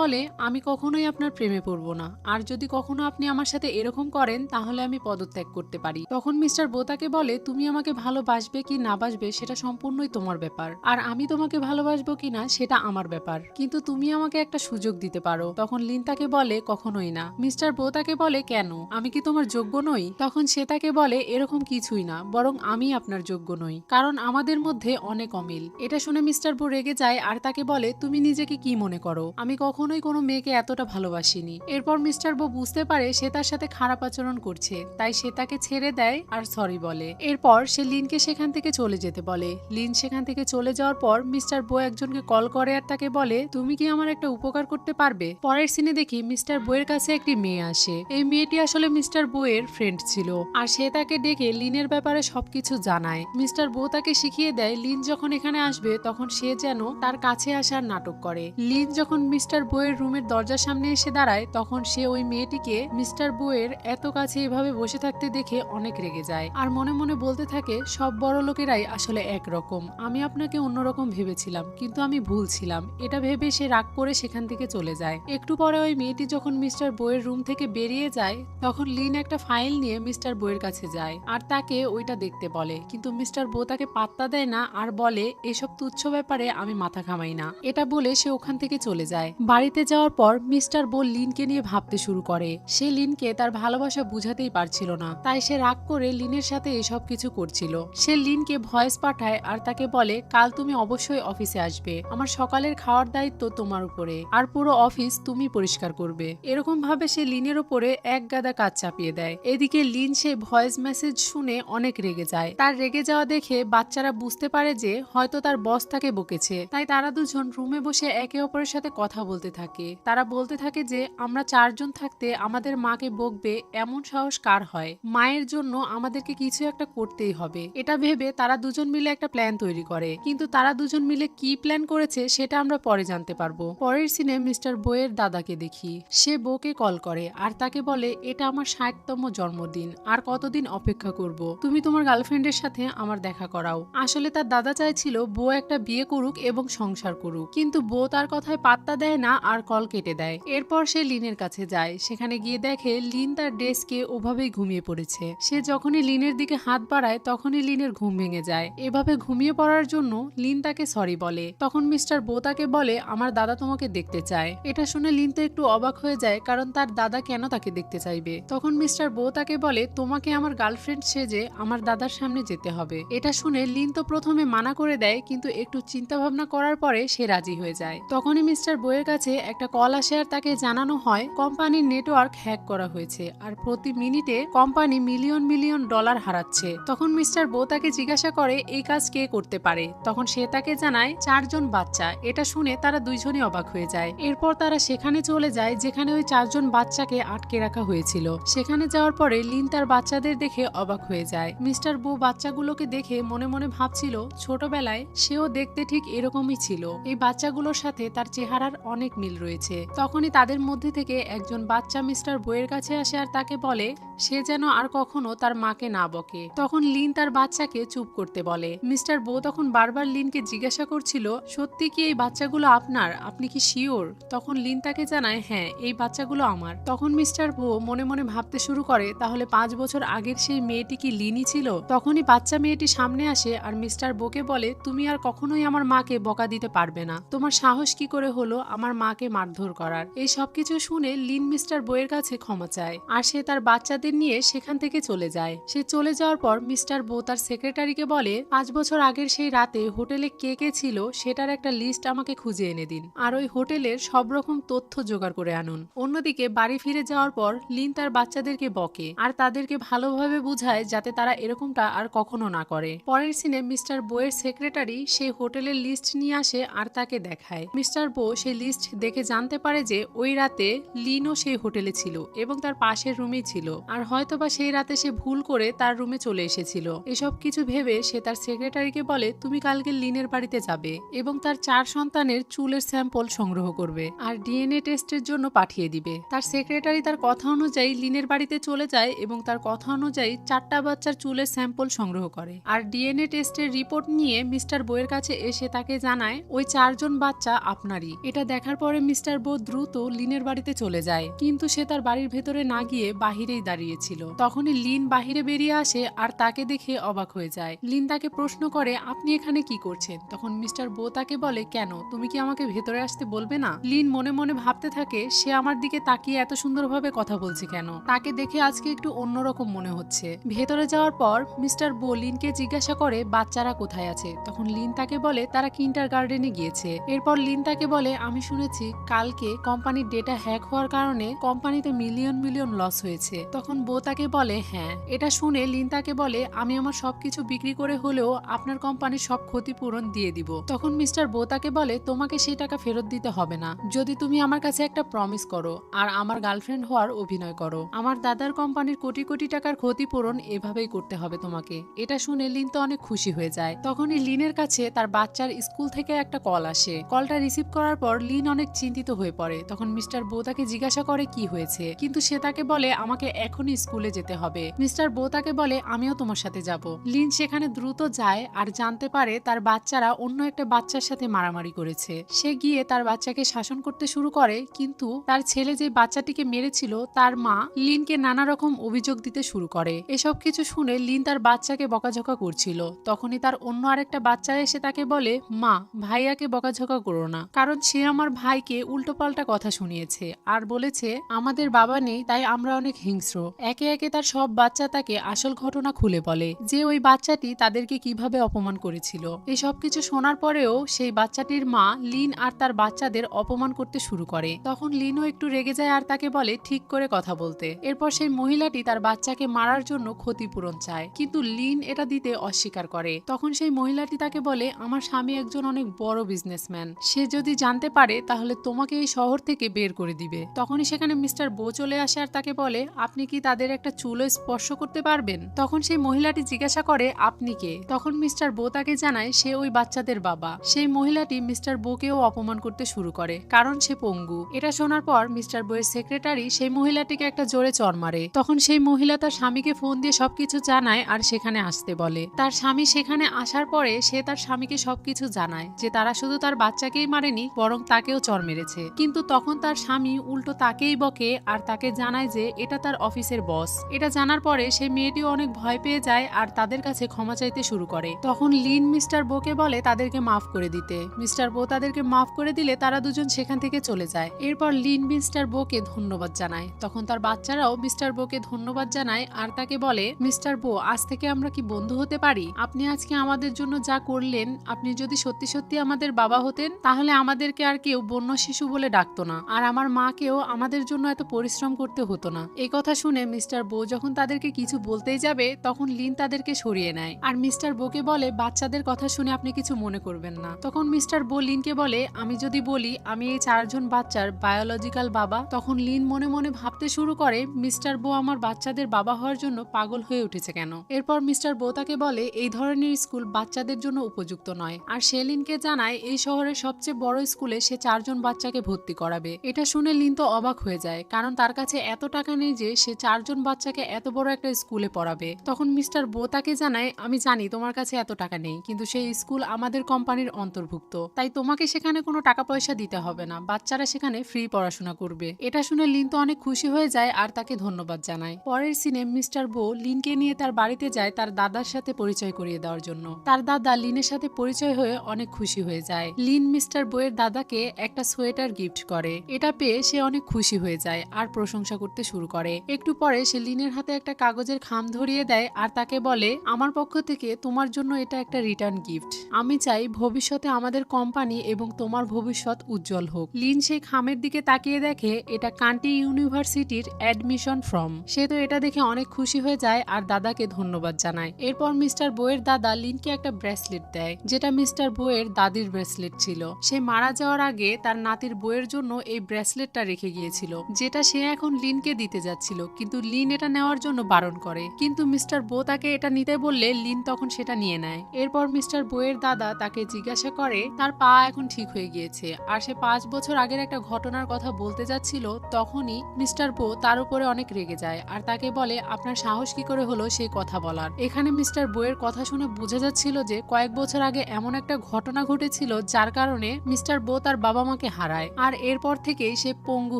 বলে আমি কখনোই আপনার প্রেমে পড়ব না, আর যদি কখনো আপনি আমার সাথে এরকম করেন তাহলে আমি পদত্যাগ করতে পারি। তখন মিস্টার বো তাকে বলে তুমি আমাকে ভালোবাসবে কি না বাসবে সেটা সম্পূর্ণই তোমার ব্যাপার, আর আমি তোমাকে ভালোবাসবো কিনা সেটা আমার ব্যাপার, কিন্তু তুমি আমাকে একটা সুযোগ দিতে পারো। তখন লিন তাকে বলে কখনোই না। মিস্টার বো তাকে বলে কেন, আমি কি তোমার যোগ্য নই? তখন সে তাকে বলে এরকম কিছুই না, বরং আমি আপনার যোগ্য নই, কারণ আমাদের মধ্যে অনেক অমিল। এটা শুনে মিস্টার বো রেগে যায় আর তাকে বলে তুমি নিজেকে কি মনে করো, আমি কখনোই কোনো মেয়েকে এতটা ভালোবাসিনি। এরপর মিস্টার বো বুঝতে পারে সে তার সাথে খারাপ আচরণ করছে, তাই সে তাকে ছেড়ে দেয় আর সরি বলে। এরপর সে লিনকে সেখান থেকে চলে যেতে বলে। লিন সেখান থেকে চলে যাওয়ার পর মিস্টার বো একজনকে কল করে আর তাকে বলে তুমি কি আমার একটা উপকার করতে পারবে? পরের সিনে দেখি মিস্টার বো এর কাছে একটি মেয়ে আসে। এই মেয়েটি আসলে মিস্টার বো এর ফ্রেন্ড ছিল আর সে তাকে ডেকে লিনের ব্যাপারে সবকিছু জানায়। মিস্টার বো তাকে শিখিয়ে দেয় লিন যখন এখানে আসবে তখন সে যেন তার কাছে আসার নাটক করে। লিন যখন মিস্টার বো এর রুমের দরজার সামনে এসে দাঁড়ায় তখন সে ওই মেয়েটিকে মিস্টার বো এর এত কাছে এভাবে বসে থাকতে দেখে অনেক রেগে যায় আর মনে মনে বলতে থাকে সব বড় লোকেরাই আসলে একরকম, আমি আপনাকে অন্যরকম ভেবেছিলাম কিন্তু আমি ভুল ছিলাম। এটা ভেবে সে রাগ করে সেখান থেকে চলে যায়। একটু পরে ওই মেয়েটি যখন মিস্টার বো এর রুম থেকে বেরিয়ে যায় তখন লিন একটা ফাইল নিয়ে মিস্টার বো এর কাছে যায় আর তাকে ওইটা দেখতে বলে, কিন্তু মিস্টার বো তাকে পাত্তা দেয় না আর বলে এসব তুচ্ছ ব্যাপারে আমি মাথা ঘামাই না। এটা বলে সে ওখান থেকে চলে যায়। বাড়িতে যাওয়ার পর মিস্টার বো লিনকে নিয়ে ভাবতে শুরু করে। সে লিনকে তার ভালোবাসা বুঝাতেই পারছিল না, তাই সে রাগ করে লিনের সাথে এসব কিছু করছিল। সে লিনকে ভয়েস পাঠায় আর তাকে বলে কাল তুমি অবশ্যই অফিসে আসবে, আমার সকালের খাওয়ার দায়িত্ব তোমার উপরে, আর পুরো অফিস তুমি পরিষ্কার করবে। এরকম ভাবে সে লিনের উপরে এক গাদা কাজ চাপিয়ে দেয়। এদিকে লিন সে ভয়েস মেসেজ শুনে অনেক রেগে যায়। তার রেগে যাওয়া দেখে বাচ্চারা বুঝতে পারে যে হয়তো তার বস তাকে বকেছে। তাই তারা দুজন রুমে বসে একে অপরের সাথে কথা বলতে থাকে। তারা বলতে থাকে যে আমরা 4 জন থাকতে আমাদের মাকে বকবে এমন সাহস কার হয়, মায়ের জন্য আমাদেরকে কিছু একটা করতেই হবে। এটা ভেবে তারা দুজন মিলে একটা প্ল্যান তৈরি করে, কিন্তু তারা দুজন মিলে কি প্ল্যান করেছে সেটা আমরা পরে জানতে পারবো। পরের সিনে মিস্টার বউয়ের দাদাকে দেখি। সে বউকে কল করে আর তাকে বলে এটা আমার 60তম জন্মদিন, আর কতদিন অপেক্ষা করব, তুমি তোমার গার্লফ্রেন্ডের সাথে আমার দেখা করাও। আসলে তার দাদা চাইছিল বউ একটা বিয়ে করুক এবং সংসার করুক, কিন্তু বউ তার কথায় পাত্তা দেয় না আর কল কেটে দেয়। এরপর সে লিনের কাছে যায়। সেখানে গিয়ে দেখে লিন তার ডেস্কে ওভাবেই ঘুমিয়ে পড়েছে। সে যখনই লিনের দিকে হাত বাড়ায় তখনই লিনের ঘুম ভেঙে যায়। এভাবে ঘুমিয়ে পড়ার জন্য লিন তাকে সরি বলে। তখন মিস্টার বো তাকে বলে আমার দাদা তোমাকে দেখতে চায়। এটা শুনে লিন তো একটু অবাক হয়ে যায়, কারণ তার দাদা কেন তাকে দেখতে চাইবে। তখন মিস্টার বো তাকে বলে তোমাকে আমার গার্লফ্রেন্ড সেজে আমার দাদার সামনে যেতে হবে। এটা শুনে লিন তো প্রথমে মানা করে দেয়, কিন্তু একটু চিন্তা ভাবনা করার পরে সে রাজি হয়ে যায়। তখনই মিস্টার বইয়ের কাছে একটা কল আসে আর তাকে জানানো হয় কোম্পানির নেটওয়ার্ক হ্যাক করা হয়েছে আর প্রতি মিনিটে কোম্পানি মিলিয়ন মিলিয়ন ডলার হারাচ্ছে। তখন মিস্টার বো তাকে জিজ্ঞাসা করে এই কাজ কে করতে পারে। তখন সে তাকে জানায় 4 জন বাচ্চা। এটা শুনে তারা দুইজনই অবাক হয়ে যায়। এরপর তারা সেখানে চলে যায় যেখানে ওই 4 জন বাচ্চাকে আটকে রাখা হয়েছিল। সেখানে যাওয়ার পরে লিন তার বাচ্চাদের দেখে অবাক হয়ে যায়। মিস্টার বো বাচ্চাগুলোকে দেখে মনে মনে ভাবছিল ছোটবেলায় সেও দেখতে ঠিক এরকমই ছিল। এই বাচ্চাগুলোর সাথে তার চেহারার অনেক মিল রয়েছে। তখনই তাদের মধ্যে থেকে একজন বাচ্চা মিস্টার বইয়ের কাছে আসে আর তাকে বলে সে যেন আর কখনো তার মাকে না বকে। তখন লিন তার বাচ্চাকে চুপ করতে বলে। মিস্টার বো তখন বারবার লিনকে জিজ্ঞাসা করছিল সত্যি কি এই বাচ্চাগুলো আপনার, আপনি কি শিওর? তখন লিন তাকে জানায় হ্যাঁ এই বাচ্চাগুলো আমার। তখন মিস্টার বো মনে মনে ভাবতে শুরু করে তাহলে 5 বছর আগের সেই মেয়েটি কি লিনই ছিল। তখনই বাচ্চা মেয়েটি সামনে আসে আর মিস্টার বোকে বলে তুমি আর কখনোই আমার মাকে বকা দিতে পারবে না, তোমার সাহস কি করে হলো আমার মাকে মারধর করার। এই সবকিছু শুনে লিন মিস্টার বইয়ের কাছে ক্ষমা চায় আর সে তার বাচ্চাদের নিয়ে সেখান থেকে চলে যায়। সে চলে যাওয়ার পর মিস্টার বো তার সেক্রেটারিকে বলে 5 বছর আগের সেই রাতে হোটেলে কে কে ছিল সেটার একটা লিস্ট আমাকে খুঁজে এনে দিন, আর ওই হোটেলের সব রকম তথ্য জোগাড় করে আনুন। অন্যদিকে বাড়ি ফিরে যাওয়ার পর লিন তার বাচ্চাদেরকে বকে আর তাদেরকে ভালোভাবে বুঝায় যাতে তারা এরকমটা আর কখনো না করে। পরের সিনে মিস্টার বোয়ের সেক্রেটারি সেই হোটেলের লিস্ট নিয়ে আসে আর তাকে দেখায়। মিস্টার বো সেই লিস্ট দেখে জানতে পারে যে ওই রাতে লিনও সেই হোটেলে ছিল এবং তার পাশের রুমেই ছিল, আর হয়তোবা সেই রাতে সে ভুল করে তার রুমে চলে এসেছিল। এসব কিছু ভেবে সে তার সেক্রেটারিকে বলে তুমি কালকে লিনের বাড়িতে যাবে এবং তার 4 সন্তানের চুলের স্যাম্পল সংগ্রহ করবে আর ডিএনএ টেস্টের জন্য পাঠিয়ে দিবে। তার সেক্রেটারি তার কথা অনুযায়ী লিনের বাড়িতে চলে যায় এবং তার কথা অনুযায়ী 4টা বাচ্চার চুলের স্যাম্পল সংগ্রহ করে আর ডিএনএ টেস্টের রিপোর্ট নিয়ে মিস্টার বইয়ের কাছে এসে তাকে জানায় ওই 4 জন বাচ্চা আপনারই। এটা দেখার পরে মিস্টার বো দ্রুত লিনের বাড়িতে চলে যায়, কিন্তু সে তার বাড়ির ভেতরে না গিয়ে বাহিরেই দাঁড়িয়েছিল। তখনই লিন বাহিরে বেরিয়ে আসে আর তাকে দেখে অবাক হয়ে যায়। লিন তাকে প্রশ্ন করে আপনি এখানে কি করছেন? তখন মিস্টার বো তাকে বলে কেন, তুমি কি আমাকে ভেতরে আসতে বলবে না? লিন মনে মনে ভাবতে থাকে সে আমার দিকে তাকিয়ে এত সুন্দরভাবে কথা বলছে কেন, তাকে দেখে আজকে একটু অন্যরকম মনে হচ্ছে। ভেতরে যাওয়ার পর মিস্টার বো লিনকে জিজ্ঞাসা করে বাচ্চারা কোথায় আছে। তখন লিন তাকে বলে তারা কিন্ডার গার্ডেনে গিয়েছে। এরপর লিন তাকে বলে আমি শুনেছি কালকে কোম্পানির ডেটা হ্যাক হওয়ার কারণে কোম্পানিতে মিলিয়ন মিলিয়ন লস হয়েছে। তখন বো তাকে বলে হ্যাঁ। এটা শুনে লিন তাকে বলে আমি আমার সবকিছু বিক্রি করে হলেও আপনার কোম্পানির সব ক্ষতিপূরণ দিয়ে দিব। তখন মিস্টার বো তাকে বলে তোমাকে সেই টাকা ফেরত দিতে হবে না যদি তুমি আমার কাছে একটা প্রমিস করো আর আমার গার্লফ্রেন্ড হওয়ার অভিনয় করো। আমার দাদার কোম্পানির কোটি কোটি টাকার ক্ষতিপূরণ এভাবেই করতে হবে তোমাকে। এটা শুনে লিন তো অনেক খুশি হয়ে যায়। তখনই লিনের কাছে তার বাচ্চার স্কুল থেকে একটা কল আসে। কলটা রিসিভ করার পর লিন অনেক চিন্তিত হয়ে পড়ে। তখন মিস্টার বো তাকে জিজ্ঞাসা করে কি হয়েছে, কিন্তু সে তাকে বলে আমাকে এখনই স্কুলে যেতে হবে। মিস্টার বো তাকে বলে আমিও তোমার সাথে যাব। লিন সেখানে দ্রুত যায় আর জানতে পারে তার বাচ্চারা অন্য একটা বাচ্চার সাথে মারামারি করেছে। সে গিয়ে তার বাচ্চাকে শাসন করতে শুরু করে, কিন্তু তার ছেলে যে বাচ্চাটিকে মেরেছিল তার মা লিনকে নানা রকম অভিযোগ দিতে শুরু করে। এসব কিছু শুনে লিন তার বাচ্চাকে বকাঝকা করছিল। তখনই তার অন্য আরেকটা বাচ্চা এসে তাকে বলে মা ভাইয়াকে বকাঝকা করো না, কারণ সে আমার ভাইকে উল্টোপাল্টা কথা শুনিয়েছে আর বলেছে আমাদের বাবা নেই তাই আমরা অনেক হিংস্র। একে একে তার সব বাচ্চা তাকে আসল ঘটনা খুলে বলে যে ওই বাচ্চাটি তাদেরকে কিভাবে অপমান করেছিল। এই সব কিছু শোনার পরেও সেই বাচ্চাটির মা লিন আর তার বাচ্চাদের অপমান করতে শুরু করে। তখন লিনও একটু রেগে যায় আর তাকে বলে ঠিক করে কথা বলতে। এরপর সেই মহিলাটি তার বাচ্চাকে বাচ্চাকে মারার জন্য ক্ষতিপূরণ চায়, কিন্তু লিন এটা দিতে অস্বীকার করে। তখন সেই মহিলাটি তাকে বলে, আমার স্বামী একজন অনেক বড় বিজনেসম্যান, সে যদি জানতে পারে তাহলে তোমাকে এই শহর থেকে বের করে দিবে। তখনই সেখানে মিস্টার বো চলে আসে আর তাকে বলে, আপনি কি তাদের একটা চুলো স্পর্শ করতে পারবেন? তখন সেই মহিলাটি জিজ্ঞাসা করে, আপনি কে? তখন মিস্টার বো তাকে জানায় সে ওই বাচ্চাদের বাবা। সেই মহিলাটি মিস্টার বোকেও অপমান করতে শুরু করে, কারণ সে পঙ্গু। এটা শোনার পর মিস্টার বইয়ের সেক্রেটারি সেই মহিলাটিকে একটা জোরে চড় মারে। তখন সেই মহিলা তার স্বামীকে ফোন দিয়ে সবকিছু জানায় আর সেখানে আসতে বলে। তার স্বামী সেখানে আসার পরে সে তার স্বামীকে সবকিছু জানায় যে তারা শুধু তার বাচ্চাকেই মারেনি, বরং তাকেও চড় মেরেছে। কিন্তু তখন তার স্বামী উল্টো তাকেই বকে আর তাকে জানায় যে এটা তার অফিসের বস। এটা জানার পরে সেই মেয়েটিও অনেক ভয় পেয়ে যায় আর তাদের কাছে ক্ষমা চাইতে শুরু করে। তখন লিন মিস্টার বোকে বলে তাদেরকে মাফ করে দিতে। মিস্টার বো তাদেরকে মাফ করে দিলে তারা দুজন সেখান থেকে চলে যায়। এরপর লিন মিস্টার বোকে ধন্যবাদ জানায়। তখন তার বাচ্চারাও মিস্টার বোকে ধন্যবাদ জানায় আর তাকে বলে, মিস্টার বো, আজ থেকে আমরা কি বন্ধু হতে পারি? আপনি আজকে আমাদের জন্য যা করলেন, আপনি যদি সত্যি সত্যি আমাদের বাবা হতেন তাহলে আমাদেরকে আর কেউ বন্য শিশু বলে ডাকতো না, আর আমার মাকেও আমাদের জন্য এত পরিশ্রম করতে হতো না। এই কথা শুনে মিস্টার বো যখন তাদেরকে কিছু বলতেই যাবে তখন লিন তাদেরকে সরিয়ে নেয় আর মিস্টার বোকে বলে, বাচ্চাদের কথা শুনে আপনি কিছু মনে করবেন না। তখন মিস্টার বো লিনকে বলে, আমি যদি বলি আমি এই 4 জন বাচ্চার বায়োলজিক্যাল বাবা? তখন লিন মনে মনে ভাবতে শুরু করে, মিস্টার বো আমার বাচ্চাদের বাবা হওয়ার জন্য পাগল হয়ে উঠেছে কেন? এরপর মিস্টার বো তাকে বলে এই ধরনের স্কুল বাচ্চাদের জন্য উপযুক্ত নয়, আর সে লিনকে জানায় এই শহরের সবচেয়ে বড় স্কুলে সে 4 জন বাচ্চাকে ভর্তি করাবে। এটা শুনে লিন তো অবাক হয়ে যায়, কারণ তার কাছে এত টাকা নেই যে সে 4 জন বাচ্চাকে এত বড় একটা স্কুলে পড়াবে। তখন মিস্টার বো তাকে জানায়, আমি জানি তোমার কাছে এত টাকা নেই, কিন্তু সেই স্কুল আমাদের কোম্পানির অন্তর্ভুক্ত, তাই তোমাকে সেখানে কোনো টাকা পয়সা দিতে হবে না, বাচ্চারা সেখানে ফ্রি পড়াশোনা করবে। এটা শুনে লিন তো অনেক খুশি হয়ে যায় আর তাকে ধন্যবাদ জানায়। পরের সিনে মিস্টার বো লিনকে নিয়ে তার বাড়িতে যায় তার দাদার সাথে পরিচয় করিয়ে দেওয়ার জন্য। তার দাদা লিনের সাথে পরিচয় হয়ে অনেক খুশি হয়ে যায়। লিন মিস্টার বইয়ের দাদাকে একটা সোয়েটার গিফট করে। এটা পেয়ে সে অনেক খুশি হয়ে যায় আর প্রশংসা করতে শুরু করে। একটু পরে সে লিনের হাতে একটা কাগজের খাম ধরিয়ে দেয় আর তাকে বলে, আমার পক্ষ থেকে তোমার জন্য এটা একটা রিটার্ন গিফট। আমি চাই ভবিষ্যতে আমাদের কোম্পানি এবং তোমার ভবিষ্যৎ উজ্জ্বল হোক। লিন সেই খামের দিকে তাকিয়ে দেখে এটা কান্টি ইউনিভার্সিটির অ্যাডমিশন ফর্ম। সে তো এটা দেখে অনেক খুশি হয়ে যায় আর দাদাকে ধন্যবাদ জানায়। এরপর মিস্টার বইয়ের দাদা লিনকে একটা ব্রেসলেট দেয়, যেটা মিস্টার বইয়ের দাদির ব্রেসলেট ছিল। সে মারা যাওয়ার আগে তার নাতির বইয়ের জন্য এই ব্রেসলেটটা রেখে গিয়েছিল, যেটা সে এখন লিনকে দিতে যাচ্ছিল, কিন্তু লিন এটা নেওয়ার জন্য বারণ করে। কিন্তু মিস্টার বো তাকে এটা নিতে বললে লিন তখন সেটা নিয়ে নেয়। এরপর মিস্টার বইয়ের দাদা তাকে জিজ্ঞাসা করে তার পা এখন ঠিক হয়ে গিয়েছে আর সে 5 বছর আগের একটা ঘটনার কথা বলতে যাচ্ছিল। তখনই মিস্টার বো তার উপরে অনেক রেগে যায় আর তাকে বলে, আপনার সাহস কি করে হলো সেই কথা বলার? এখানে মিস্টার বইয়ের কথা শুনে বোঝা যাচ্ছিল যে কয়েক বছর আগে এমন একটা ঘটনা ঘটেছিল যার কারণে মিস্টার বো তার বাবা মাকে হারায়, আর এরপর থেকেই সে পঙ্গু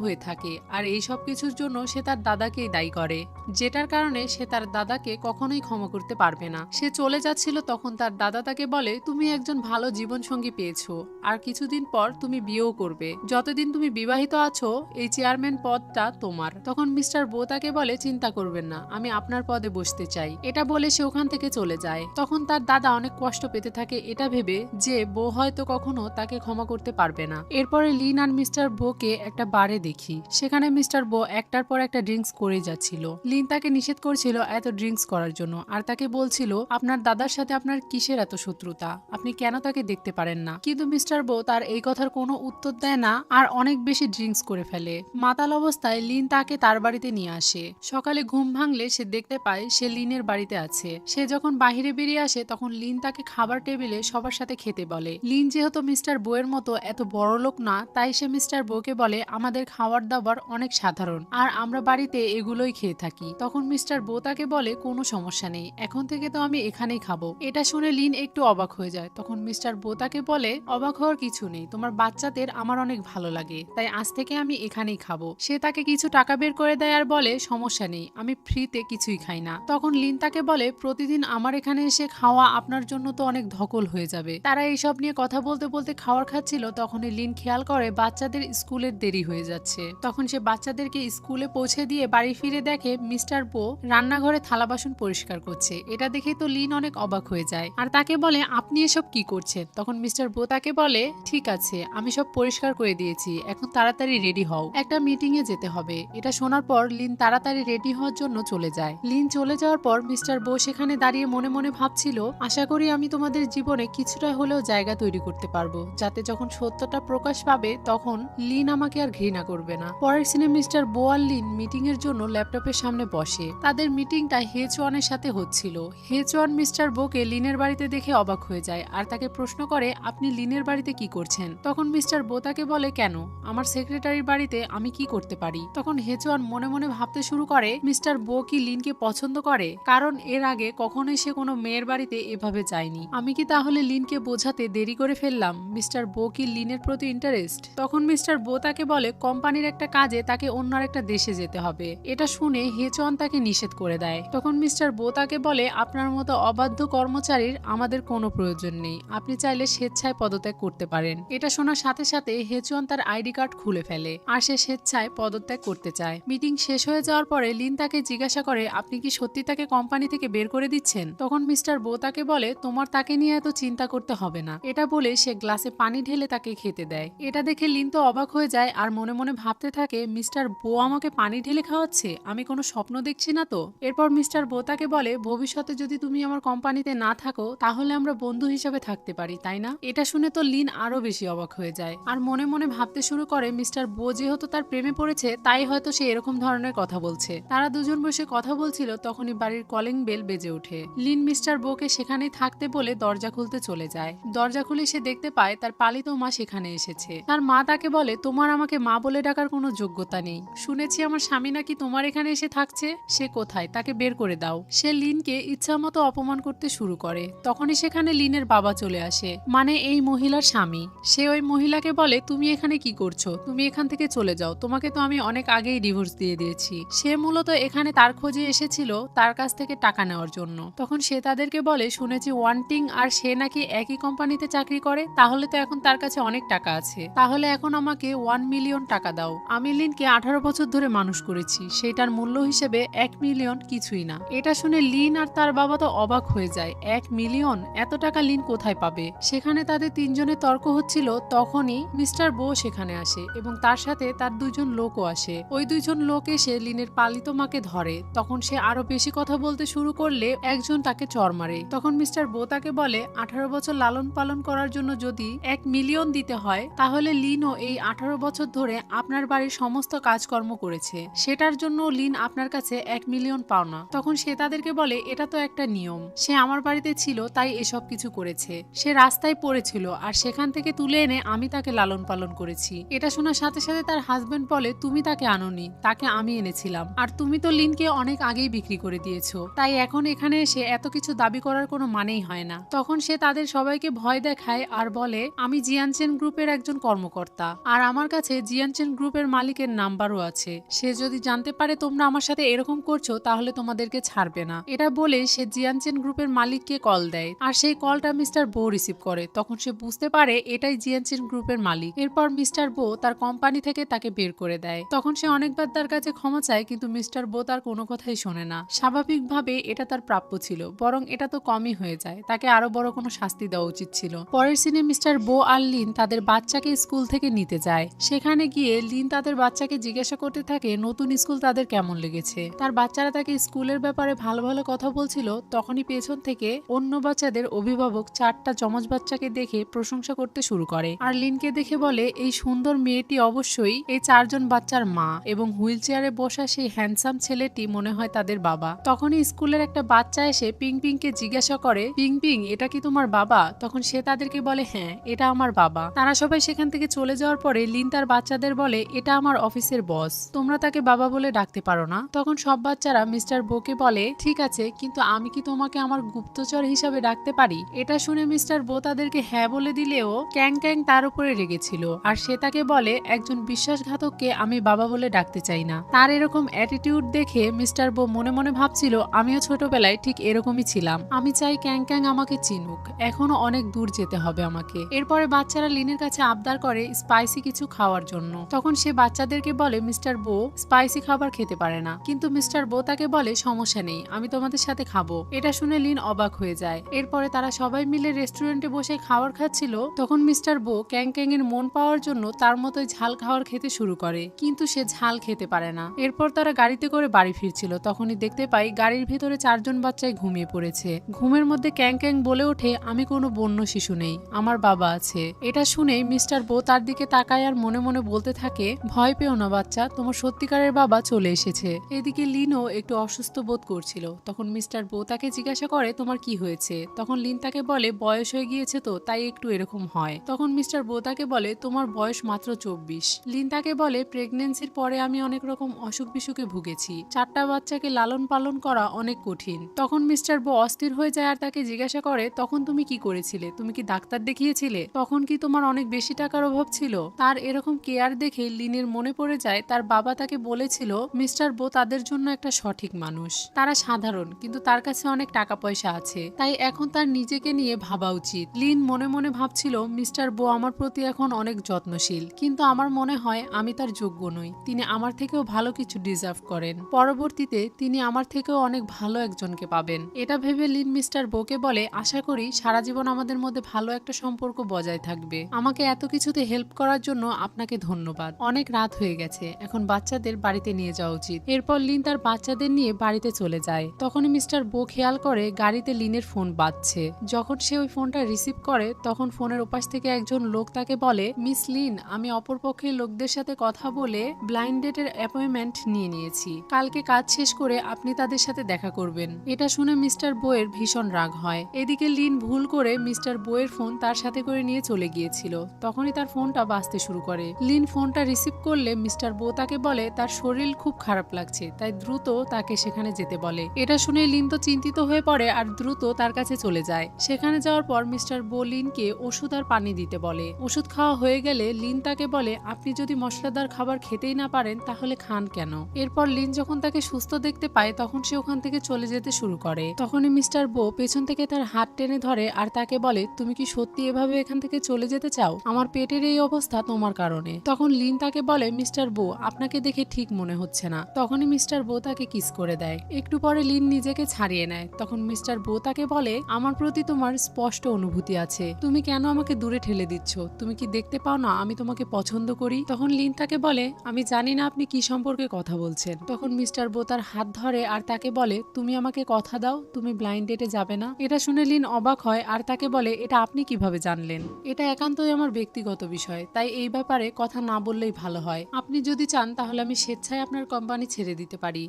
হয়ে থাকে। আর এই সব কিছুর জন্য সে তার দাদাকেই দায়ী করে, যেটার কারণে সে তার দাদাকে কখনোই ক্ষমা করতে পারবে না। সে চলে যাচ্ছিল তখন তার দাদা তাকে বলে, তুমি একজন ভালো জীবনসঙ্গী পেয়েছো আর কিছুদিন পর তুমি বিয়েও করবে। যতদিন তুমি বিবাহিত আছো এই চেয়ারম্যান পদটা তোমার। তখন মিস্টার বো তাকে বলে, চিন্তা করবেন না, আমি আপনার পদে বসতে চাই। এটা বলে সে ওখান থেকে চলে যায়। তখন তার দাদা অনেক কষ্ট পেতে থাকে এটা ভেবে যে বো হয়তো কখনো তাকে ক্ষমা করতে পারবে না। এরপরে লিন আর মিস্টার বোকে একটা বারে দেখি। সেখানে মিস্টার বো একটার পর একটা ড্রিঙ্কস করে যাচ্ছিল। লিন তাকে নিষেধ করছিল এত ড্রিঙ্কস করার জন্য আর তাকে বলছিল, আপনার দাদার সাথে আপনার কিসের এত শত্রুতা, আপনি কেন তাকে দেখতে পারেন না? কিন্তু মিস্টার বো তার এই কথার কোনো উত্তর দেয় না আর অনেক বেশি ড্রিঙ্কস করে ফেলে। মাতাল অবস্থায় লিন তাকে তার বাড়িতে নিয়ে আসে। সকালে ঘুম ভাঙলে সে দেখতে পায় সে লিনের বাড়িতে আছে। সে যখন বাহিরে বেরিয়ে আসে তখন লিন তাকে খাবার টেবিলে সবার সাথে খেতে বলে। লিন যেহেতু মিস্টার বইয়ের মতো এত বড় লোক না, তাই সে মিস্টার বউকে বলে, আমাদের খাবার দাবার অনেক সাধারণ আর আমরা বাড়িতে এগুলোই খেয়ে থাকি। তখন মিস্টার বউ তাকে বলে, কোনো সমস্যা নেই, এখন থেকে তো আমি এখানেই খাবো। এটা শুনে লিন একটু অবাক হয়ে যায়। তখন মিস্টার বউ তাকে বলে, অবাক হওয়ার কিছু নেই, তোমার বাচ্চাদের আমার অনেক ভালো লাগে, তাই আজ থেকে আমি এখানেই খাবো। সে তাকে কিছু টাকা বের করে দেয় আর বলে, সমস্যা নেই, আমি ফ্রিতে কিছুই খাই না। তখন লিন তাকে বলে, প্রতিদিন আমার এখানে এসে খাওয়া আপনার জন্য তো অনেক ধকল হয়ে যাবে। তারা এইসব নিয়ে কথা বলতে বলতে খাবার খাচ্ছিল। তখনই লিন খেয়াল করে বাচ্চাদের স্কুলের দেরি হয়ে যাচ্ছে। তখন সে বাচ্চাদেরকে স্কুলে পৌঁছে দিয়ে বাড়ি ফিরে দেখে মিস্টার বো রান্নাঘরে থালা বাসন পরিষ্কার করছে। এটা দেখে তো লিন অনেক অবাক হয়ে যায় আর তাকে বলে, আপনি এসব কি করছেন? তখন মিস্টার বো তাকে বলে, ঠিক আছে, আমি সব পরিষ্কার করে দিয়েছি, এখন তাড়াতাড়ি রেডি হও, একটা মিটিং এ যেতে হবে। এটা শোনার পর লিন তাড়াতাড়ি রেডি হওয়ার নেওয়ার জন্য চলে যায়। লিন চলে যাওয়ার পর মিস্টার বো সেখানে দাঁড়িয়ে মনে মনে ভাবছিল, আশা করি আমি তোমাদের জীবনে কিছুটা হলেও জায়গা তৈরি করতে পারবো, যাতে যখন সত্যটা প্রকাশ পাবে তখন লিন আমাকে আর ঘৃণা করবে না। পরের সিনে মিস্টার বো আর লিন মিটিং এর জন্য ল্যাপটপের সামনে বসে। তাদের মিটিংটা হেচওয়ানের সাথে হচ্ছিল। হেচওয়ান মিস্টার বোকে লিনের বাড়িতে দেখে অবাক হয়ে যায় আর তাকে প্রশ্ন করে, আপনি লিনের বাড়িতে কি করছেন? তখন মিস্টার বো তাকে বলে, কেন, আমার সেক্রেটারির বাড়িতে আমি কি করতে পারি? তখন হেচওয়ান মনে মনে ভাবতে শুরু করে, মিস্টার বো কি লিনকে পছন্দ করে? কারণ এর আগে কখনোই সে কোনো মেয়ের বাড়িতে এভাবে যায়নি। আমি কি তাহলে লিনকে বোঝাতে দেরি করে ফেললাম? মিস্টার বো কি লিনের প্রতি ইন্টারেস্ট? তখন মিস্টার বো তাকে বলে, কোম্পানির একটা কাজে তাকে অন্য একটা দেশে যেতে হবে। এটা শুনে হেচওয়ান তাকে নিষেধ করে দেয়। তখন মিস্টার বো তাকে বলে, আপনার মতো অবাধ্য কর্মচারীর আমাদের কোনো প্রয়োজন নেই, আপনি চাইলে স্বেচ্ছায় পদত্যাগ করতে পারেন। এটা শোনার সাথে সাথে হেচওয়ান তার আইডি কার্ড খুলে ফেলে আর সে স্বেচ্ছায় পদত্যাগ করতে চায়। মিটিং শেষ হয়ে যাওয়ার পরে লিন তাকে জিজ্ঞাসা করে, আপনি কি সত্যি তাকে কোম্পানি থেকে বের করে দিচ্ছেন? তখন মিস্টার বো তাকে বলে, তোমার তাকে নিয়ে এত চিন্তা করতে হবে না। এটা বলে সে গ্লাসে পানি ঢেলে তাকে খেতে দেয়। এটা দেখে লিন তো অবাক হয়ে যায় আর মনে মনে ভাবতে থাকে, মিস্টার বো আমাকে পানি ঢেলে খাওয়াচ্ছে, আমি কোনো স্বপ্ন দেখছি না তো? এরপর মিস্টার বো তাকে বলে, ভবিষ্যতে যদি তুমি আমার কোম্পানিতে না থাকো তাহলে আমরা বন্ধু হিসেবে থাকতে পারি, তাই না? এটা শুনে তো লিন আরো বেশি অবাক হয়ে যায় আর মনে মনে ভাবতে শুরু করে, মিস্টার বো যেহেতু তার প্রেমে পড়েছে তাই হয়তো সে এরকম ধরনের কথা বলছে। তারা দুজন বসে কথা বলছিল, তখনই বাড়ির কলিং বেল বেজে ওঠে। লিন মিস্টার বোকে সেখানেই থাকতে বলে দরজা খুলতে চলে যায়। দরজা খুলে সে দেখতে পায় তার পালিত মা সেখানে এসেছে। তার মা তাকে বলে, তোমার আমাকে মা বলে ডাকার কোনো যোগ্যতা নেই। শুনেছি আমার স্বামী নাকি তোমার এখানে এসে থাকছে, সে কোথায়, তাকে বের করে দাও। সে লিনকে ইচ্ছা মতো অপমান করতে শুরু করে। তখনই সেখানে লিনের বাবা চলে আসে, মানে এই মহিলার স্বামী। সে ওই মহিলাকে বলে, তুমি এখানে কি করছো? তুমি এখান থেকে চলে যাও, তোমাকে তো আমি অনেক আগেই ডিভোর্স দিয়ে দিয়েছি। সে মূলত এখানে তার খোঁজে এসেছিল তার কাছ থেকে টাকা নেওয়ার জন্য। তখন সে তাদেরকে বলে, শুনেছি ওয়ান্টিং আর সে নাকি একই কোম্পানিতে চাকরি করে, তাহলে তো এখন তার কাছে অনেক টাকা আছে। তাহলে এখন আমাকে 1 মিলিয়ন টাকা দাও। আমি লিনকে 18 বছর ধরে মানুষ করেছি, সেটার মূল্য হিসেবে 1 মিলিয়ন কিছুই না। এটা শুনে লিন আর তার বাবা তো অবাক হয়ে যায়। 1 মিলিয়ন? এত টাকা লিন কোথায় পাবে? সেখানে তাদের তিনজনের তর্ক হচ্ছিল। তখনই মিস্টার বো সেখানে আসে এবং তার সাথে তার দুইজন লোকও আসে। ওই দুইজন লোক এসে লিনের পালিত মাকে ধরে। তখন সে আরো বেশি কথা বলতে শুরু করলে একজন তাকে চড় মারে। তখন মিস্টার বো তাকে বলে, 18 বছর লালন পালন করার জন্য যদি 1 মিলিয়ন দিতে হয় তাহলে লিনও এই 18 বছর ধরে আপনার বাড়ির সমস্ত কাজকর্ম করেছে, সেটার জন্য লিন আপনার কাছে 1 মিলিয়ন পাওনা। তখন সে তাদেরকে বলে, এটা তো একটা নিয়ম, সে আমার বাড়িতে ছিল তাই এসব কিছু করেছে। সে রাস্তায় পড়েছিল আর সেখান থেকে তুলে এনে আমি তাকে লালন পালন করেছি। এটা শোনার সাথে সাথে তার হাজবেন্ড বলে, তুমি তাকে আনোনি, তাকে আমি এনেছিলাম, আর তুমি তো লিনকে অনেক আগেই বিক্রি করে দিয়েছো, তাই এখন এখানে এসে এত কিছু দাবি করার কোনো মানেই হয় না। তখন সে তাদের সবাইকে ভয় দেখায় আর বলে, আমি জিয়ানচেন গ্রুপের একজন কর্মকর্তা আর আমার কাছে জিয়ানচেন গ্রুপের মালিকের নাম্বারও আছে। সে যদি জানতে পারে তোমরা আমার সাথে এরকম করছো তাহলে তোমাদেরকে ছাড়বে না। এটা বলে সে জিয়ানচেন গ্রুপের মালিককে কল দেয় আর সেই কলটা মিস্টার বো রিসিভ করে। তখন সে বুঝতে পারে এটাই জিয়ানচেন গ্রুপের মালিক। এরপর মিস্টার বো তার কোম্পানি থেকে তাকে বের করে দেয়। তখন সে অনেকবার তার কাছে ক্ষমা চায় কিন্তু মিস্টার বো তার কোনো কথাই শোনে না। স্বাভাবিকভাবে এটা তার প্রাপ্য ছিল, বরং এটা তো কমই হয়ে যায়, তাকে আরো বড় কোনো শাস্তি দেওয়া উচিত ছিল। পরের সিনে মিস্টার বো আর লিন তাদের বাচ্চাকে স্কুল থেকে নিতে যায়। সেখানে গিয়ে লিন তাদের বাচ্চাকে জিজ্ঞাসা করতে থাকে নতুন স্কুল তাদের কেমন লেগেছে। তার বাচ্চারা তাকে স্কুলের ব্যাপারে ভালো ভালো কথা বলছিল। তখনই পেছন থেকে অন্য বাচ্চাদের অভিভাবক 4টা যমজ বাচ্চাকে দেখে প্রশংসা করতে শুরু করে আর লিনকে দেখে বলে, এই সুন্দর মেয়েটি অবশ্যই এই 4 জন বাচ্চার মা এবং হুইল চেয়ারে বসা সেই হ্যান্ডসাম ছেলেটি মনে হয় তাদের বাবা। তখনই স্কুলের একটা বাচ্চা এসে পিং পিংকে জিজ্ঞাসা করে, পিং পিং এটা কি তোমার বাবা? তখন সে তাদেরকে বলে, হ্যাঁ এটা আমার বাবা। তারা সবাই সেখান থেকে চলে যাওয়ার পরে লিন তার বাচ্চাদের বলে, এটা আমার অফিসের বস, তোমরা তাকে বাবা বলে ডাকতে পারো না? তখন সব বাচ্চারা মিস্টার বোকে বলে, ঠিক আছে, কিন্তু আমি কি তোমাকে আমার গুপ্তচর হিসাবে ডাকতে পারি? এটা শুনে মিস্টার বো তাদেরকে হ্যাঁ বলে দিলেও ক্যাং ক্যাং তার উপরে রেগেছিল আর সে তাকে বলে, একজন বিশ্বাসঘাতককে আমি বাবা বলে ডাকতে চাই না। তার এরকম অ্যাটিটিউড দেখে মিস্টার বো মনে মনে ভাবছিল, আমিও ছোটবেলায় ঠিক এরকমই ছিলাম, আমি চাই ক্যাং ক্যাং আমাকে চিনুক, এখনো অনেক দূর যেতে হবে আমাকে। এরপরে বাচ্চারা লিনের কাছে আবদার করে স্পাইসি কিছু খাওয়ার জন্য। তখন সে বাচ্চাদেরকে বলে, মিস্টার বো স্পাইসি খাবার খেতে পারে না, কিন্তু মিস্টার বো তাকে বলে, সমস্যা নেই, আমি তোমাদের সাথে খাবো। এটা শুনে লিন অবাক হয়ে যায়। এরপরে তারা সবাই মিলে রেস্টুরেন্টে বসে খাবার খাচ্ছিল। তখন মিস্টার বো ক্যাং ক্যাং এর মন পাওয়ার জন্য তার মতোই ঝাল খাবার খেতে শুরু করে, কিন্তু সে ঝাল খেতে পারে না। এরপর তারা গাড়িতে করে করে বাড়ি ফিরছিল তখনই দেখতে পাই গাড়ির ভিতরে 4 জন বাচ্চাই ঘুমিয়ে পড়েছে। ঘুমের মধ্যে ক্যাং ক্যাং বলে ওঠে, আমি কোনো বন্য শিশু নেই, আমার বাবা আছে। এটা শুনে মিস্টার বো তার দিকে তাকায় আর মনে মনে বলতে থাকে, ভয় পেও না বাচ্চা, তোমার সত্যিকারের বাবা চলে এসেছে। এদিকে লিনও একটু অসুস্থ বোধ করছিল। তখন মিস্টার বো তাকে জিজ্ঞাসা করে, তোমার কি হয়েছে? তখন লিন তাকে বলে, বয়স হয়ে গিয়েছে তো তাই একটু এরকম হয়। তখন মিস্টার বো তাকে বলে, তোমার বয়স মাত্র 24। লিন তাকে বলে, প্রেগনেন্সির পরে আমি অনেক রকম অসুখ বিসুখে ভুগেছি, 4টা বাচ্চাকে লালন পালন করা অনেক কঠিন। তখন মিস্টার বো অস্থির হয়ে যায় আর তাকে জিজ্ঞাসা করে, তখন তুমি কি করেছিলে? তুমি কি ডাক্তার দেখিয়েছিলে? তখন কি তোমার অনেক বেশি টাকার অভাব ছিল? তার এরকম কেয়ার দেখে লিনের মনে পড়ে যায় তার বাবা তাকে বলেছিল মিস্টার বো তাদের জন্য একটা সঠিক মানুষ, তারা সাধারণ কিন্তু তার কাছে অনেক টাকা পয়সা আছে, তাই এখন তার নিজেকে নিয়ে ভাবা উচিত। লিন মনে মনে ভাবছিল, মিস্টার বো আমার প্রতি এখন অনেক যত্নশীল, কিন্তু আমার মনে হয় আমি তার যোগ্য নই, তিনি আমার থেকেও ভালো কিছু ডিজার্ভ করেন, পরবর্তীতে তিনি আমার থেকেও অনেক ভালো একজনকে পাবেন। এটা ভেবে লিন মিস্টার বোকে বলে, আশা করি সারা জীবন আমাদের মধ্যে ভালো একটা সম্পর্ক বজায় থাকবে। আমাকে এত কিছুতে হেল্প করার জন্য আপনাকে ধন্যবাদ। অনেক রাত হয়ে গেছে, এখন বাচ্চাদের বাড়িতে নিয়ে যাওয়া উচিত। এরপর লিন তার বাচ্চাদের নিয়ে বাড়িতে চলে যায়। তখনই মিস্টার বো খেয়াল করে গাড়িতে লিনের ফোন বাজছে। যখন সে ওই ফোনটা রিসিভ করে তখন ফোনের ওপাশ থেকে একজন লোক তাকে বলে, মিস লিন, আমি অপরপক্ষের লোকদের সাথে কথা বলে ব্লাইন্ড ডেটের অ্যাপয়েন্টমেন্ট নিয়ে নিয়েছি, কালকে কাজ শেষ করে আপনি তাদের সাথে দেখা করবেন। এটা শুনে মিস্টার বোয়ের ভীষণ রাগ হয়। এদিকে লিন ভুল করে মিস্টার বোয়ের ফোন তার সাথে করে নিয়ে চলে গিয়েছিল। তখনই তার ফোনটা বাজতে শুরু করে। লিন ফোনটা রিসিভ করলে মিস্টার বো তাকে বলে তার শরীর খুব খারাপ লাগছে, তাই দ্রুত তাকে সেখানে যেতে বলে। এটা শুনে লিন তো চিন্তিত হয়ে পড়ে আর দ্রুত তার কাছে চলে যায়। সেখানে যাওয়ার পর মিস্টার বো লিনকে ওষুধ আর পানি দিতে বলে। ওষুধ খাওয়া হয়ে গেলে লিন তাকে বলে, আপনি যদি মশলাদার খাবার খেতেই না পারেন তাহলে খান কেন? এরপর লিন যখন তাকে সুস্থ দেখতে পায় তখন সে ওখান থেকে চলে যেতে শুরু করে। তখনই মিস্টার বো পেছন থেকে তার হাত টেনে ধরে আর তাকে বলে, তুমি কি সত্যি এভাবে এখান থেকে চলে যেতে চাও? আমার পেটের এই অবস্থা তোমার কারণে। তখন লিন তাকে বলে, মিস্টার বো, আপনাকে দেখে ঠিক মনে হচ্ছে না। তখনই মিস্টার বো তাকে কিস করে দেয়। একটু পরে লিন নিজেকে ছাড়িয়ে নেয়। তখন মিস্টার বো তাকে বলে, আমার প্রতি তোমার স্পষ্ট অনুভূতি আছে, তুমি কেন আমাকে দূরে ঠেলে দিচ্ছ? তুমি কি দেখতে পাও না আমি তোমাকে পছন্দ করি? তখন লিন তাকে বলে, আমি জানি না আপনি কি সম্পর্কে কথা বলছেন। তখন মিস্টার বো তার হাত ধরে আর তাকে বলে, তুমি আমাকে কথা দাও তুমি ব্লাইন্ড ডেটে যাবে না। এটা শুনে লিন অবাক হয় আর তাকে বলে, এটা আপনি কিভাবে জানলেন? এটা একান্তই আমার ব্যক্তিগত বিষয়, তাই এই ব্যাপারে কথা না বললেই ভালো হয়। আপনি যদি চান তাহলে আমি স্বেচ্ছায় আপনার কোম্পানি ছেড়ে দিতে পারি।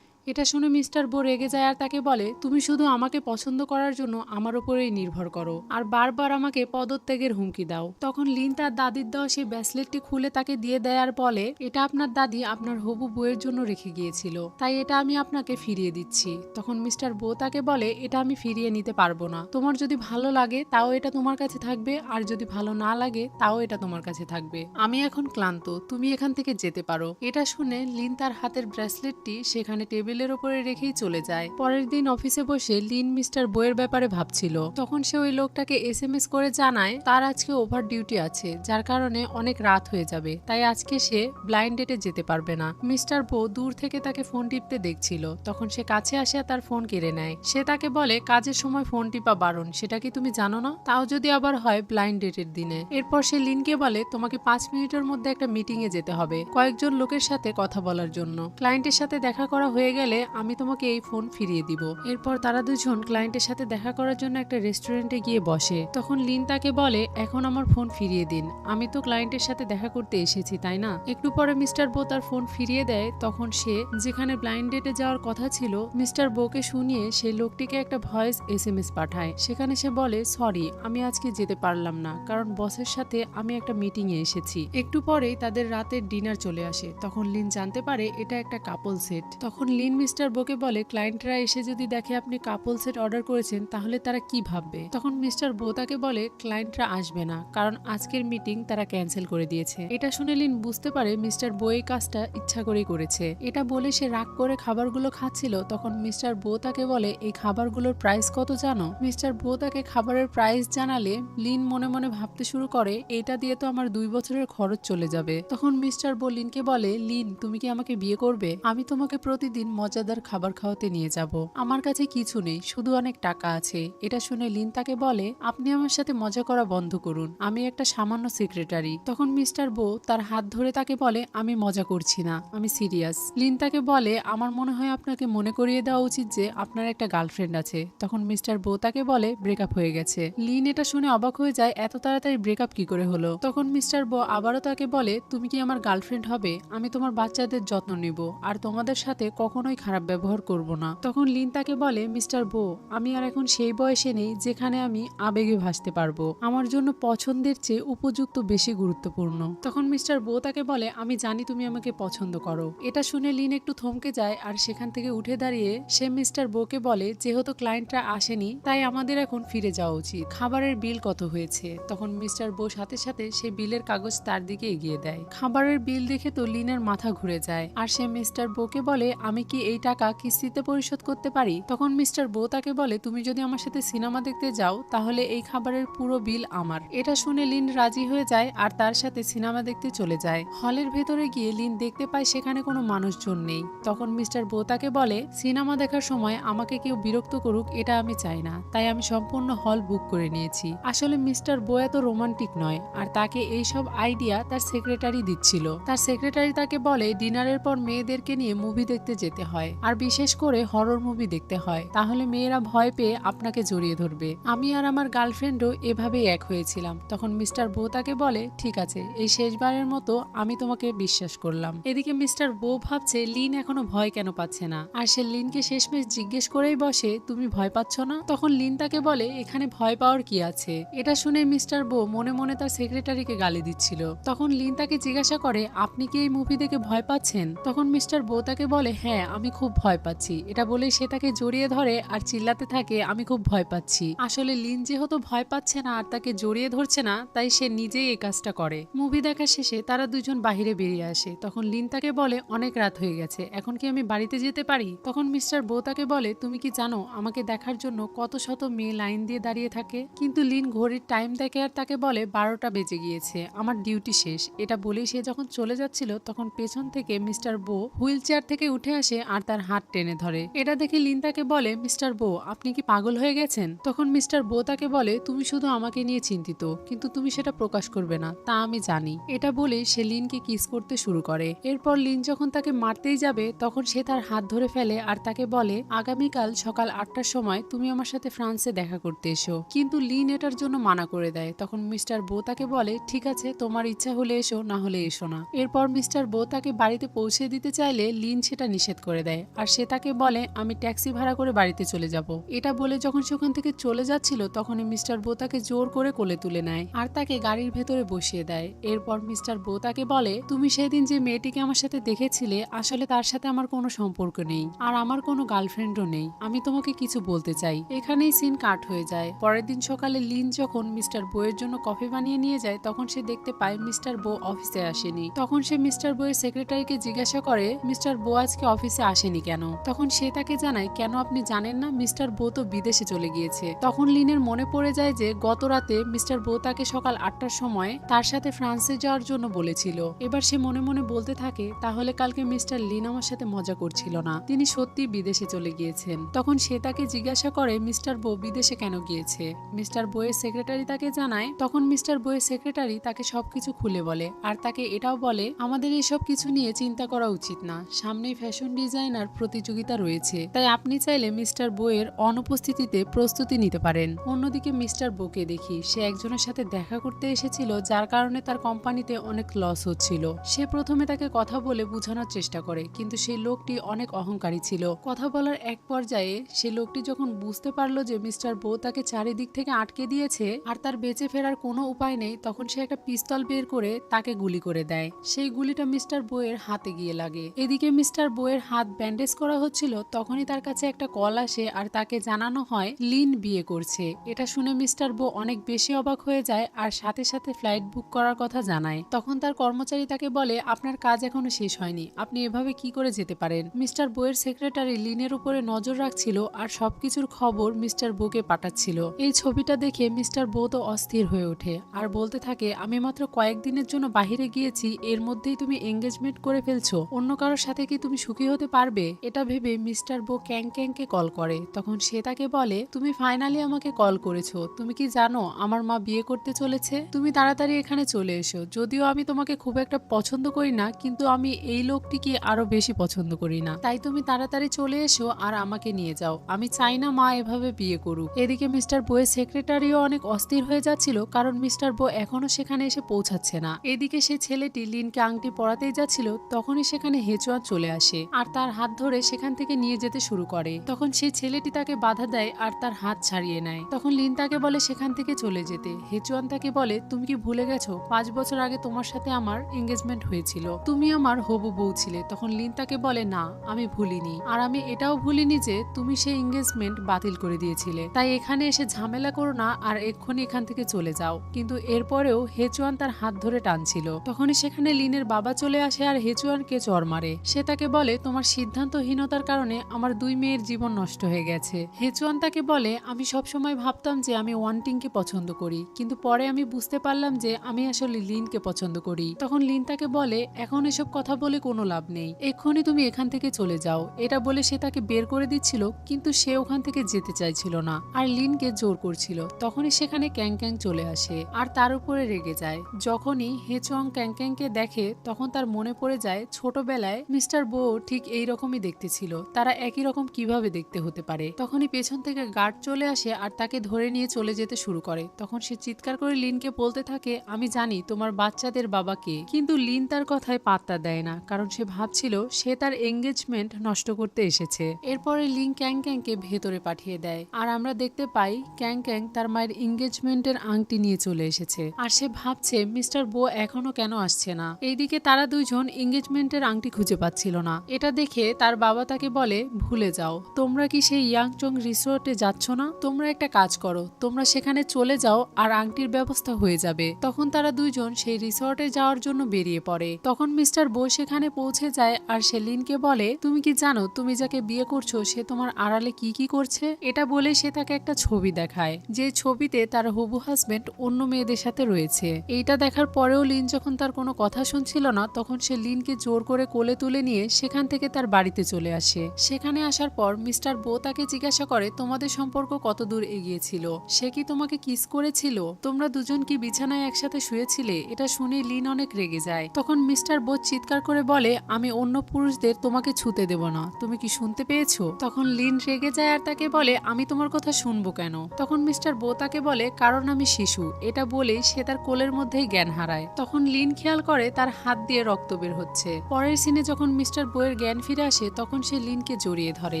এটা শুনে মিস্টার বো রেগে যায় আর তাকে বলে, তুমি শুধু আমাকে পছন্দ করার জন্য আমার উপরেই নির্ভর করো আর বারবার আমাকে পদত্যাগের হুমকি দাও। তখন লিন তার দাদির দেওয়া সেই ব্রেসলেটটি খুলে তাকে দিয়ে দেয় আর বলে, এটা আপনার দাদি আপনার হবু বউয়ের জন্য রেখে গিয়েছিল, তাই এটা আমি আপনাকে ফিরিয়ে দিচ্ছি। তখন মিস্টার বো তাকে বলে, এটা আমি ফিরিয়ে নিতে পারবো না, তোমার যদি ভালো লাগে তাও এটা তোমার কাছে থাকবে, আর যদি ভালো না লাগে তাও এটা তোমার কাছে থাকবে। আমি এখন ক্লান্ত, তুমি এখান থেকে যেতে পারো। এটা শুনে লিন তার হাতের ব্রেসলেটটি সেখানে টেবিলের উপরে রেখেই চলে যায়। পরের দিন অফিসে বসে লিন মিস্টার বইয়ের ব্যাপারে ভাবছিল। তখন সে ওই লোকটাকে এসএমএস করে জানায় তার আজকে ওভার ডিউটি আছে, যার কারণে অনেক রাত হয়ে যাবে, তাই আজকে সে ব্লাইন্ড ডেটে যেতে পারবে না। মিস্টার বো দূর থেকে তাকে ফোন টিপতে দেখছিল। তখন সে কাছে আসে তার ফোন কেড়ে নেয়। সে তাকে বলে, কাজের সময় ফোন টিপা বারণ, সেটা কি তুমি জানো না? তাও যদি আবার হয় ব্লাইন্ড ডেটের দিনে। এরপর সে লিনকে বলে, তোমাকে 5 মিনিটের মধ্যে একটা মিটিং এ যেতে হবে কয়েকজন লোকের সাথে কথা বলার জন্য। ক্লায়েন্টের সাথে দেখা করা হয়ে গেলে আমি তোমাকে এই ফোন ফিরিয়ে দিব। এরপর তারা দুজন ক্লায়েন্টের সাথে দেখা করার জন্য একটা রেস্টুরেন্টে গিয়ে বসে। তখন লিন তাকে বলে, এখন আমার ফোন ফিরিয়ে দিন, আমি তো ক্লায়েন্টের সাথে দেখা করতে এসেছি তাই না? একটু পরে মিস্টার বো তার ফোন ফিরিয়ে দেয়। তখন সে যেখানে ব্লাইন্ড ডেটে যাওয়ার কথা ছিল মিস্টার বোকে শুনিয়ে সেই লোকটিকে একটা ভয়েস এসএমএস পাঠায়। সেখানে সে বলে, সরি আমি আজকে যেতে পারলাম না, কারণ বসের সাথে আমি একটা মিটিং এ এসেছি। একটু পরেই তাদের রাতের ডিনার চলে আসে। তখন লিন জানতে পারে এটা একটা কাপল সেট। তখন লিন মিস্টার বোকে বলে, ক্লায়েন্টরা এসে যদি দেখে আপনি কাপল সেট অর্ডার করেছেন তাহলে তারা কি ভাববে? তখন মিস্টার বো তাকে বলে, ক্লায়েন্টরা আসবে না, কারণ আজকের মিটিং তারা ক্যান্সেল করে দিয়েছে। এটা শুনে লিন বুঝতে পারে মিস্টার বো এই কাজটা ইচ্ছা করেই করেছে। এটা বলে সে রাগ করে খাবারগুলো খাচ্ছিল। তখন মিস্টার বো তাকে বলে, এই খাবারগুলোর প্রাইস কত জানো? মিস্টার বো তাকে খাবারের প্রাইস জানালে লিন মনে মনে ভাবতে শুরু করে, এটা দিয়ে তো আমার 2 বছরের খরচ চলে যাবে। তখন মিস্টার বো লিনকে বলে, লিন তুমি কি আমাকে বিয়ে করবে? আমি তোমাকে প্রতিদিন মজাদার খাবার খাওয়াতে নিয়ে যাব। আমার কাছে কিছু নেই, শুধু অনেক টাকা আছে। এটা শুনে লিন তাকে বলে, আপনি আমার সাথে মজা করা বন্ধ করুন, আমি একটা সামান্য সেক্রেটারি। তখন মিস্টার বো তার হাত ধরে তাকে বলে, আমি মজা করছি না, আমি সিরিয়াস। লিন তাকে বলে, আমার মনে হয় আপনাকে মনে করিয়ে দেওয়া উচিত যে আপনার একটা গার্লফ্রেন্ড আছে। তখন মিস্টার বো তাকে বলে ব্রেকআপ হয়ে গেছে। লিন এটা শুনে অবাক হয়ে যায়, এত তাড়াতাড়ি ব্রেকআপ কি করে হলো। তখন মিস্টার বো আবারও তাকে বলে, তুমি কি আমার গার্লফ্রেন্ড হবে? আমি তোমার বাচ্চাদের যত্ন নিব আর তোমাদের সাথে কখনোই খারাপ ব্যবহার করব না। তখন লিন তাকে বলে, মিস্টার বো, আমি আর এখন সেই বয়সে নেই যেখানে আমি আবেগে ভাসতে পারবো। আমার জন্য পছন্দের চেয়ে উপযুক্ত বেশি গুরুত্বপূর্ণ। তখন মিস্টার বো তাকে বলে, আমি জানি তুমি আমাকে পছন্দ করো। এটা শুনে লিন একটু থমকে যায় আর সেখান থেকে উঠে দাঁড়িয়ে সে মিস্টার বোকে বলে, যেহেতু ক্লায়েন্টরা আসেনি তাই আমাদের এখন ফিরে যাওয়া উচিত। খাবারের বিল কত হয়েছে? তখন মিস্টার বো সাথে সাথে সে বিলের কাগজ তার দিকে এগিয়ে দেয়। খাবারের বিল দেখে তো লিনের মাথা ঘুরে যায় আর সে মিস্টার বোকে বলে, আমি কি এই টাকা কিস্তিতে পরিশোধ করতে পারি? তখন মিস্টার বো তাকে বলে, তুমি যদি আমার সাথে সিনেমা দেখতে যাও তাহলে এই খাবারের পুরো বিল আমার। এটা শুনে লিন রাজি হয়ে যায় আর তার সাথে সিনেমা দেখতে চলে যায়। হলের ভেতরে গিয়ে লিন দেখতে পায় সেখানে কোনো মানুষজন নেই। তখন মিস্টার বো তাকে বলে, সিনেমা দেখার সময় আমাকে কেউ বিরক্ত করুক এটা আমি চাই না, তাই আমি সম্পূর্ণ হল বুক করে নিয়েছি। আসলে মিস্টার বো এত রোমান্টিক নয় আর তাকে এইসব আইডিয়া তার সেক্রেটারি দিচ্ছিল। তার সেক্রেটারি তাকে বলে, ডিনারের পর মেয়েদেরকে নিয়ে মুভি দেখতে যেতে হয় আর বিশেষ করে হরর মুভি দেখতে হয়, তাহলে মেয়েরা ভয় পেয়ে আপনাকে জড়িয়ে ধরবে। আমি আর আমার গার্লফ্রেন্ডও এভাবেই এক হয়েছিলাম। তখন মিস্টার বো তাকে বলে, ঠিক আছে, এই শেষবারের মতো আমি তোমাকে বিশ্বাস করলাম। এদিকে মিস্টার বো ভাবছে লিন এখনো ভয় কেন পাচ্ছে না আর সে লিনকে শেষমেশ জিজ্ঞেস করেই বসে, তুমি ভয় পাচ্ছ না? তখন লিন তাকে বলে, এখানে ভয় পাওয়ার কি আছে? এটা শুনে মিস্টার বো মনে মনে তার সেক্রেটারিকে গালি দিচ্ছিল। তখন লিন তাকে জিজ্ঞাসা করে, আপনি কি এই মুভি দেখে ভয় পাচ্ছেন? তখন মিস্টার বো তাকে বলে, হ্যাঁ আমি খুব ভয় পাচ্ছি। এটা বলে সে তাকে জড়িয়ে ধরে আর চিল্লাতে থাকে, আমি খুব ভয় পাচ্ছি। আসলে লিন যেহেতু ভয় পাচ্ছে না আর তাকে জড়িয়ে ধরছে না তাই সে নিজেই এই কাজটা করে। মুভি দেখা শেষে তারা দুজন বাহিরে বেরিয়ে আসে। তখন লিন তাকে বলে, অনেক রাত হয়ে গেছে, এখন কি আমি বাড়িতে যেতে পারি? তখন মিস্টার বো তাকে বলে, তুমি কি জানো আমাকে দেখার জন্য কত শত মেয়ে লাইন দিয়ে দাঁড়িয়ে থাকে? কিন্তু লিন ঘড়ির টাইম দেখে আর তাকে বলে, 12টা বেজে গিয়েছে, আমার ডিউটি শেষ। এটা বলেই সে যখন চলে যাচ্ছিল তখন পেছন থেকে মিস্টার বো হুইল চেয়ার থেকে উঠে আসে আর তার হাত টেনে ধরে। এটা দেখে লিন তাকে বলে, মিস্টার বো আপনি কি পাগল হয়ে গেছেন? তখন মিস্টার বো তাকে বলে, তুমি শুধু আমাকে নিয়ে চিন্তিত কিন্তু তুমি সেটা প্রকাশ করবে না তা আমি জানি। এটা বলে সে লিনকে কিস করতে শুরু করে। এরপর লিন যখন তাকে মারতেই যাবে তখন সে তার হাত ধরে ফেলে আর তাকে বলে, আগামীকাল সকাল 8টার সময় তুমি আমার সাথে ফ্রান্সে দেখা করতে এসো। কিন্তু লিন এটার জন্য মানা করে দেয়। তখন মিস্টার বো তাকে বলে, ঠিক আছে, তোমার ইচ্ছা হলে এসো, না হলে এসো না। এরপর মিস্টার বো তাকে বাড়িতে পৌঁছে দিতে চাইলে লিন সেটা নিষেধ করে দেয় আর সে তাকে বলে, আমি ট্যাক্সি ভাড়া করে বাড়িতে চলে যাব। এটা বলে যখন সে ওখান থেকে চলে যাচ্ছিল তখনই মিস্টার বো তাকে জোর করে কোলে তুলে নেয় আর তাকে গাড়ির ভেতরে বসিয়ে দেয়। এরপর মিস্টার বো তাকে বলে, তুমি সেদিন যে মেয়েটিকে আমার সাথে দেখেছিলে আসলে তার সাথে আমার কোনো সম্পর্ক নেই আর আমার কোনো গার্লফ্রেন্ডও নেই, আমি তোমাকে কিছু বলতে চাই। এখানেই সিন কাট হয়ে যায়। পরের দিন সকালে লিন যখন মিস্টার বো এর জন্য কফি বানিয়ে নিয়ে যায় তখন সে দেখতে পায় মিস্টার বো অফিসে আসেনি। তখন সে মিস্টার বো এর সেক্রেটারিকে জিজ্ঞাসা করে, মিস্টার বো আজকে অফিসে আসেনি কেন? তখন সে তাকে জানায়, কেন আপনি জানেন না, মিস্টার বো তো বিদেশে চলে গিয়েছে। তখন লিনের মনে পড়ে যায় যে গত রাতে মিস্টার বো তাকে সকাল 8টার সময় তার সাথে ফ্রান্সে যাওয়ার জন্য বলেছিল। এবার সে মনে মনে বলতে থাকে, তাহলে কালকে মিস্টার লিন আমার সাথে মজা করছিল না, তিনি সত্যি বিদেশে চলে গিয়েছেন। তখন সে তাকে জিজ্ঞাসা করে মিস্টার বো বিদেশে কেন গিয়েছে। মিস্টার বো এর সেক্রেটারি তাকে জানায়। তখন মিস্টার বো এর সেক্রেটারি তাকে সবকিছু খুলে বলে আর তাকে এটাও বলে, আমাদের এসব কিছু নিয়ে চিন্তা করা উচিত না, সামনেই ফ্যাশন ডিজাইনার প্রতিযোগিতা রয়েছে, তাই আপনি চাইলে মিস্টার বো এর অনুপস্থিতিতে প্রস্তুতি নিতে পারেন। অন্যদিকে মিস্টার বোকে দেখি সে একজনের সাথে দেখা করতে এসেছিল যার কারণে তার কোম্পানিতে অনেক লস হচ্ছিল। সে প্রথমে তাকে কথা বলে বোঝানোর চেষ্টা করে কিন্তু সেই লোকটি অনেক অহংকারী ছিল। কথা বলার এক পর্যায়ে সে লোকটি যখন বুঝতে পারলো যে মিস্টার বো তাকে চারিদিক থেকে আটকে দিয়েছে আর তার বেঁচে ফেরার কোনো উপায় নেই তখন সে একটা পিস্তল বের করে তাকে গুলি করে দেয়। সেই গুলিটা মিস্টার বো এর হাতে গিয়ে লাগে। এদিকে মিস্টার বো এর হাত ব্যান্ডেজ করা হচ্ছিল তখনই তার কাছে একটা কল আসে আর তাকে জানানো হয় লিন বিয়ে করছে। এটা শুনে মিস্টার বো অনেক বেশি অবাক হয়ে যায় আর সাথে সাথে ফ্লাইট বুক করার কথা জানায়। তখন তার কর্মচারী তাকে বলে, আপনার কাজ এখনো শেষ হয়নি, আপনি এভাবে কি করে যেতে পারেন? মিস্টার বো এর সেক্রেটারি লিনের উপরে নজর রাখছিল আর সবকিছুর খবর মিস্টার বোকে পাঠাচ্ছিল। এই ছবিটা দেখে মিস্টার বো তো অস্থির হয়ে ওঠে আর বলতে থাকে, আমি মাত্র কয়েকদিনের জন্য বাহিরে গিয়েছি, এর মধ্যেই তুমি এঙ্গেজমেন্ট করে ফেলছো, অন্য কারোর সাথে কি তুমি সুখী হতে পারবে? এটা ভেবে মিস্টার বো ক্যাং ক্যাংকে কল করে। তখন সে তাকে বলে, তুমি ফাইনালি আমাকে কল করেছো। তুমি কি জানো আমার মা বিয়ে করতে চলেছে? তুমি তাড়াতাড়ি এখানে চলে এসো। যদিও আমি তোমাকে খুব একটা পছন্দ করি না, কিন্তু আমি এই লোকটিকে আরো বেশি পছন্দ করি না। তাই তুমি তাড়াতাড়ি চলে এসো আর আমাকে নিয়ে যাও। আমি চাই না মা এভাবে বিয়ে করুক। এদিকে মিস্টার বোয়ের সেক্রেটারিও অনেক অস্থির হয়ে যাচ্ছিল, কারণ মিস্টার বো এখনো সেখানে এসে পৌঁছাচ্ছে না। এদিকে সে ছেলেটি লিনকে আংটি পরাতেই যাচ্ছিল, তখনই সেখানে হেচুয়ান চলে আসে আর তার হাত ধরে সেখান থেকে নিয়ে যেতে শুরু করে। তখন সেই ছেলেটি তাকে বাধা দেয় আর তার হাত ছাড়িয়ে নেয়। তখন লিন তাকে বলে সেখান থেকে চলে যেতে। হেচুয়ান তাকে বলে, তুমি কি ভুলে গেছো 5 বছর আগে তোমার সাথে আমার এঙ্গেজমেন্ট হয়েছিল, তুমি আমার হবু বউ ছিলে। তখন লিন তাকে বলে, না আমি ভুলিনি, আর আমি এটাও ভুলিনি যে তুমি সেই এঙ্গেজমেন্ট বাতিল করে দিয়েছিলে। তাই এখানে এসে ঝামেলা করো না আর এক্ষুনি এখান থেকে চলে যাও। কিন্তু এরপরেও হেচুয়ান তার হাত ধরে টানছিল। তখনই সেখানে লিনের বাবা চলে আসে আর হেচুয়ানকে চড় মারে। সে তাকে বলে, তোমার সিদ্ধান্তহীনতার কারণে আমার 2 মেয়ের জীবন নষ্ট হয়ে গেছে। হেচুয়ান তাকে বলে, আমি সবসময় ভাবতাম যে আমি ওয়ান্টিংকে পছন্দ করি, কিন্তু পরে আমি বুঝতে পারলাম যে আমি আসলে লিনকে পছন্দ করি। তখন লিন তাকে বলে, এখন এসব কথা বলে কোনো লাভ নেই, এক্ষুনি তুমি এখান থেকে চলে যাও। এটা বলে সে তাকে বের করে দিচ্ছিল, কিন্তু সে ওখান থেকে যেতে চাইছিল না আর লিনকে জোর করছিল। তখনই সেখানে ক্যাং ক্যাং চলে আসে আর তার উপরে রেগে যায়। যখনই হেচুয়াং ক্যাং ক্যাংকে দেখে তখন তার মনে পড়ে যায় ছোটবেলায় মিস্টার বো ঠিক এইরকমই দেখতে ছিল, তারা একই রকম কিভাবে দেখতে হতে পারে। তখনই পেছন থেকে গার্ড চলে আসে আর তাকে ধরে নিয়ে চলে যেতে শুরু করে। তখন সে চিৎকার করে লিনকে বলতে থাকে, আমি জানি তোমার বাচ্চাদের বাবা কে। কিন্তু লিন তার কথায় পাত্তা দেয় না, কারণ সে ভাবছিল সে তার এঙ্গেজমেন্ট নষ্ট করতে এসেছে। এরপরে লিন ক্যাং ক্যাংকে ভেতরে পাঠিয়ে দেয় আর আমরা দেখতে পাই ক্যাং ক্যাং তার মায়ের এঙ্গেজমেন্টের আংটি নিয়ে চলে এসেছে আর সে ভাবছে মিস্টার বো এখনো কেন আসছে না। এইদিকে তারা দুইজন এঙ্গেজমেন্টের আংটি খুঁজে পাচ্ছিল না। এটা দেখে তার বাবা তাকে বলে, ভুলে যাও, তোমরা কি সেই ইয়াংচং রিসোর্টে যাচ্ছ না? তোমরা একটা কাজ করো, তোমরা সেখানে চলে যাও আর আংটির ব্যবস্থা হয়ে যাবে। তখন তারা দুইজন সেই রিসোর্টে যাওয়ার জন্য বেরিয়ে পড়ে। তখন মিস্টার বো সেখানে পৌঁছে যায় আর সে লিনকে বলে, তুমি কি জানো তুমি যাকে বিয়ে করছো সে তোমার আড়ালে কি কি করছে? এটা বলে সে তাকে একটা ছবি দেখায়, যে ছবিতে তার হবু হাজবেন্ড অন্য মেয়েদের সাথে রয়েছে। এইটা দেখার পরেও লিন যখন তার কোনো কথা শুনছিল না, তখন সে লিনকে জোর করে কোলে তুলে নিয়ে সেখান থেকে তার বাড়িতে চলে আসে। সেখানে আসার পর মিস্টার বো তাকে জিজ্ঞাসা করে, তোমাদের সম্পর্ক কত দূর এগিয়েছিল? সে কি তোমাকে কিস করেছিল? তোমরা দুজন কি বিছানায় একসাথে শুয়েছিলে? এটা শুনে লিন অনেক রেগে যায়। তখন মিস্টার বো চিৎকার করে বলে, আমি অন্য পুরুষদের তোমাকে ছুতে দেব না, তুমি কি শুনতে পেয়েছো? তখন লিন রেগে যায় আর তাকে বলে, আমি তোমার কথা শুনবো কেন? তখন মিস্টার বো তাকে বলে, কারণ আমি শিশু। এটা বলে সে তার কোলের মধ্যেই জ্ঞান হারায়। তখন লিন খেয়াল করে তার হাত দিয়ে রক্ত বের হচ্ছে। পরের সিনে যখন মিস্টার বো-এর জ্ঞান ফিরে আসে তখন সে লিনকে জড়িয়ে ধরে।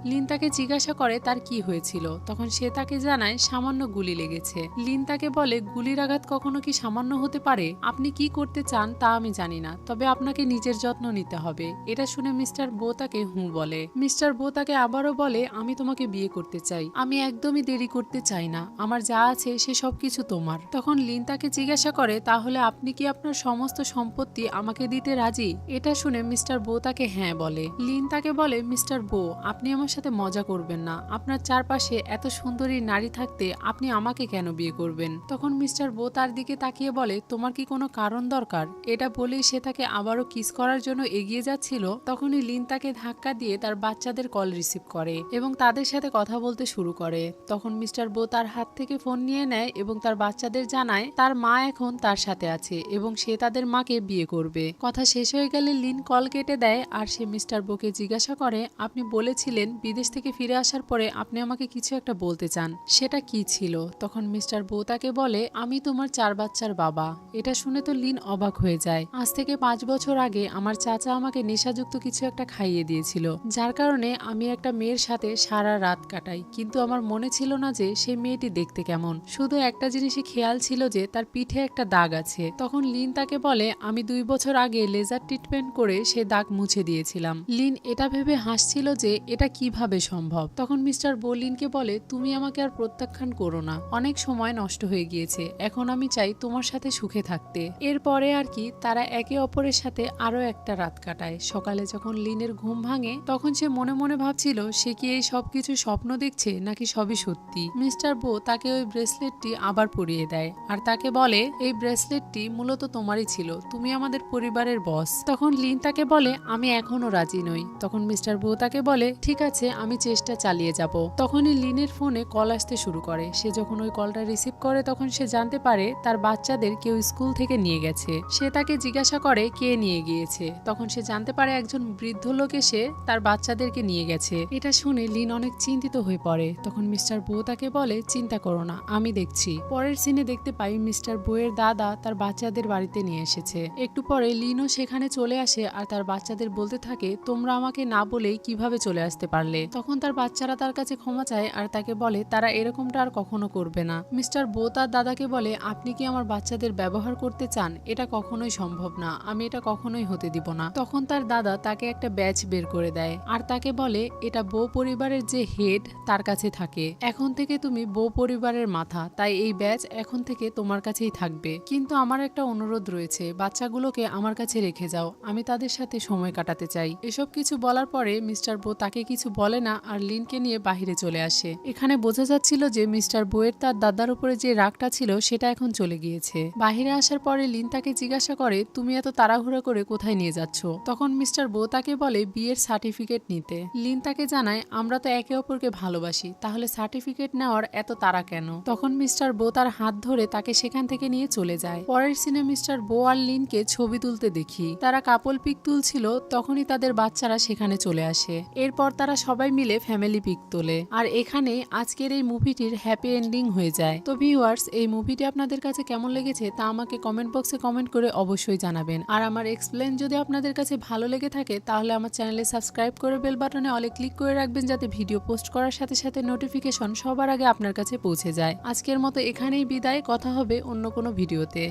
লিন তাকে জিজ্ঞাসা করে তার কি হয়েছিল। তখন সে তাকে জানায় সামান্য গুলি লেগেছে। লিন তাকে বলে, গুলির আঘাত কখনো কি সামান্য হতে পারে? আপনি কি করতে চান তা আমি জানি না, তবে আপনাকে নিজের যত্ন নিতে হবে। এটা শুনে মিস্টার বো তাকে হুঁ বলে। মিস্টার বো তাকে আবারও বলে, আমি তোমাকে বিয়ে করতে চাই, আমি একদমই দেরি করতে চাই না, আমার যা আছে সে সবকিছু তোমার। তখন লিন তাকে জিজ্ঞাসা করে, তাহলে আপনি কি আপনার সমস্ত সম্পত্তি আমাকে দিতে রাজি? এটা শুনে মিস্টার বো তাকে হ্যাঁ বলে। লিন তাকে বলে, মিস্টার বো আপনি আমার সাথে মজা করবেন না, আপনার চারপাশে এত সুন্দরী নারী থাকতে আপনি আমাকে কেন বিয়ে করবেন? তখন মিস্টার বো তার দিকে তাকিয়ে বলে, তোমার কি কোনো কারণ দরকার? এটা বলেই সে তাকে আবারও কিস করার জন্য এগিয়ে যাচ্ছিল। তখনই লিন তাকে ধাক্কা দিয়ে তার বাচ্চাদের কল রিসিভ করে এবং তাদের সাথে কথা বলতে শুরু করে। তখন মিস্টার বো তার হাত থেকে ফোন নিয়ে নেয় এবং তার বাচ্চাদের জানায় তার মা এখন তার সাথে আছে এবং সে তাদের মাকে বিয়ে করবে। কথা শেষ হয়ে গেলে লিন কল কেটে দেয় আর সে মিস্টার বোকে জিজ্ঞাসা করে, আপনি বলেছিলেন বিদেশ থেকে ফিরে আসার পরে আপনি আমাকে কিছু একটা বলতে চান, সেটা কি ছিল? তখন মিস্টার বো তাকে বলে, আমি তোমার 4 বাচ্চার বাবা। এটা শুনে তো লিন অবাক হয়ে যায়। আজ থেকে 5 বছর আগে আমার চাচা আমাকে নেশাযুক্ত কিছু একটা খাইয়ে দিয়েছিল, যার কারণে আমি একটা মেয়ের সাথে সারা রাত কাটাই, কিন্তু আমার মনে ছিল না যে সেই মেয়েটি দেখতে কেমন। শুধু একটা জিনিসই খেয়াল ছিল যে তার পিঠে একটা দাগ আছে। তখন লিন তাকে বলে, আমি 2 বছর আগে লেজার ট্রিটমেন্ট করে সে দাগ মুছে দিয়েছিলাম। লিন এটা ভেবে হাসছিল যে এটা কিভাবে সম্ভব। তখন মিস্টার বো লিনকে বলে, তুমি আমাকে আর প্রত্যাখ্যান করো না, অনেক সময় নষ্ট হয়ে গিয়েছে, এখন আমি চাই তোমার সাথে সুখে থাকতে। এরপরে আর কি তারা একে অপরের সাথে আরো একটা রাত কাটায়। সকালে যখন লিনের ঘুম ভাঙে তখন সে মনে মনে ভাবছিল সে কি এই সবকিছু স্বপ্ন দেখছে নাকি সবই সত্যি। মিস্টার বো তাকে ওই ব্রেসলেটটি আবার পরিয়ে দেয় আর তাকে বলে, এই ব্রেসলেটটি মূলত তোমারই ছিল, তুমি আমাদের পরিবারের বস। তখন লিন তাকে বলে, আমি এখনো রাজি নই। তখন মিস্টার বো তাকে বলে ঠিক আছে, আমি চেষ্টা চালিয়ে যাব। তখনই লিনের ফোনে কল আসতে শুরু করে। সে যখন ওই কলটা রিসিভ করে তখন সে জানতে পারে তার বাচ্চাদের কেউ স্কুল থেকে নিয়ে গেছে। সে তাকে জিজ্ঞাসা করে কে নিয়ে গিয়েছে। তখন সে জানতে পারে একজন বৃদ্ধ লোক এসে তার বাচ্চাদেরকে নিয়ে গেছে। এটা শুনে লিন অনেক চিন্তিত হয়ে পড়ে। তখন মিস্টার বো তাকে বলে চিন্তা করো না, আমি দেখছি। পরের সিনে দেখতে পাই মিস্টার বো এর দাদা তার বাচ্চাদের বাড়িতে নিয়ে এসেছে। একটু পরে লিনও সেখানে চলে আসে আর তার বাচ্চাদের বলতে থাকে তোমরা আমাকে না বলেই কিভাবে চলে আসতে পারলে। তখন তার বাচ্চারা তার কাছে ক্ষমা চায় আর তাকে বলে তারা এরকমটা আর কখনো করবে না। মিস্টার বো তার দাদাকে বলে আপনি কি আমার বাচ্চাদের ব্যবহার করতে চান? এটা কখনোই সম্ভব না, আমি এটা কখনোই হতে দিব না। তখন তার দাদা তাকে একটা ব্যাচ বের করে দেয় আর তাকে বলে এটা বো পরিবারের যে হেড তার কাছে থাকে। এখন থেকে তুমি বো পরিবারের মাথা, তাই এই ব্যাচ এখন থেকে তোমার কাছেই থাকবে। কিন্তু আমার একটা অনুরোধ রয়েছে, বাচ্চাগুলোকে আমার কাছে রেখে যাও, আমি তাদের সাথে সময় কাটাতে চাই। এসব কিছু বলার পরে মিস্টার বো তাকে কিছু বলে না আর লিনকে নিয়ে বাহিরে চলে আসে। এখানে বোঝা যাচ্ছিল যে মিস্টার বো-এর তার দাদার উপরে যে রাগটা ছিল সেটা এখন চলে গিয়েছে। বাহিরে আসার পরে লিন তাকে জিজ্ঞাসা করে তুমি এত তাড়াহুড়া করে কোথায় নিয়ে যাচ্ছ? তখন মিস্টার বো তাকে বলে বিয়ের সার্টিফিকেট নিতে। লিন তাকে জানায় আমরা তো একে অপরকে ভালোবাসি, তাহলে সার্টিফিকেট নেওয়ার এত তাড়া কেন? তখন মিস্টার বো তার হাত ধরে তাকে সেখান থেকে নিয়ে চলে যায়। পরের সিনে মিস্টার বো আর লিনকে ছবি তুলতে দেখি। তারা কাপল পিক তুলছিল, তখনই তাদের বাচ্চারা সেখানে চলে আসে। এরপর তারা সবাই মিলে ফ্যামিলি পিক তোলে। আর এখানে আজকের এই মুভিটির হ্যাপি এন্ডিং হয়ে যায়। তো ভিউয়ার্স, এই মুভিটি আপনাদের কাছে কেমন লেগেছে তা আমাকে কমেন্ট বক্সে কমেন্ট করে অবশ্যই জানাবেন। আর আমার এক্সপ্লেন যদি আপনাদের কাছে ভালো লেগে থাকে তাহলে আমার চ্যানেলে সাবস্ক্রাইব করে বেল বাটনে অলে ক্লিক করে রাখবেন, যাতে ভিডিও পোস্ট করার সাথে সাথে নোটিফিকেশন সবার আগে আপনার কাছে পৌঁছে যায়। আজকের মতো এখানেই বিদায়, কথা হবে অন্য কোনো ভিডিওতে।